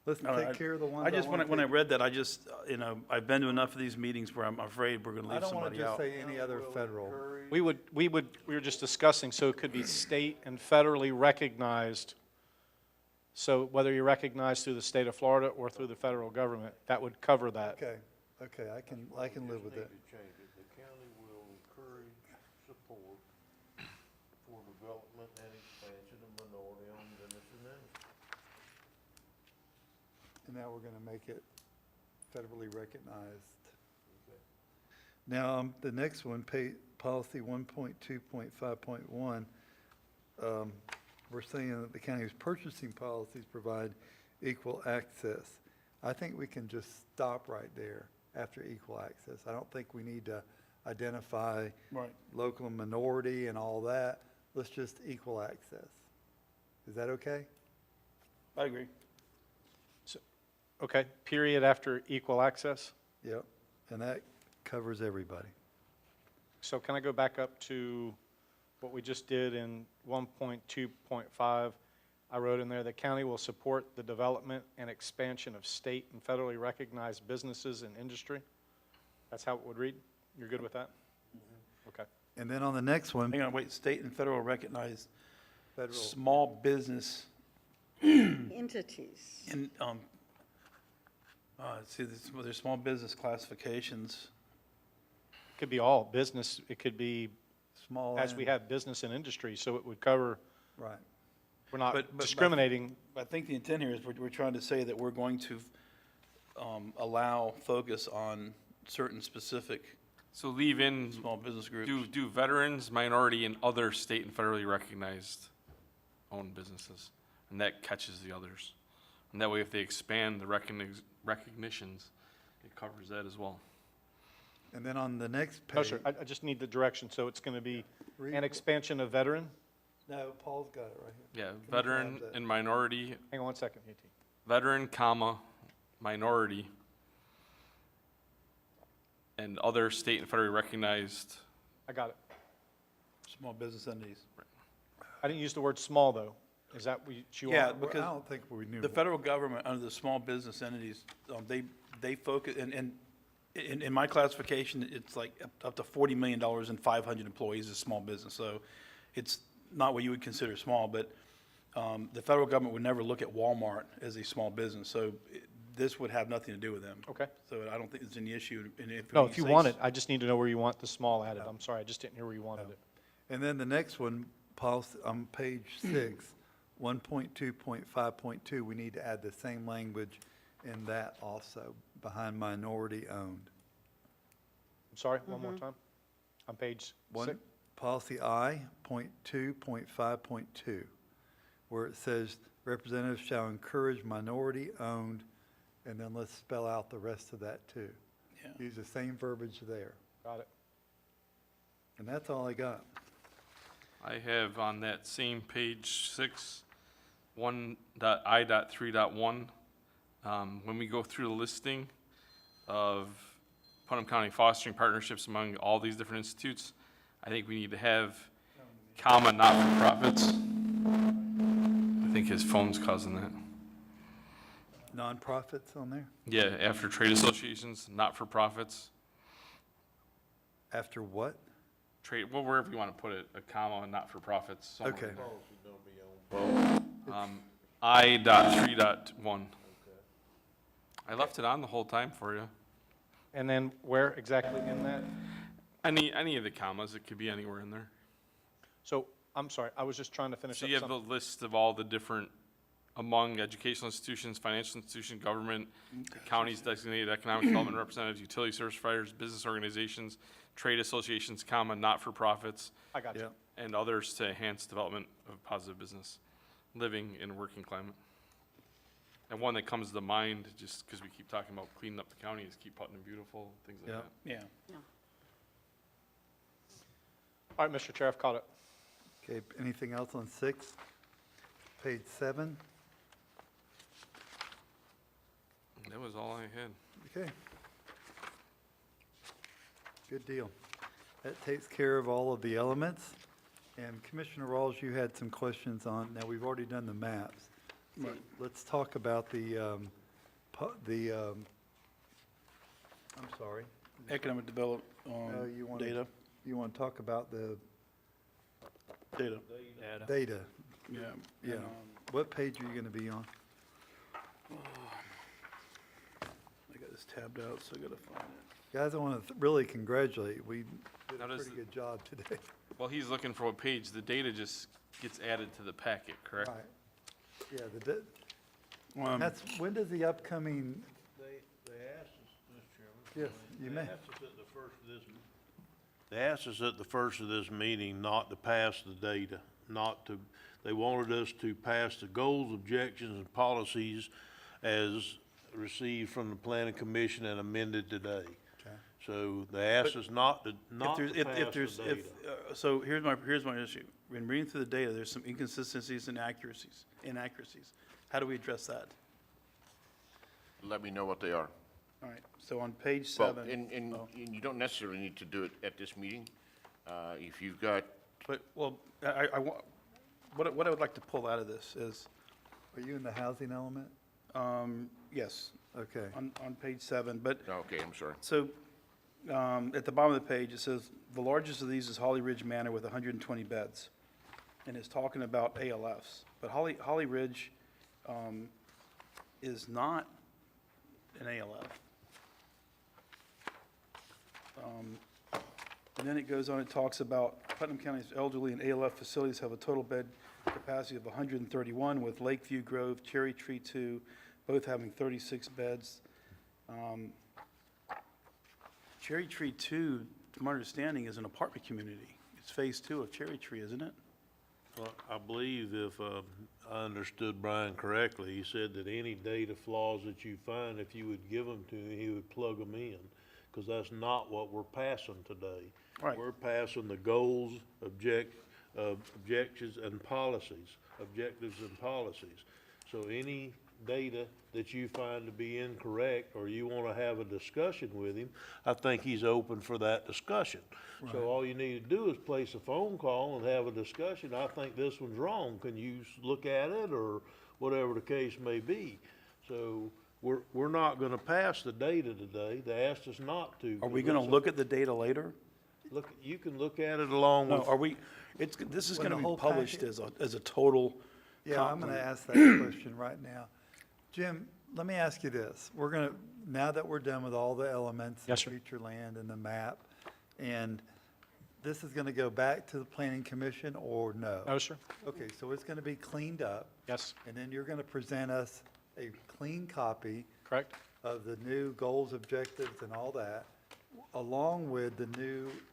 Let's No, take care of the ones I just, wanna when I take- read that, I just, you know, I've been to enough of these meetings where I'm afraid we're gonna I leave don't want to somebody just out. say any other federal. We were just discussing, so it could be state and federally recognized. So whether you're recognized through the state of Florida or through the federal government, that would cover that. Okay, I can live with it. Change it. The county will encourage support for development and expansion of minority-owned businesses and industries. And now we're going to make it federally recognized. Now, the next one, policy 1.2.5.1, we're saying that the county's purchasing policies provide equal access. I think we can just stop right there after equal access. I don't think we need to identify Right. local and minority and all that. Let's just equal access. Is that okay? I agree. Okay, period after equal access. Yep, and that covers everybody. So can I go back up to what we just did in 1.2.5? I wrote in there, the county will support the development and expansion of state and federally recognized businesses and industry. That's how it would read? You're good with that? Okay. And then on the next one, Hang on, wait, state and federal recognized federal, small business Entities. in, see, there's small business classifications. Could be all business, it could be, small. as we and- have business and industry, so it would cover, Right. we're not But- discriminating. I think the intent here is we're trying to say that we're going to allow focus on certain specific So leave in, small business groups. do veterans, minority, and other state and federally recognized owned businesses. And that catches the others. And that way, if they expand the recognitions, it covers that as well. And then on the next page. No, sir, I just need the direction, so it's going to be Read- an expansion of veteran, No, Paul's got it right here. Yeah, Commissioner veteran Hamzat. and minority, Hang on one second, KT. veteran, comma, minority, and other state and federally recognized. I got it. Small business entities. I didn't use the word small, though. Is that what you want? Yeah, Well, because I don't think we knew. the federal government, under the small business entities, they focus, and in my classification, it's like up to $40 million and 500 employees is small business. So it's not what you would consider small, but the federal government would never look at Walmart as a small business. So this would have nothing to do with them. Okay. So I don't think there's any issue. And No, if you want it, I just need to know where you want the small added. I'm sorry, I just didn't hear where you wanted it. And then the next one, policy, on page 6, 1.2.5.2, we need to add the same language in that also, behind minority owned. I'm sorry, one more time? On page One, 6? policy I.2.5.2, where it says representatives shall encourage minority owned, and then let's spell out the rest of that too. Yeah. Use the same verbiage there. Got it. And that's all I got. I have on that same page 6, 1.I.3.1, when we go through the listing of Putnam County fostering partnerships among all these different institutes, I think we need to have comma not-for-profits. I think his phone's causing that. Nonprofits on there? Yeah, after trade associations, not-for-profits, After what? trade, well, wherever you want to put it, a comma, not-for-profits. somewhere Okay. in there. I.3.1. I left it on the whole time for you. And then where exactly in that? Any of the commas, it could be anywhere in there. So, I'm sorry, I was just trying to finish So up you have the something. list of all the different, among educational institutions, financial institution, government, counties designated economic development representatives, utility service providers, business organizations, trade associations, comma, not-for-profits, I got you. Yeah. and others to enhance development of positive business, living in a working climate. And one that comes to mind, just because we keep talking about cleaning up the county, is keep Putnam beautiful, things like Yeah. that. Yeah. All right, Mr. Chair, I've caught it. Okay, anything else on 6? Page 7? That was all I had. Okay. Good deal. That takes care of all of the elements. And Commissioner Rawls, you had some questions on, now we've already done the maps. But let's talk about I'm sorry. Economic development, You want data. You want to talk about the Data. data? Yeah. Yeah. What page are you going to be on? I got this tabbed out, so I gotta find it. Guys, I want to really congratulate. We did Now a does pretty the- good job today. Well, he's looking for a page, the data just gets added to the packet, correct? Right. Yeah, Um, that's, when does the upcoming, They asked us, Mr. Chairman. yes, you may. They asked us at the first of this, they asked us at the first of this meeting not to pass the data, not to, they wanted us to pass the goals, objections, and policies as received from the planning commission and amended today. Okay. So they asked us not to pass the data. So here's my issue. In reading through the data, there's some inconsistencies and inaccuracies. How do we address that? Let me know what they are. All right, so on page Well, 7. and Oh. you don't necessarily need to do it at this meeting. If you've got, But, well, what I would like to pull out of this is, Are you in the housing element? yes, Okay. on page 7, but, okay, I'm sorry. so, at the bottom of the page, it says, the largest of these is Holly Ridge Manor with 120 beds. And it's talking about ALFs. But Holly Ridge, is not an ALF. And then it goes on, it talks about Putnam County's elderly and ALF facilities have a total bed capacity of 131, with Lakeview Grove, Cherry Tree 2, both having 36 beds. Cherry Tree 2, to my understanding, is an apartment community. It's phase 2 of Cherry Tree, isn't it? Well, I believe if I understood Brian correctly, he said that any data flaws that you find, if you would give them to him, he would plug them in, because that's not what we're passing today. Right. We're passing the goals, objectives and policies. So any data that you find to be incorrect, or you wanna have a discussion with him, I think he's open for that discussion. So all you need to do is place a phone call and have a discussion. I think this one's wrong. Can you look at it, or whatever the case may be? So we're not gonna pass the data today. They asked us not to. Are we gonna look at the data later? Look, you can look at it along No, with. are we, this is When gonna the be whole published packet- as a total. Yeah, I'm comp gonna plan. ask that question right now. Jim, let me ask you this. Now that we're done with all the elements. Yes, sir. Future land and the map, and this is gonna go back to the planning commission or no? No, sir. Okay, so it's gonna be cleaned up, Yes, and then you're gonna present us a clean copy correct? of the new goals, objectives, and all that, along with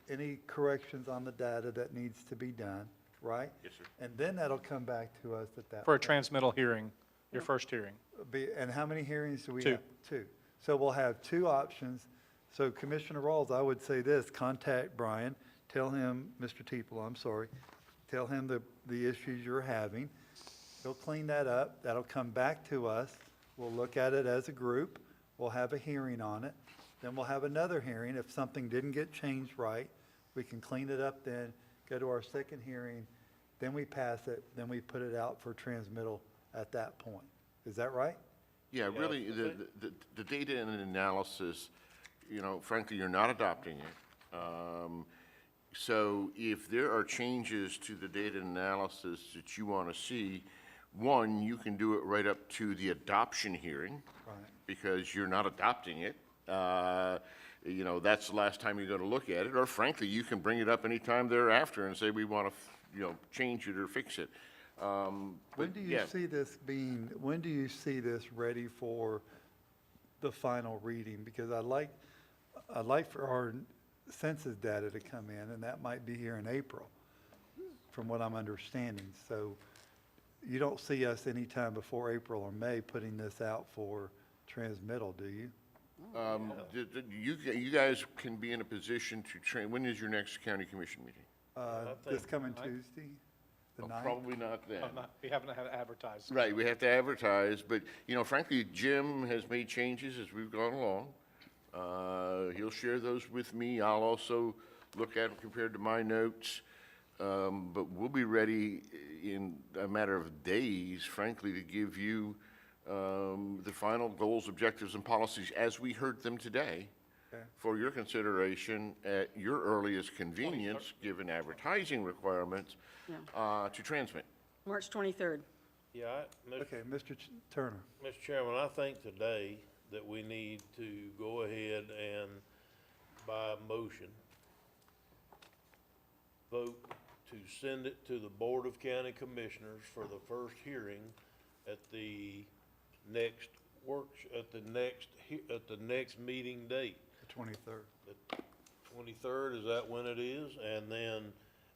any corrections on the data that needs to be done, right? Yes, sir. And then that'll come back to us at that. For a point. transmittal hearing, your first hearing. And how many hearings do we Two. have? Two. So we'll have two options. So Commissioner Rawls, I would say this, contact Brian, tell him, Mr. Teeple, I'm sorry, tell him the issues you're having. He'll clean that up. That'll come back to us. We'll look at it as a group. We'll have a hearing on it. Then we'll have another hearing. If something didn't get changed right, we can clean it up then, go to our second hearing, then we pass it, then we put it out for transmittal at that point. Is that right? Yeah, really, the data and analysis, frankly, you're not adopting it. So if there are changes to the data analysis that you want to see, one, you can do it right up to the adoption hearing. Right. Because you're not adopting it. That's the last time you're going to look at it. Or frankly, you can bring it up anytime thereafter and say, we want to, change it or fix it. When do you see this ready for the final reading? Because I'd like for our census data to come in, and that might be here in April, from what I'm understanding. So you don't see us anytime before April or May putting this out for transmittal, do you? You guys can be in a position to train, when is your next county commission meeting? This coming Tuesday, the 9th? Probably not then. We haven't had it advertised. Right, we have to advertise, but, frankly, Jim has made changes as we've gone along. He'll share those with me. I'll also look at them compared to my notes. But we'll be ready in a matter of days, frankly, to give you the final goals, objectives, and policies as we heard them today Okay. for your consideration at your earliest convenience, given advertising requirements, to transmit. March 23rd. Yeah, Okay, Mr. Turner. Mr. Chairman, I think today that we need to go ahead and, by motion, vote to send it to the Board of County Commissioners for the first hearing at the next at the next meeting date. The 23rd. The 23rd, is that when it is? And then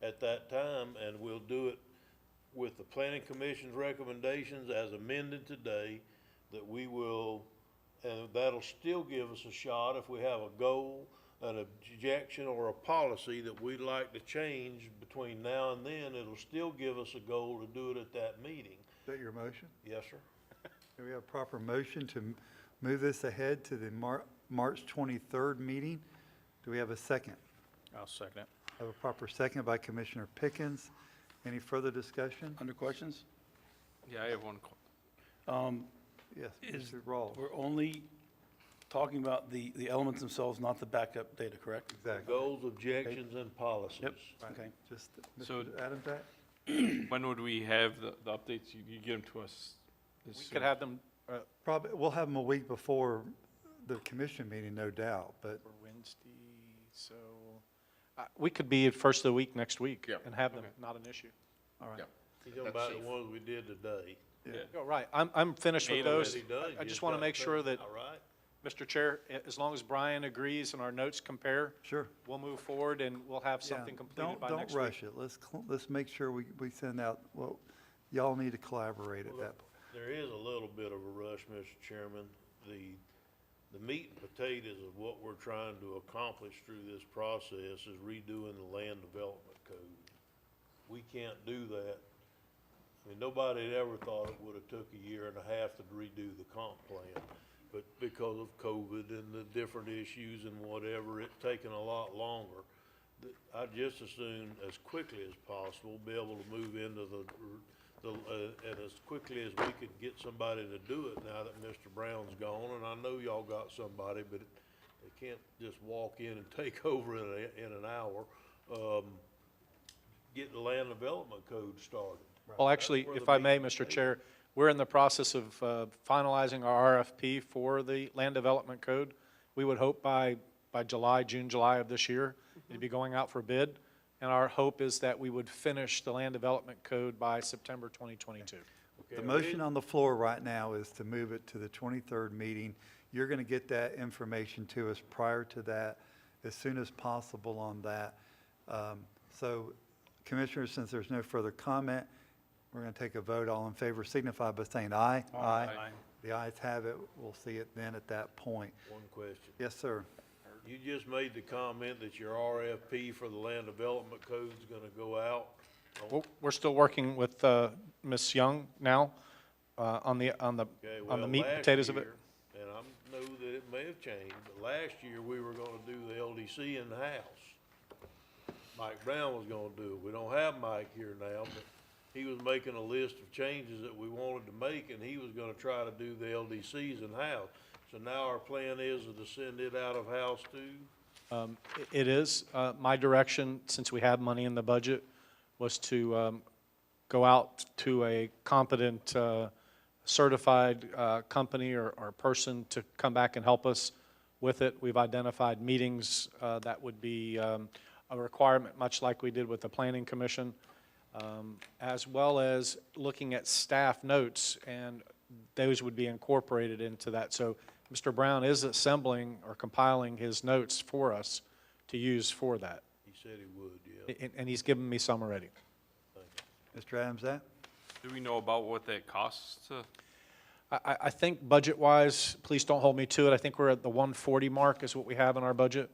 at that time, and we'll do it with the Planning Commission's recommendations as amended today, that we will, and that'll still give us a shot if we have a goal, an objection, or a policy that we'd like to change between now and then, it'll still give us a goal to do it at that meeting. Is that your motion? Yes, sir. Do we have a proper motion to move this ahead to the March 23rd meeting? Do we have a second? I'll second it. Have a proper second by Commissioner Pickens. Any further discussion? Under questions? Yeah, I have one. Yes, Is- Mr. Rawls. We're only talking about the elements themselves, not the backup data, correct? Exactly. Goals, objections, and policies. Yep. Right. Okay. Just, So- Mr. Adams, that? When would we have the updates? You get them to us? as We soon could as- have them Probably, we'll have them a week before the commission meeting, no doubt, but for Wednesday, so we could be at first of the week next week Yeah. and have them, not an issue. all right. Yeah. You're talking That's about the safe. ones we did today. Yeah. Oh, right, I'm finished with Eight of those. Already done, I you just want to got make sure that, All right. Mr. Chair, as long as Brian agrees and our notes compare, Sure. we'll move forward and we'll have Yeah, something completed by next Don't week. rush it. Let's make sure we send out, well, y'all need to collaborate at that point. There is a little bit of a rush, Mr. Chairman. The meat and potatoes of what we're trying to accomplish through this process is redoing the land development code. we can't do that. I mean, nobody had ever thought it would've took a year and a half to redo the comp plan. But because of COVID and the different issues and whatever, it's taken a lot longer. I'd just as soon, as quickly as possible, be able to move into and as quickly as we could get somebody to do it now that Mr. Brown's gone. And I know y'all got somebody, but they can't just walk in and take over in an hour. Get the land development code started. Well, actually, That's where if the I may, meat Mr. is. Chair, we're in the process of finalizing our RFP for the Land Development Code. We would hope by June, July of this year, it'd be going out for bid. And our hope is that we would finish the Land Development Code by September 2022. The motion on the floor right now is to move it to the 23rd meeting. You're going to get that information to us prior to that, as soon as possible on that. So, Commissioners, since there's no further comment, we're going to take a vote. All in favor signify by saying aye. Aye. The ayes have it. We'll see it then at that point. One question. Yes, sir. You just made the comment that your RFP for the land development code's gonna go out. We're still working with Ms. Young now on the Okay, well, meat and last potatoes of it. year, and I know that it may have changed, but last year we were gonna do the LDC in the house. Mike Brown was gonna do it. We don't have Mike here now, but he was making a list of changes that we wanted to make, and he was gonna try to do the LDCs in house. So now our plan is to send it out of house too? It is. My direction, since we have money in the budget, was to go out to a competent, certified company or person to come back and help us with it. We've identified meetings that would be a requirement, much like we did with the Planning Commission, as well as looking at staff notes, and those would be incorporated into that. So Mr. Brown is assembling or compiling his notes for us to use for that. He said he would, yeah. And he's given me some already. Mr. Adams, that? Do we know about what that costs to? I think budget-wise, please don't hold me to it, I think we're at the 140 mark is what we have in our budget.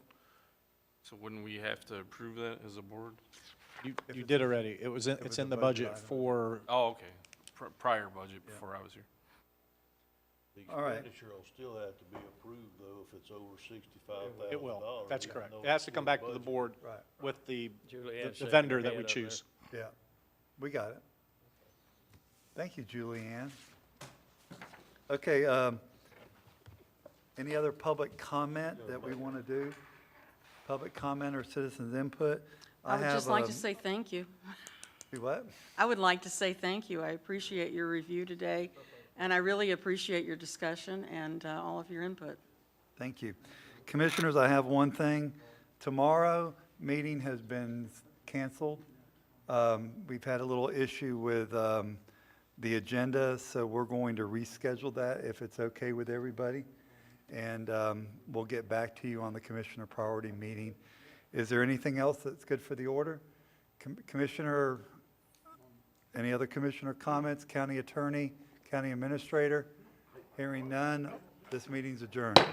So wouldn't we have to approve that as a board? You did already. It's in the budget for, Oh, okay. Prior budget before I was here. The All right. expenditure will still have to be approved though if it's over $65,000. it will. That's even correct. though It has it's to come in back to the budget. board Right. with the Julianne shaking vendor her that we head over there. choose. Yeah. We got it. Thank you, Julianne. Okay, any other public comment that we want to do? Public comment or citizens input? I would have, just like to say thank you. Do what? I would like to say thank you. I appreciate your review today, and I really appreciate your discussion and all of your input. Thank you. Commissioners, I have one thing. Tomorrow, meeting has been canceled. We've had a little issue with the agenda, so we're going to reschedule that if it's okay with everybody. And we'll get back to you on the commissioner priority meeting. Is there anything else that's good for the order? Commissioner, any other commissioner comments? County attorney, county administrator? Hearing none, this meeting's adjourned.